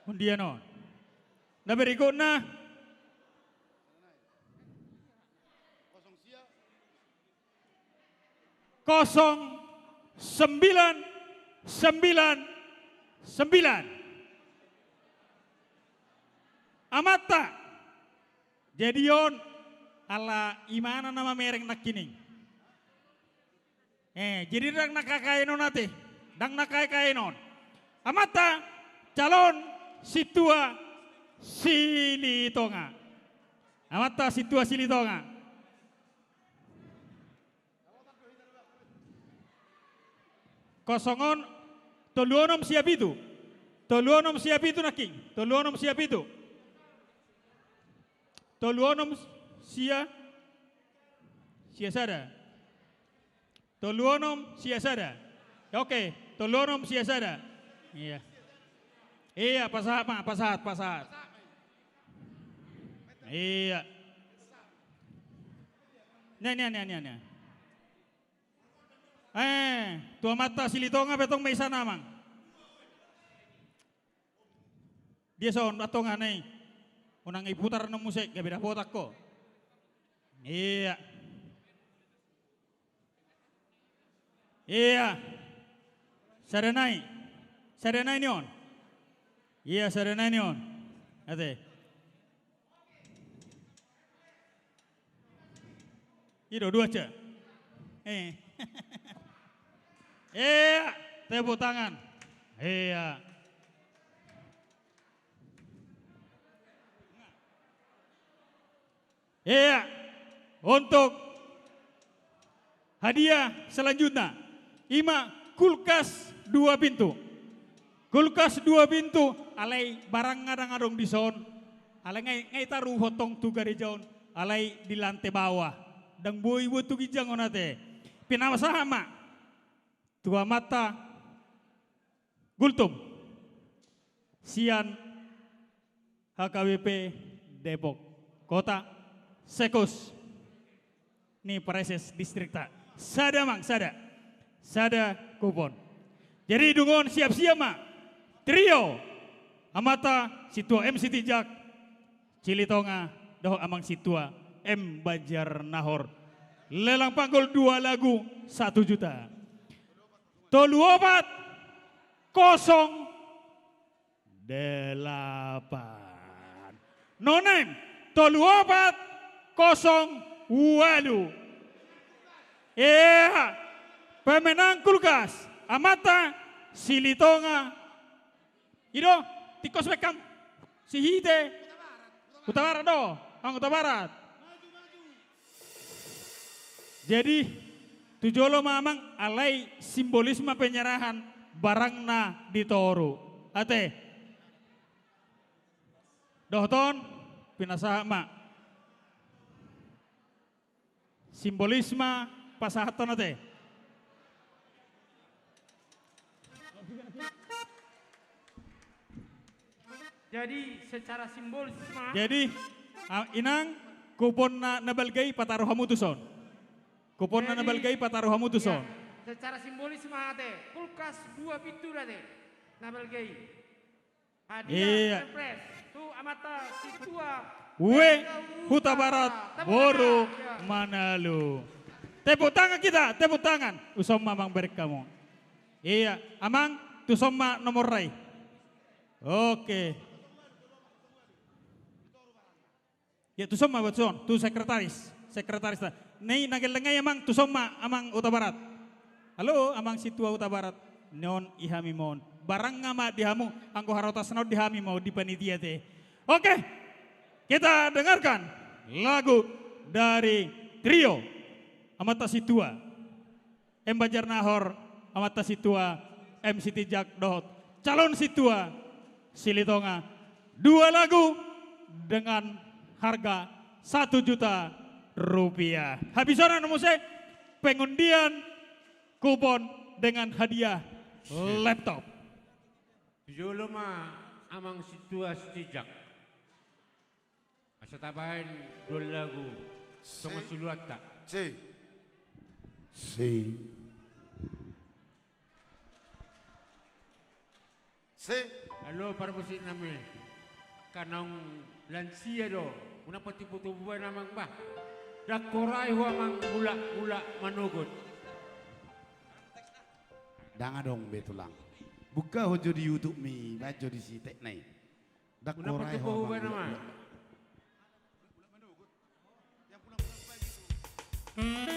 undiano. Na berikutnya kosong 999 amata jadion ala imana nama mereng nakining. Jadi dang nakakainon nate. Dang nakakainon. Amata calon situa Silitonga. Amata situa Silitonga. Kosongon toluonom siap itu. Toluonom siap itu naking. Toluonom siap itu. Toluonom sia sada. Toluonom sia sada. Oke, tolong siya sada. Iya. Iya, pasahat. Iya. Nya. Tua mata silitonga betong may isa namang. Dia son atong anay. Unang iputar ng musik, gabi na botak ko. Iya. Saranay niyon. Iya, saranay niyon. Ate. Iro, dua aja. Tepuk tangan. Iya. Iya, untuk hadiah selanjutnya, kulkas 2 pintu. Kulkas 2 pintu, alay barang ngadang-adong di son, alay ngay taruh hotong tu gari jaon, alay di lantai bawah. Dan boy tu gijang onate, pinawasahama, tua mata, gultum, sian, HKBP Depok, Kota, Sekus, ni Pareses Distrikta, sada kupon. Jadi dungon siap-siap mak, trio, amata situa MC Tijak, Cilitonga, doh amang situa M Banjar Nahor. Lelang panggul 2 lagu 1 juta. Tolu 4 0 8. No name, tolu 4 0 8. Pemenang kulkas, amata Silitonga. Ido, tikos bekam, si Hide, Utabarat do, ang Utabarat. Jadi tujolo mamang alai simbolisme penyerahan barangna di Toru. Ate, dohton pinasama simbolisme pasahaton ate. Jadi secara simbolisme. Jadi inang kupon na nabalgay pataruh hamutuson. Kupon na nabalgay pataruh hamutuson. Secara simbolisme ate, kulkas 2 pintu ate, nabalgay. Hadiah Perpres, tu amata situa. Huta Barat, Boru, Manalo. Tepuk tangan kita, tepuk tangan. Usom mamang berik kamu. Iya, amang tu somma nomor rai. Oke. Ya tu somma batson, tu sekretaris. Nei nagelengay amang tu somma amang Utabarat. Halo, amang situa Utabarat. Non ihami mon. Barang ngama dihamu, angko harotas naud dihami mau di panitia teh. Oke, kita dengarkan lagu dari trio Amata Situa, M Banjar Nahor, Amata Situa, MC Tijak Dohot, calon Situa, Silitonga. 2 lagu dengan harga 1 juta rupiah. Habisonan musik pengundian kupon dengan hadiah laptop. Tujolo ma amang situa Tijak. Asa tabahin 2 lagu. Songa suluata. Si. Halo para musik namin. Kanang lansia do. Una patiputubuan namang ba. Dakoray ho amang mula manugot. Dangadong betulang. Buka hojo di YouTube mi, baca di sitek nai. Dak Una korai patiputubuan nama. Daku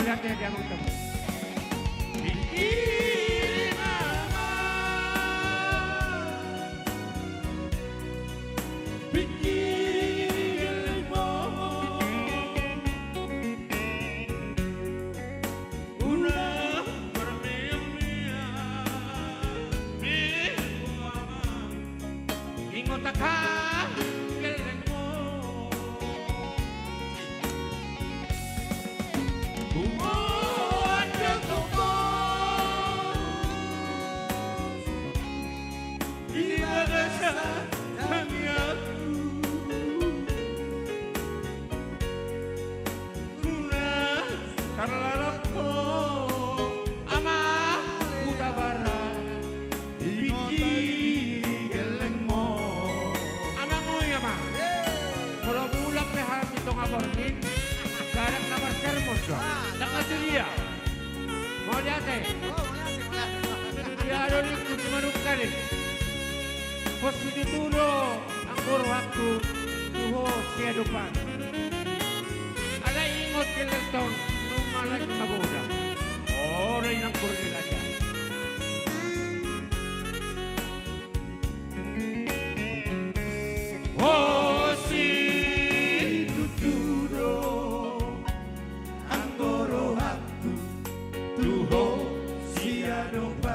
Mau lihat ya dia mau Pikirin Pikirin Una bermimpian Ingot akan gelengmu Ada toko Di bagasan kami aku Guna karlalako Ama utabara Biki gelengmo Ama mo yama Mula bulak lehat ito nga borgin Garang na marsermos ko Nakatulia Mau lihat eh Ya ada ni kutumanukkan eh Pos ditulo anggur waktu tuho siya depan. Ala ingot kilerton numalag mabuda. Oray ng kurila dyan. Oh si tuturo anggur waktu tuho siya depan.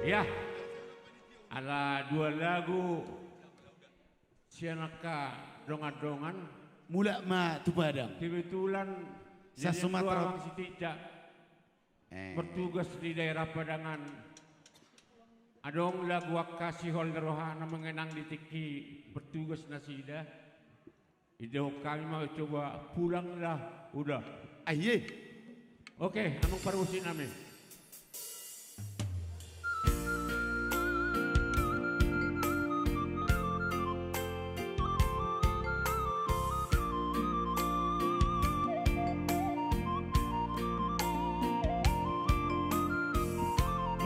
Ya, ada dua lagu sianaka dongan-dongan Mula ma tu padang. kebetulan Sa Sumatera. orang Sitija bertugas di daerah Padangan. Adong lagu kasih holder rohana mengenang di tiki bertugas nasida. Ide kami mau coba pulanglah udah. Aye. Oke, among parusin namin.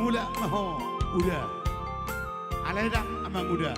Mula maho udah. Aledang amang udah.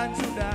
jalan Sunda.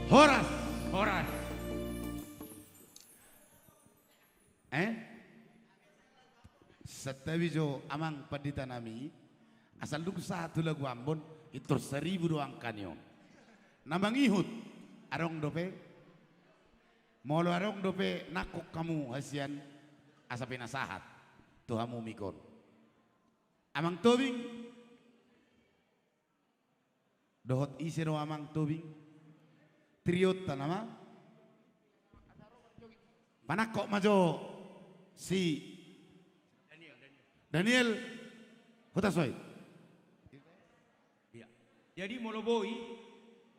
Horas. Horas. Setawijo amang padita nami asal duk satu lagu Ambon itu 1000 doang kanyon. Namang ihut arong dope molo arong dope nakuk kamu hasian asa pinasahat tuhamu mikon. Amang tobing dohot isero amang tobing triot tanama panakok majo si Daniel Hutasoy. Iya. Jadi Moloboi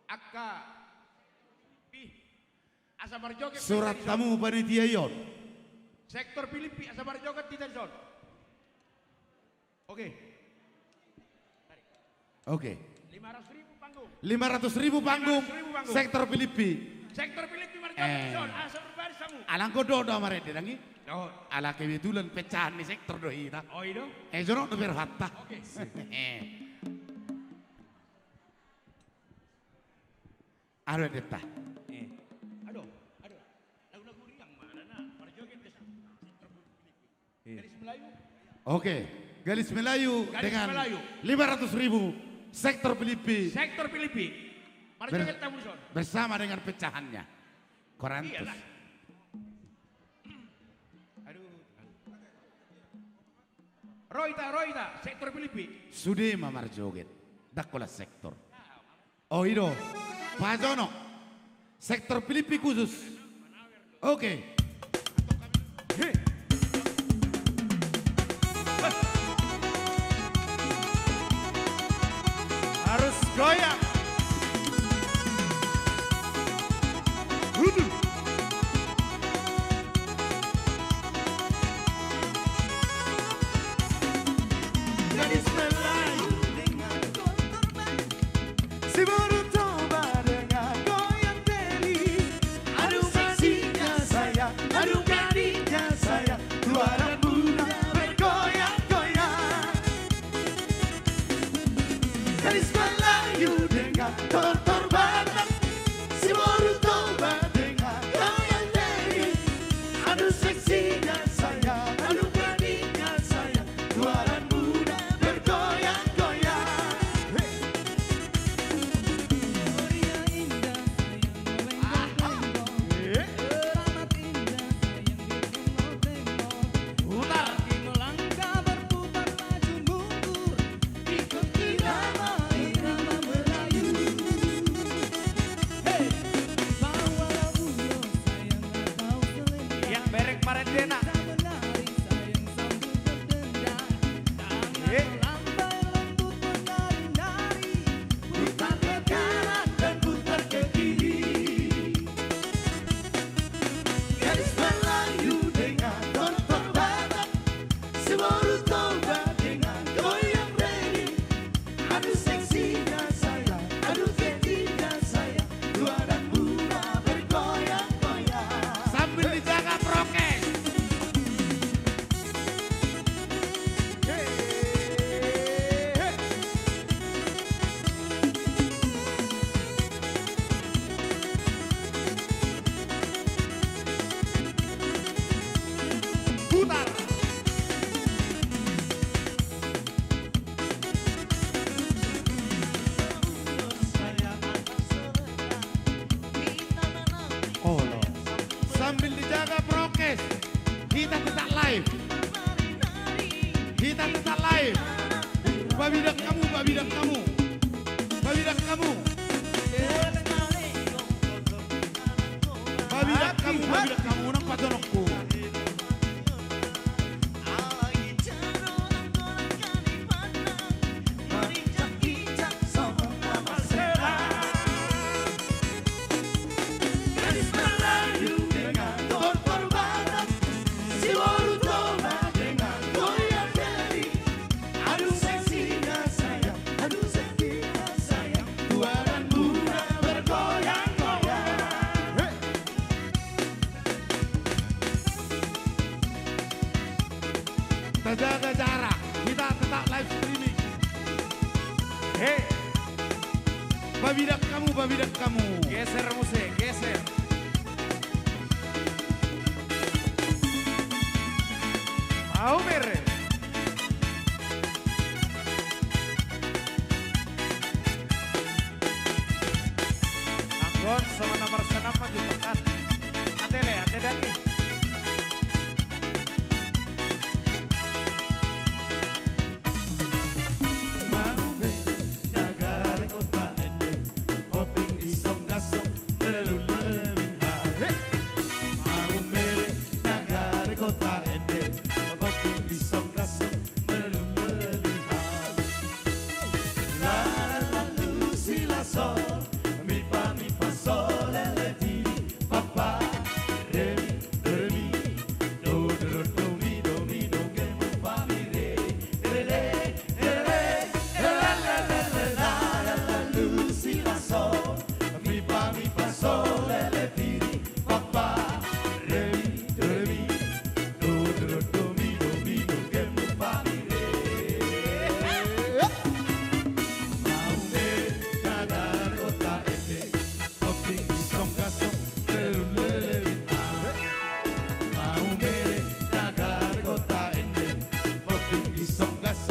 akka Asabar Joget surat tamu panitia yon. Sektor Filipi Asabar Joget di Tanzon. Oke. Oke. 500.000 panggung. 500.000 panggung. Sektor Filipi. Sektor Filipi Marjoget Tanzon. Asal berbari samu. Alangko dodo amarete dangi. Oh. Ala kebetulan pecahan di sektor doi ta. Oh itu? Jono do berhatta. Oke. Aro deta. Aduh. Lagu-lagu riang mana nah? Marjoget desa. Sektor Filipi. Garis Melayu. Oke. Garis Melayu dengan 500.000 sektor Filipi. Sektor Filipi. Marjoget Tanzon. Bersama dengan pecahannya. Korantus. Iyalah. Roita, sektor Filipi. Sudema Marjoget. Dakola sektor. Oh ido. Pajono. Sektor Filipi khusus. Oke. Harus goyang. Gadis Melayu dengan kontor si baru coba dengan goyang deli. Aduh seksinya saya, aduh gadisnya saya, suara muda bergoyang-goyang. Gadis Melayu dengan tortor Batak, si Boruto dengan goyang diri. Aduh seksinya saya, aduh beraninya saya, luaran muda bergoyang-goyang. Yang berek Parendena. Putar ke kanan dan putar ke kiri. Gadis Melayu dengan tortor Batak, si Boruto dengan goyang diri. Aduh seksinya saya, aduh ketinya saya, luaran muda bergoyang-goyang. Sambil dijaga prokes. Putar. Sambil dijaga prokes, kita tetap live. Kita tetap live. Babidak kamu, babidak kamu. Babidak kamu. Babidak kamu, babidak kamu. Nang pajonokku. Gadis Melayu dengan tortor Batak, si Boruto dengan goyang diri. Aduh seksinya saya, aduh seksinya saya, luaran muda bergoyang-goyang. Terjaga jarak, kita tetap live streaming. Hei, babidak kamu, babidak kamu. Geser musik, geser. Mau mere. Anggon sama nomor 6 maju tekan. Atele, dani.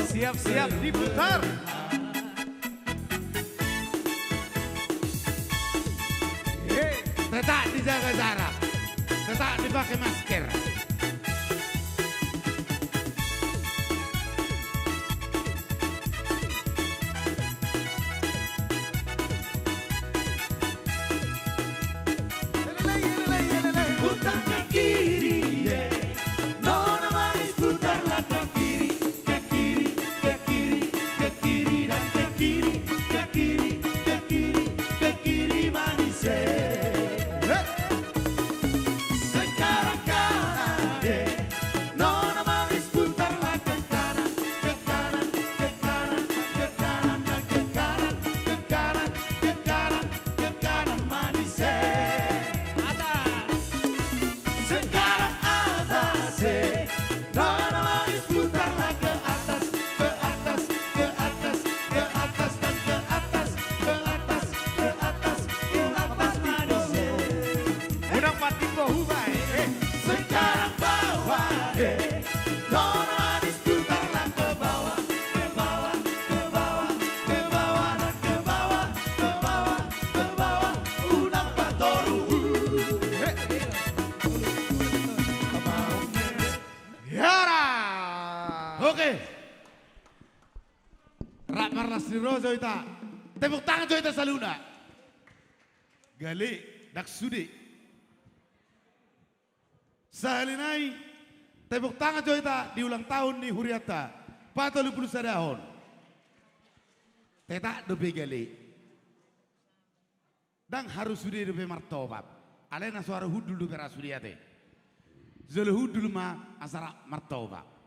Siap-siap diputar. Tetap dijaga jarak. Tetap dipakai masker. Putar ke kiri, nona manis putarlah ke kiri, ke kiri, ke kiri, ke kiri dan ke kiri, ke kiri, ke kiri, ke kiri manis. Sekarang kanan Pak Marlas Rozo ita. Tepuk tangan jo ita saluna. Gale dak sude. Sahalinai tepuk tangan jo ita di ulang tahun ni Huriata. 40 tahun. Teta dobe gale. Dan harus sude dobe martobab. Alena suara hudul dobe rasudiate. Zolo hudul ma asara martobab.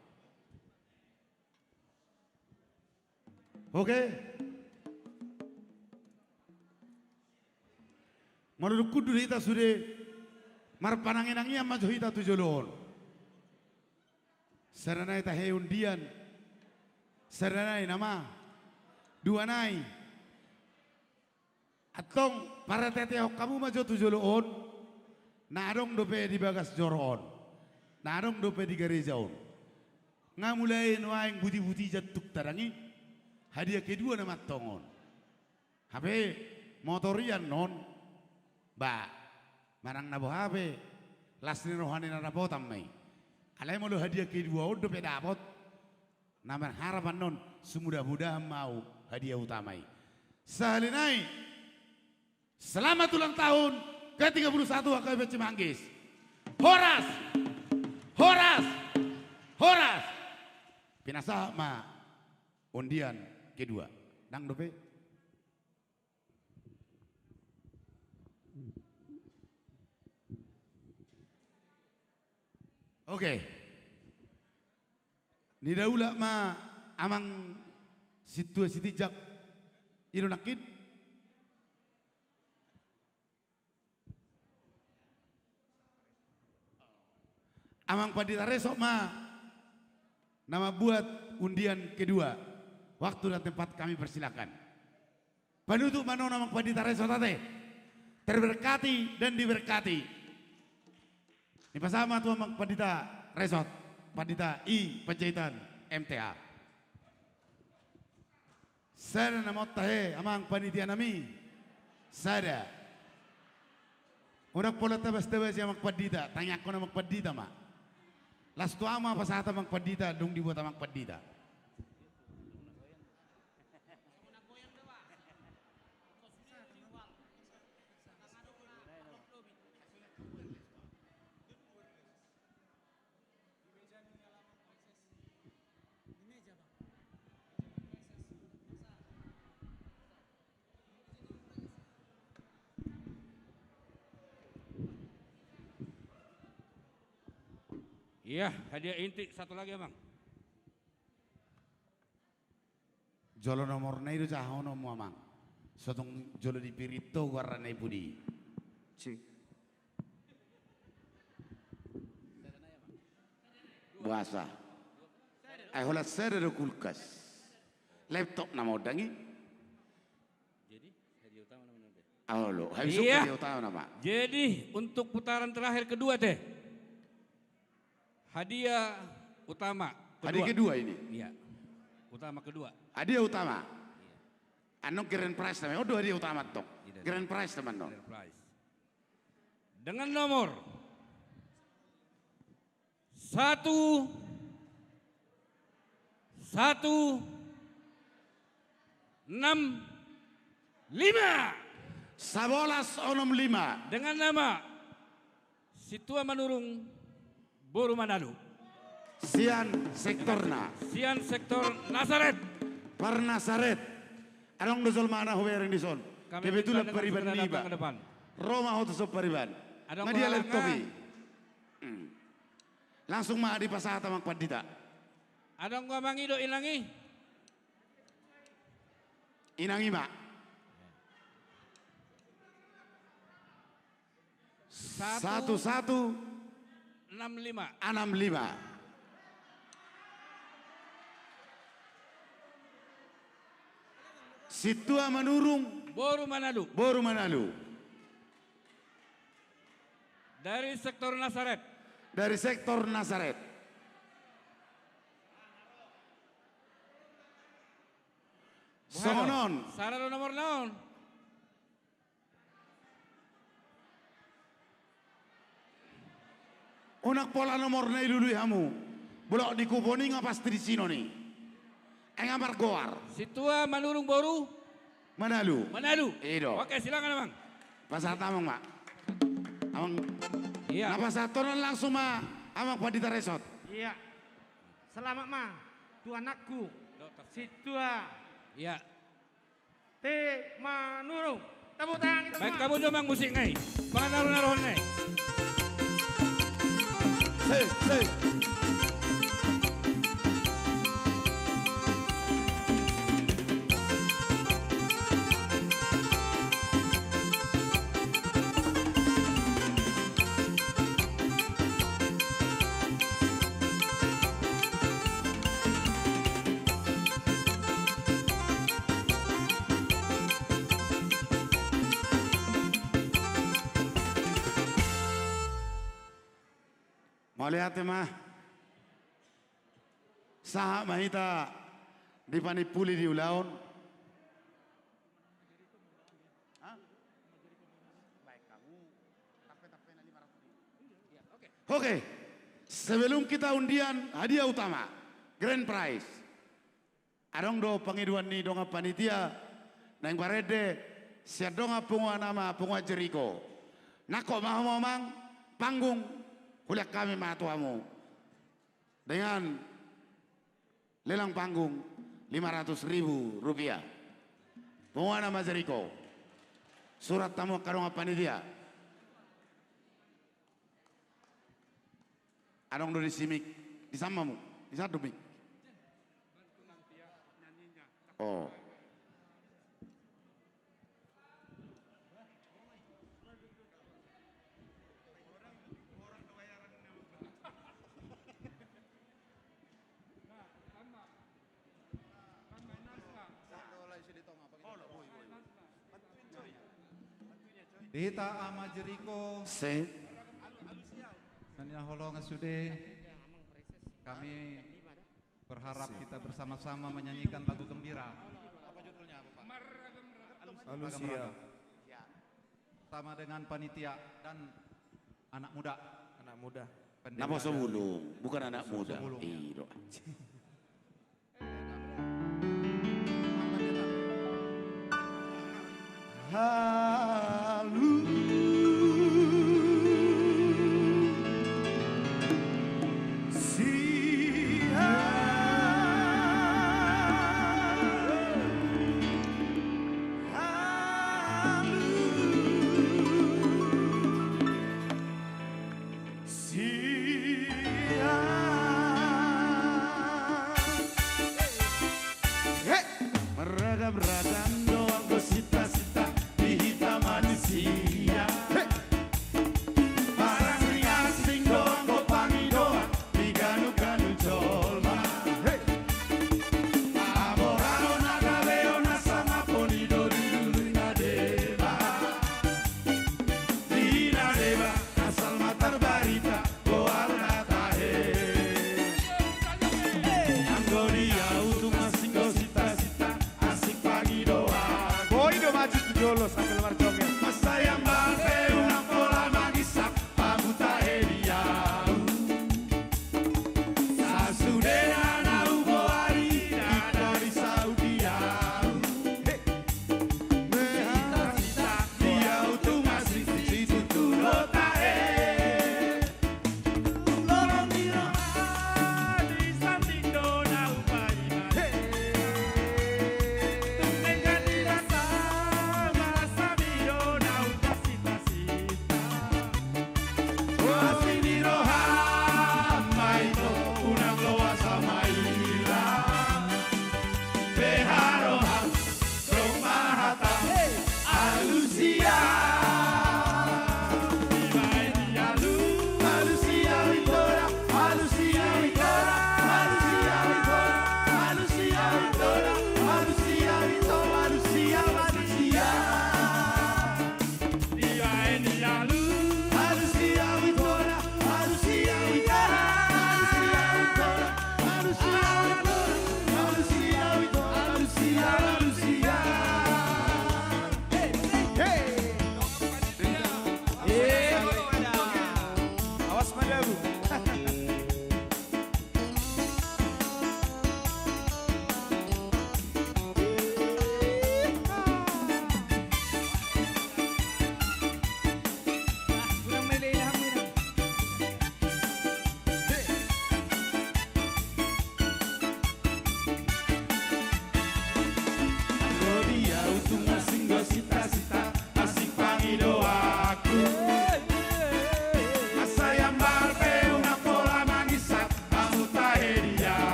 Oke. Menurut kudu kita sudah marpanangin angian maju kita tujolon. Serenai ta undian. Serenai nama. Dua nai. Atong para teteh kamu maju tujolon. Narong dope di bagas joron. Narong dope di garejaon. Ngamulai nuaing buti-buti jatuk tarangi. Hadiah kedua nama tongon. HP motorian non. Ba. Marang nabo HP. Lasri rohani nabo tamai. Alai mau hadiah kedua udah pedapot. Nama harapan non. Semudah-mudahan mau hadiah utamai. Sahalinai. Selamat ulang tahun ke-31 HKBP Cimanggis. Horas. Horas. Horas. Pinasa ma undian kedua. Nang dope. Oke. Ni daula ma amang situasi tijak irunakin. Amang padita resok ma nama buat undian kedua. Waktu dan tempat kami persilakan. Penutup mano nama padita resok tate. Terberkati dan diberkati. Ini pasama tuh amang padita resort. Padita I Panjaitan MTA. Sada nama tahe amang panitia nami. Sada. Orang pola tabas-tabas yang amang padita. Tanya aku nama padita mak. Lastu ama pasata mang padita dong dibuat amang padita. Iya, hadiah inti satu lagi Bang. Jolo nomor na itu cahono mo amang. Sotong jolo di pirito warna pudi. Si. Buasa. Ay hola sere do kulkas. Laptop na mo dangi. Jadi hadiah utama namanya. Halo, habis Iya. hadiah utama nama. Jadi untuk putaran terakhir kedua teh. Hadiah utama kedua. Hadiah kedua ini. Iya. Utama kedua. Hadiah utama. Anu grand prize namanya. Oh, hadiah utama tok. Grand prize teman dong. Grand prize. Dengan nomor 1 1 6 5 1165 dengan nama Situa Manurung Boru Manado. Sian sektorna. Sian sektor Nazaret. Par Nazaret. Anong dosol mana huwering dison. Kebetulan pariban ni ba. Roma hoto so pariban. Madia laptopi. Langsung ma di pasata mang padita. Adong ko mangido ilangi. Inangi ma. 65. Situa Manurung Boru Manado. Boru Manado. Dari sektor Nazaret. Dari sektor Nazaret. Songonon. Sararo nomor naon. Unak pola nomor na ilului hamu. Bulok di kuponi nga pasti di sino nih. Engamar Goar. Situa Manurung Boru. Manado. Manado. Ido. Oke, silakan Amang. Pasal tamang mak. Amang. Iya. Napa satoran langsung ma amang Pandita Resort. Iya. Selamat ma. Tu anakku. Situa. Iya. Te Manurung. Tepuk tangan kita Baik semua. kamu domang musik ngai. Pangaruh-naruh ngai. Sei. Mau lihat ya mah? Saha mahita di panipuli di ulaun. Oke, sebelum kita undian hadiah utama, grand prize. Adong do pengiduan ni donga panitia, neng barede, siat donga pungwa nama pungwa Jeriko. Nako mamang panggung. Kuliah kami matuamu dengan lelang panggung 500.000 rupiah. Penguana Mas Jeriko. Surat tamu karung panitia. Adong do di simik di samamu di satu mik. Oh. Dita ama Jeriko. Se. Nanya holong sude. Kami berharap kita bersama-sama menyanyikan lagu gembira. Apa judulnya Bapak? Alusia. Sama dengan panitia dan anak muda. Anak muda. Nama sebulung, bukan anak muda. Sebulung. Iya. Halu Meradang-radang doang bersita-sita di hitam manusia. Barang asing doang kopangi doang di ganu-ganu colma. Aborano nagaleo nasama ponido dulu nadeba. Di nadeba asal matar barita goal natahe. Anggonia utung asing gosita-sita. Boy do maju tu jolo sambil marjoget. Masa yang bangke unang pola magisak pabuta hediau. Sasudena nau boari dari Saudiau. Cita-cita dia utuh masih situ tulo tae. Lorong diro di samping nau pariman.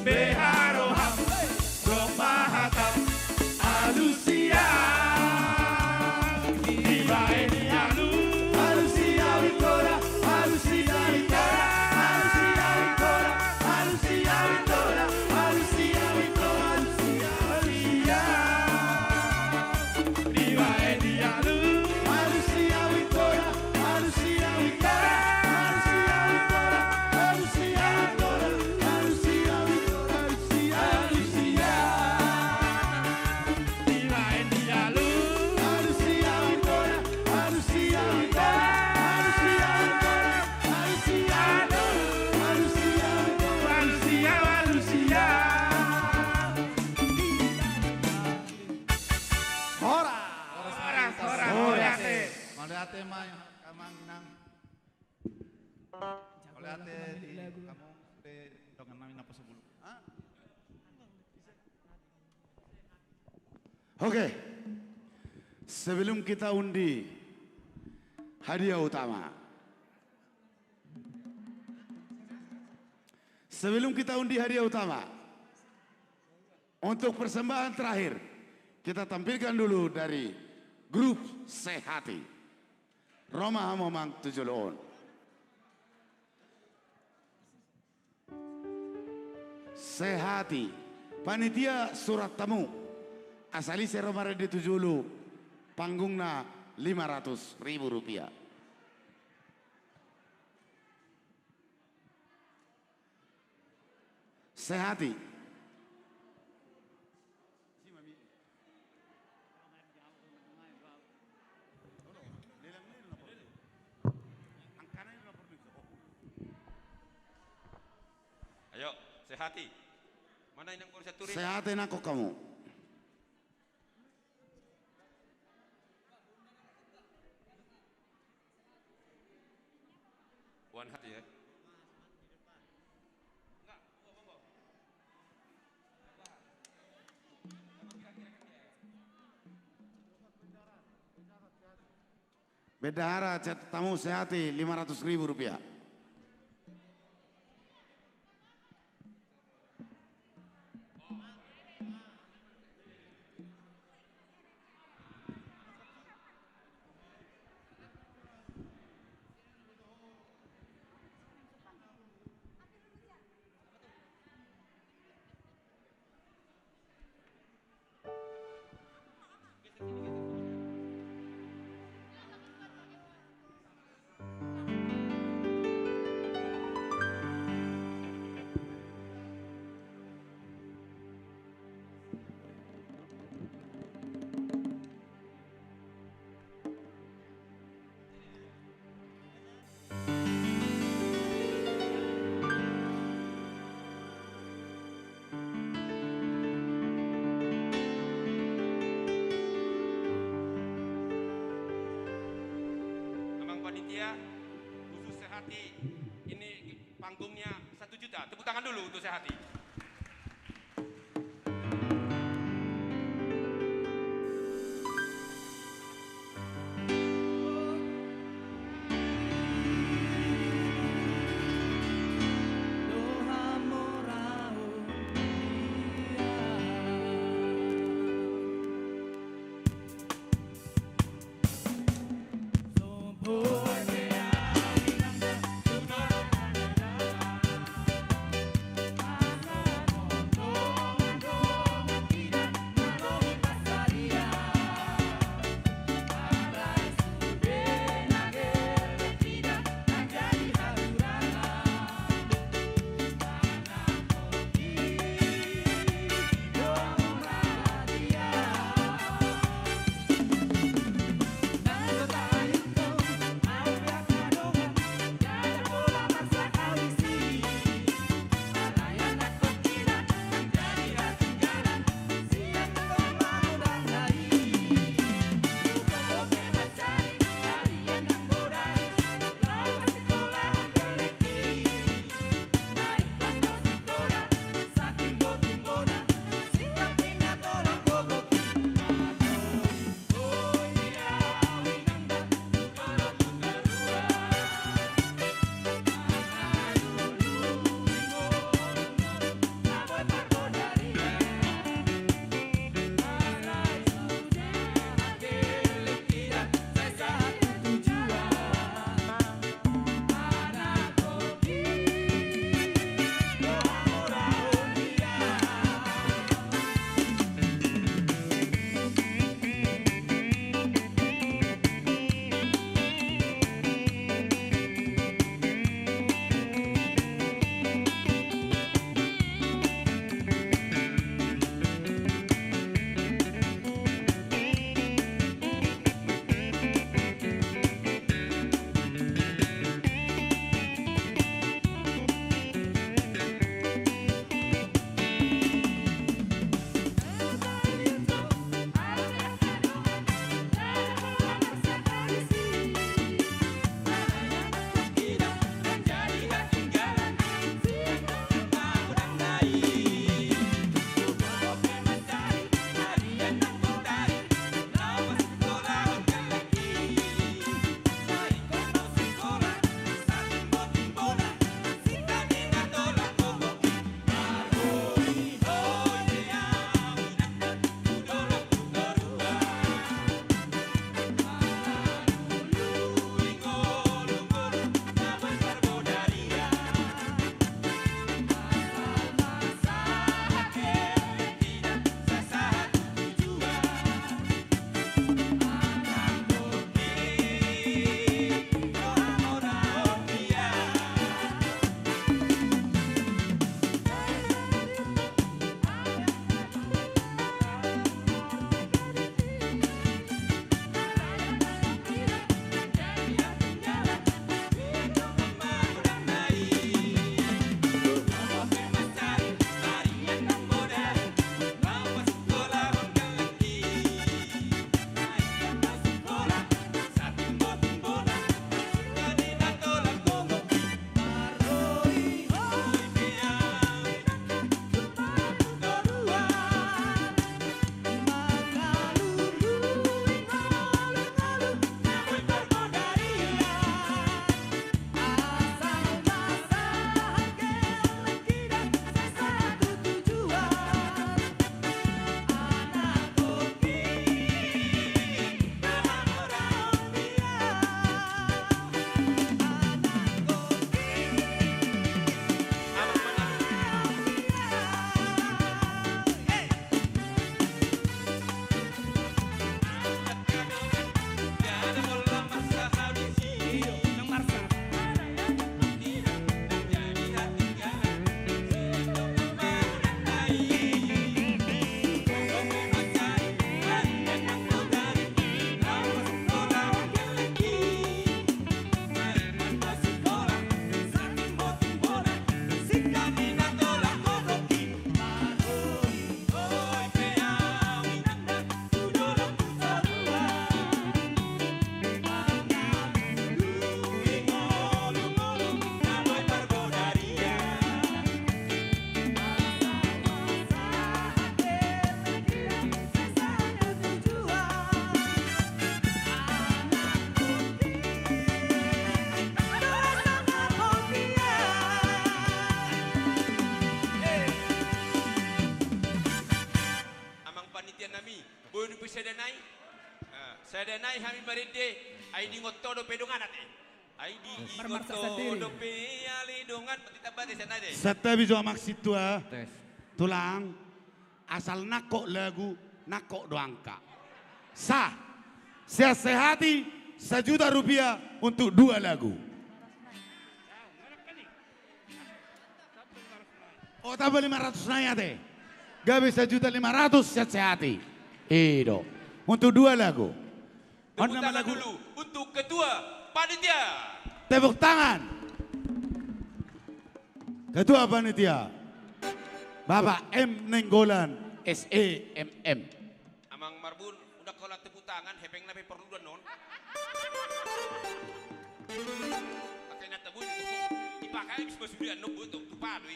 Beharoham Romahatam Alusia Diva Enialu Alusia Vitora Alusia Vitora Alusia Vitora Alusia Vitora Alusia Vitora Alusia Diva Enialu Alusia Vitora Alusia Vitora Alusia Vitora Alusia Vitora Alusia Vitora Alusia Diva Enialu Alusia Vitora Alusia Vitora Alusia Vitora Alusia Alusia Alusia Alusia Ora. Ora Maliate mah kamang nang. Maliate di kamu de dengan namin apa sebelum. Oke, sebelum kita undi hadiah utama. Sebelum kita undi hadiah utama, untuk persembahan terakhir, kita tampilkan dulu dari grup Sehati. Roma Momang Tujulon. Sehati, panitia surat tamu. Asali seromare di Tujulu, panggungna 500.000 rupiah. Sehati. Ayo, Sehati. Mana yang kursi turis? Sehati nako kamu. Wan hati ya. Bendahara cat tamu Sehati 500.000 rupiah. Panitia khusus Sehati, ini panggungnya 1 juta. Tepuk tangan dulu untuk Sehati. Oh, sedanai. Sedanai kami beride. Aidi ngoto do pedongan ate. Aidi ngoto do pe ali dongan petita bate senade. Setabi jo maksud tua. Tulang asal nakok lagu nakok doangka. Sah. Sehati Rp1.000.000 untuk 2 lagu. Oh tambah 500 naik teh. Gabe 1.500.000 sehati. Itu untuk 2 lagu. Tepuk tangan dulu untuk ketua panitia. Tepuk tangan. Ketua panitia. Bapak M. Nenggolan SEMM. Amang Marbun udah kalau tepuk tangan hepeng nabe perlu dan non. Pakai nata bun dipakai bis basudian no butuh tu padui.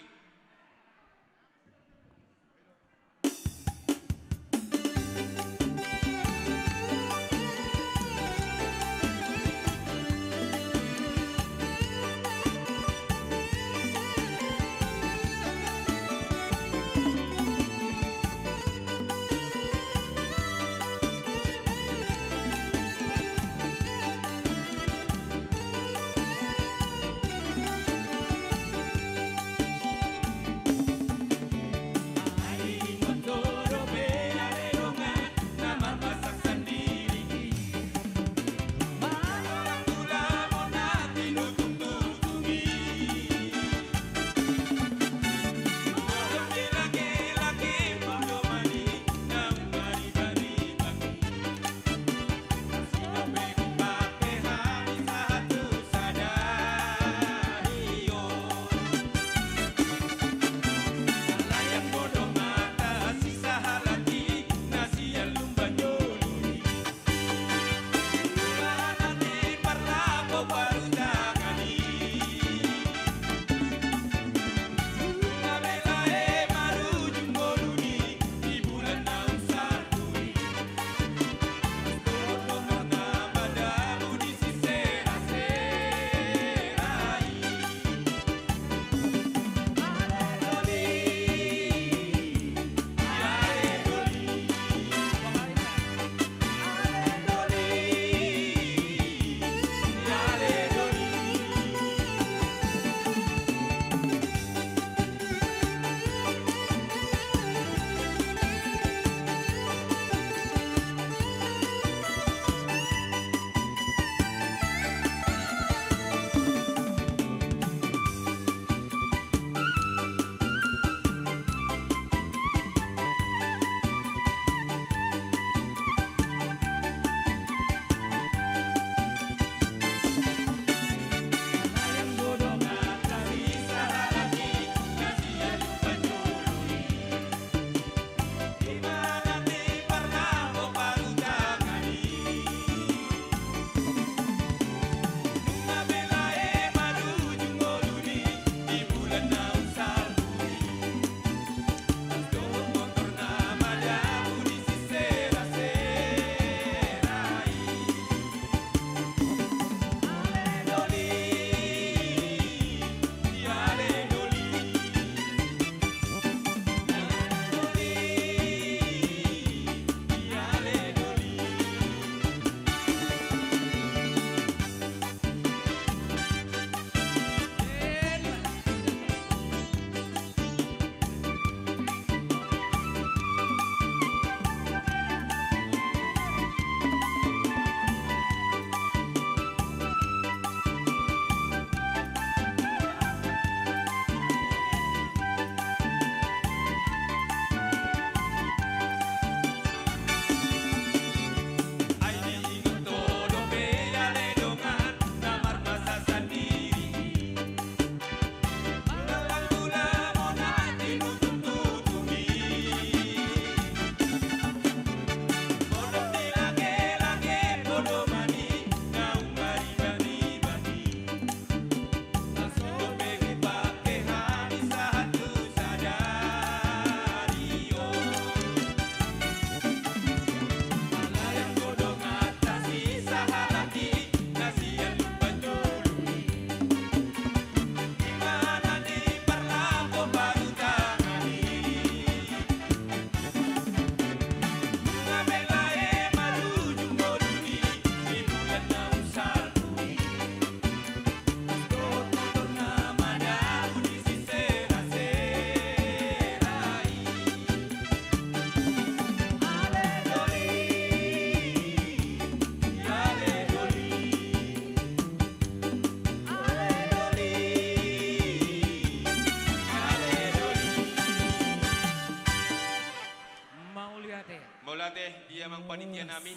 Itulah teh dia mang panitia nami.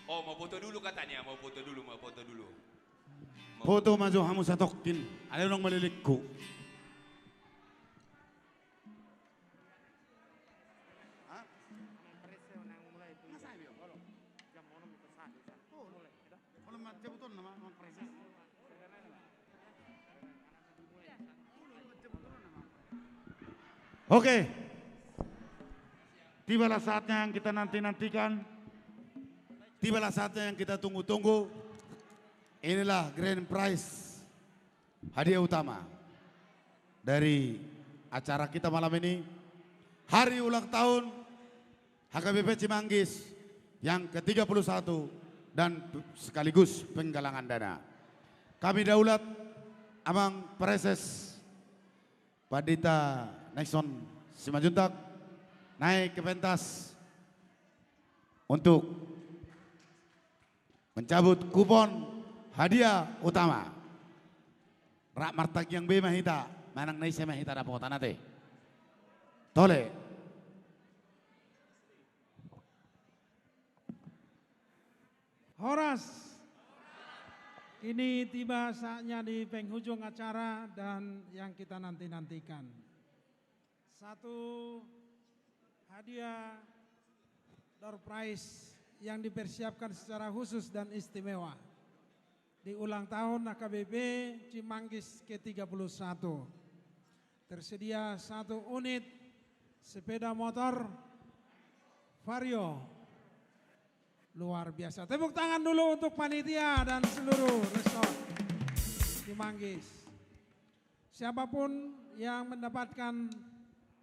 Oh mau foto dulu katanya, mau foto dulu. Foto maju hamu satokin, ada orang melilikku. Oke, tibalah saatnya yang kita nanti-nantikan, tibalah saatnya yang kita tunggu-tunggu. Inilah grand prize, hadiah utama dari acara kita malam ini. Hari ulang tahun HKBP Cimanggis yang ke-31 dan sekaligus penggalangan dana. Kami daulat Amang Preses Padita Nexon Simajuntak naik ke pentas untuk mencabut kupon hadiah utama. Rak martag yang be mahita, manang nai se mahita na pokotana teh. Tole. Horas, ini tiba saatnya di penghujung acara dan yang kita nanti-nantikan. Satu hadiah door prize yang dipersiapkan secara khusus dan istimewa di ulang tahun HKBP Cimanggis ke-31. Tersedia 1 unit sepeda motor Vario. Luar biasa. Tepuk tangan dulu untuk panitia dan seluruh resort Cimanggis. Siapapun yang mendapatkan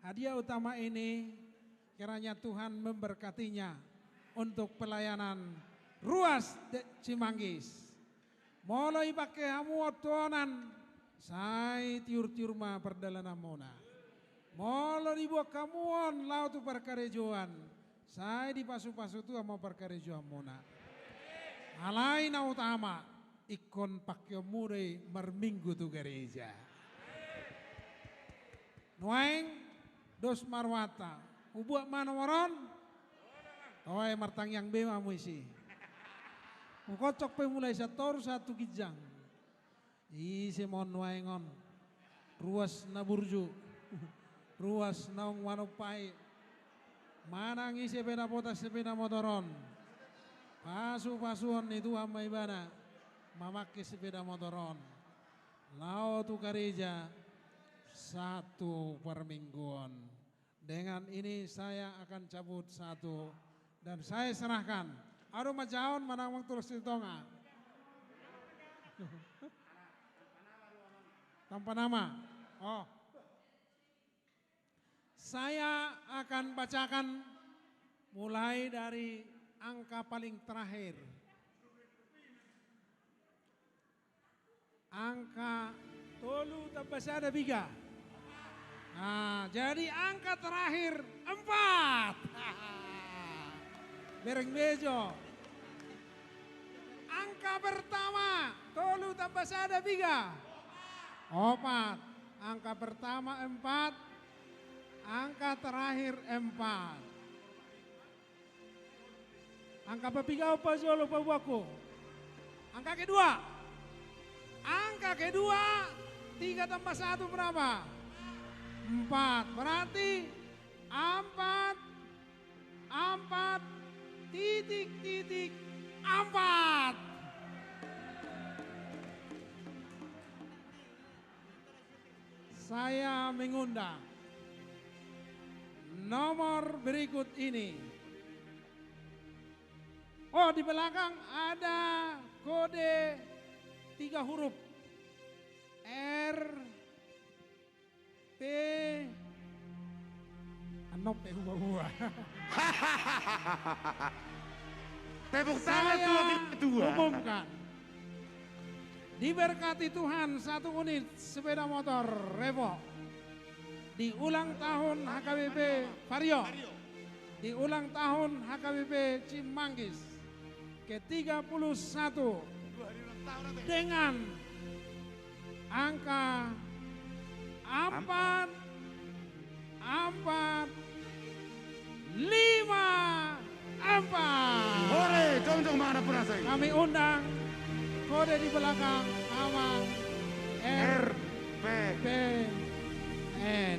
hadiah utama ini, kiranya Tuhan memberkatinya untuk pelayanan ruas Cimanggis. Mulai pakai hamu otonan, saya tiur-tiur ma perdalanan mona. Mulai dibuat kamuan laut perkarejuan. Saya di pasu-pasu tu mau perkarejuan mona. Alai na utama, ikon pakai murai merminggu tu gereja. Nuaing dos marwata, ubuak mana waron? Tawai martang yang bema muisi. Mukocok pe mulai sator 1 gijang. Isi mon nuaingon. Ruas na burju. Ruas naung wanupai. Manang isi sepeda potas sepeda motoron. Pasu-pasuan itu ama ibana. Mamake sepeda motoron. Lau tu gereja 1 per mingguan. Dengan ini saya akan cabut 1 dan saya serahkan. Aduh majaon manang wang terus ditonga. Tanpa nama. Oh. Saya akan bacakan mulai dari angka paling terakhir. Angka tolu tambah biga. Nah, jadi angka terakhir 4. Bereng bejo. Angka pertama tolu tambah biga. 4. Angka pertama 4. Angka terakhir 4. Angka pepiga apa solo pabuaku? Angka kedua. Angka kedua 3 tambah 1 berapa? 4. Berarti 4 titik 4. Saya mengundang nomor berikut ini. Oh, di belakang ada kode 3 huruf. R P Anop hua. Tepuk tangan tua. Umumkan. Diberkati Tuhan 1 unit sepeda motor Revo. Di ulang tahun HKBP Vario, di ulang tahun HKBP Cimanggis ke-31 dengan angka 4, 4, 5, Empat. Hore, jom mana pernah saya. Kami undang kode di belakang Amang RPN.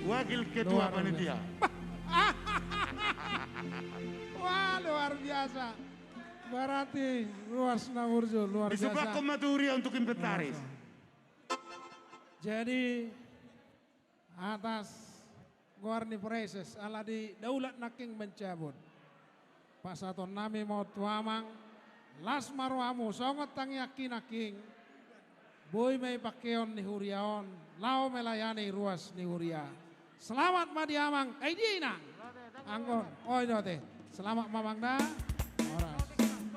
Wakil Ketua Panitia. Wah, luar biasa. Berarti Ruas Nangurjo luar biasa. Disupport Komaturia untuk inventaris. Jadi atas Guarni Preses ala di Daulat Naking mencabut. Pak Saton nami mau tuamang las marwamu songot tang yakin naking. Boy may pakeon ni huriaon. Lao melayani ruas ni huria. Selamat madiamang kay Dina. Anggon. Oh inote. Selamat mamang da.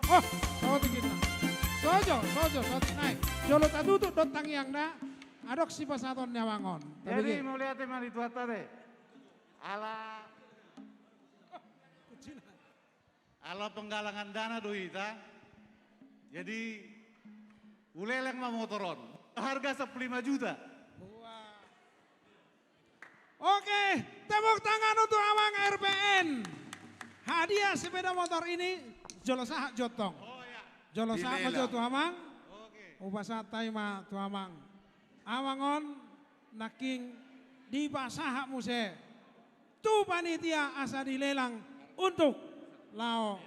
Oh, sawat kita. Sojo, naik. Jolo tatutuk dot tang yang da. Adok si pasaton nyawangon. Jadi mau lihat mari tuata deh. Ala penggalangan dana doita. Jadi uleleng mah motoron. Harga 15 juta. Oke, tepuk tangan untuk Amang RPN. Hadiah sepeda motor ini jolosah jotong. Jolosah jotong Amang. Upasatai ma tu Amang. Amangon naking di pasahak muse. Tu panitia asa dilelang untuk lao.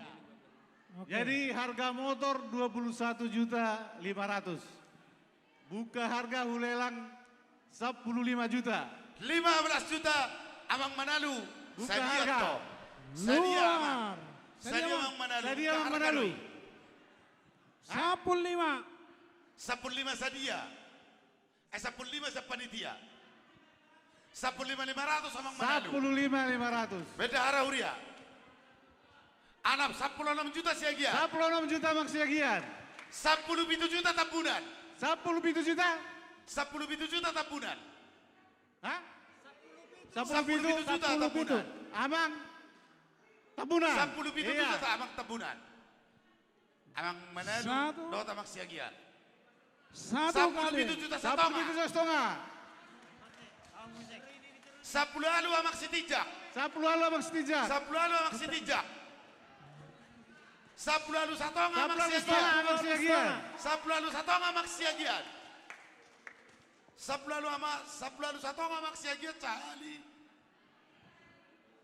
Jadi harga motor 21.500.000. Buka harga hulelang 15 juta. 15 juta Amang Manalu. Buka harga. Sadia Amang Manalu. Sadia Amang Manalu. 15 Sadia. 15 sa panitia. 15.500 Amang Manalu. 15.500. Beda arah huria. Anam 16 juta siagian. 16 juta Mang siagian. 17 juta tabunan. 17 juta? 17 juta tabunan. Hah? 17 juta tabunan. Amang tabunan. 17 juta Amang tabunan. Amang Manalu, dot Amang siagian. 17 juta setengah. 17 juta setengah. 10 alu Amang Setijak. 10 alu Amang Setijak. 10 alu Amang Setijak. 10 alu setengah Amang siagian. 10 alu setengah Amang siagian. 10 alu setengah Amang siagian cali.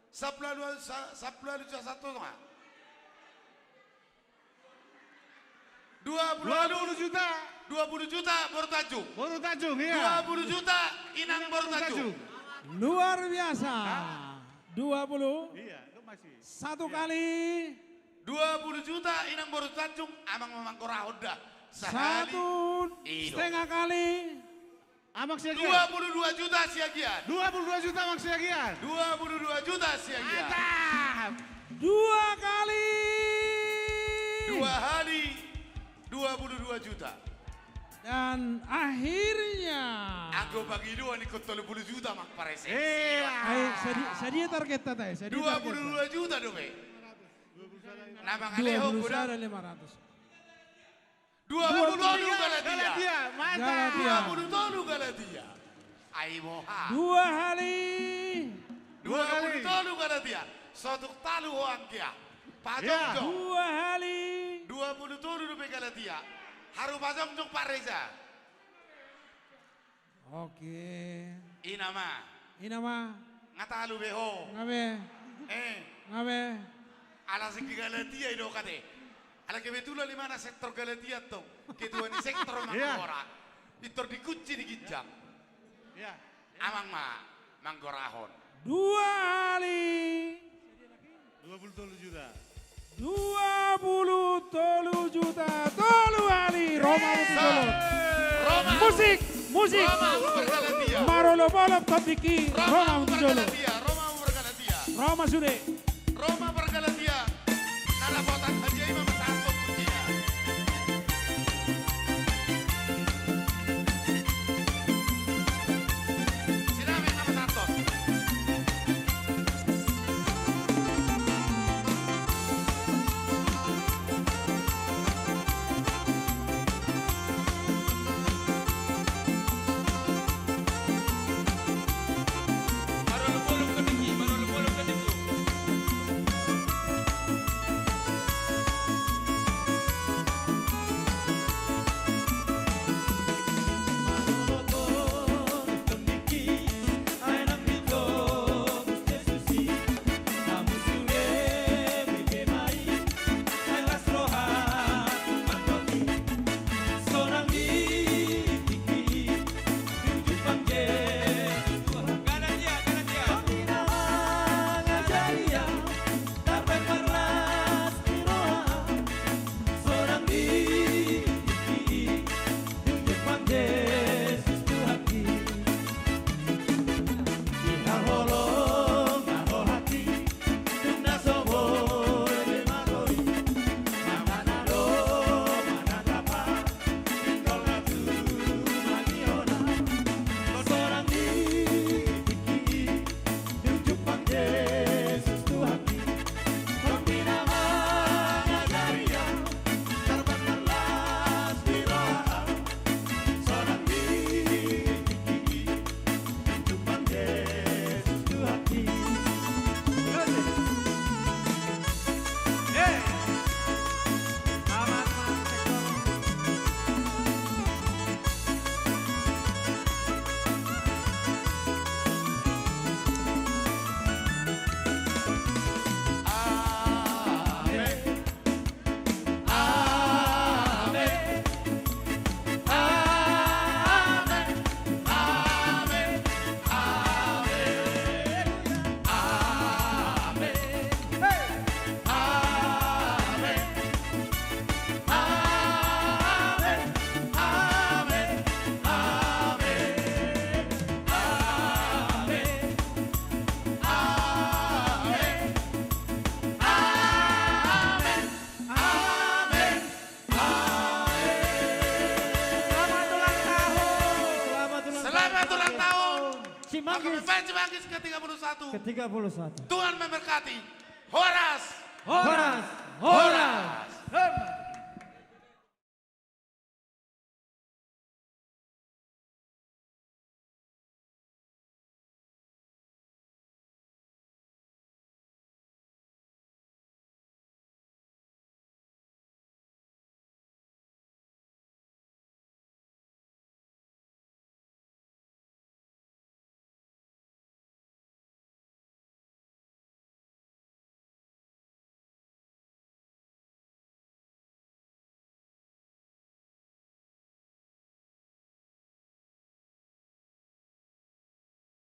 10 alu setengah. 20 juta. 20 juta Boru Tanjung. Boru Tanjung, iya. 20 juta Inang Boru Tanjung. Luar biasa. 20. Iya, itu masih. Satu kali. 20 juta Inang Boru Tanjung. Amang Mangkora Honda. Satu setengah kali. Amang siagian. 22 juta siagian. 22 juta Amang siagian. 22 juta siagian. Mantap. 2 kali. 2 hari. 22 juta. Dan akhirnya aku bagi 2 nih 30 juta mak parese. Sedia target tadi. 22 juta dong. Nama ngaleho kuda. 20 tonu Galatia. Mantap. 20 tonu Galatia. Ai moha. 2 kali. 20 tonu Galatia. Sotuk talu hoangkia. Pajong. 2 kali. 20 tonu rupiah Galatia. Haru pajong Pak Reza. Oke. Inama. Ngatalu beho. Ngabe. Ala segi Galatia ido kate. Ala kebetulan di mana sektor Galatia tuh. Ketua di sektor Manggora. Itu dikunci di Gijang. Iya. Amang Manggorahon. 2 kali. 27 juta. 23 juta. Tolu kali. Roma Musik. Marolo bolop topiki. Roma Mujolo. Roma sude. Roma bergalatia. Nada botan haji imam satu kuncinya. Sinami nama satu. Cimanggis ke-31. Ke-31. Tuhan memberkati. Horas. Horas. Horas.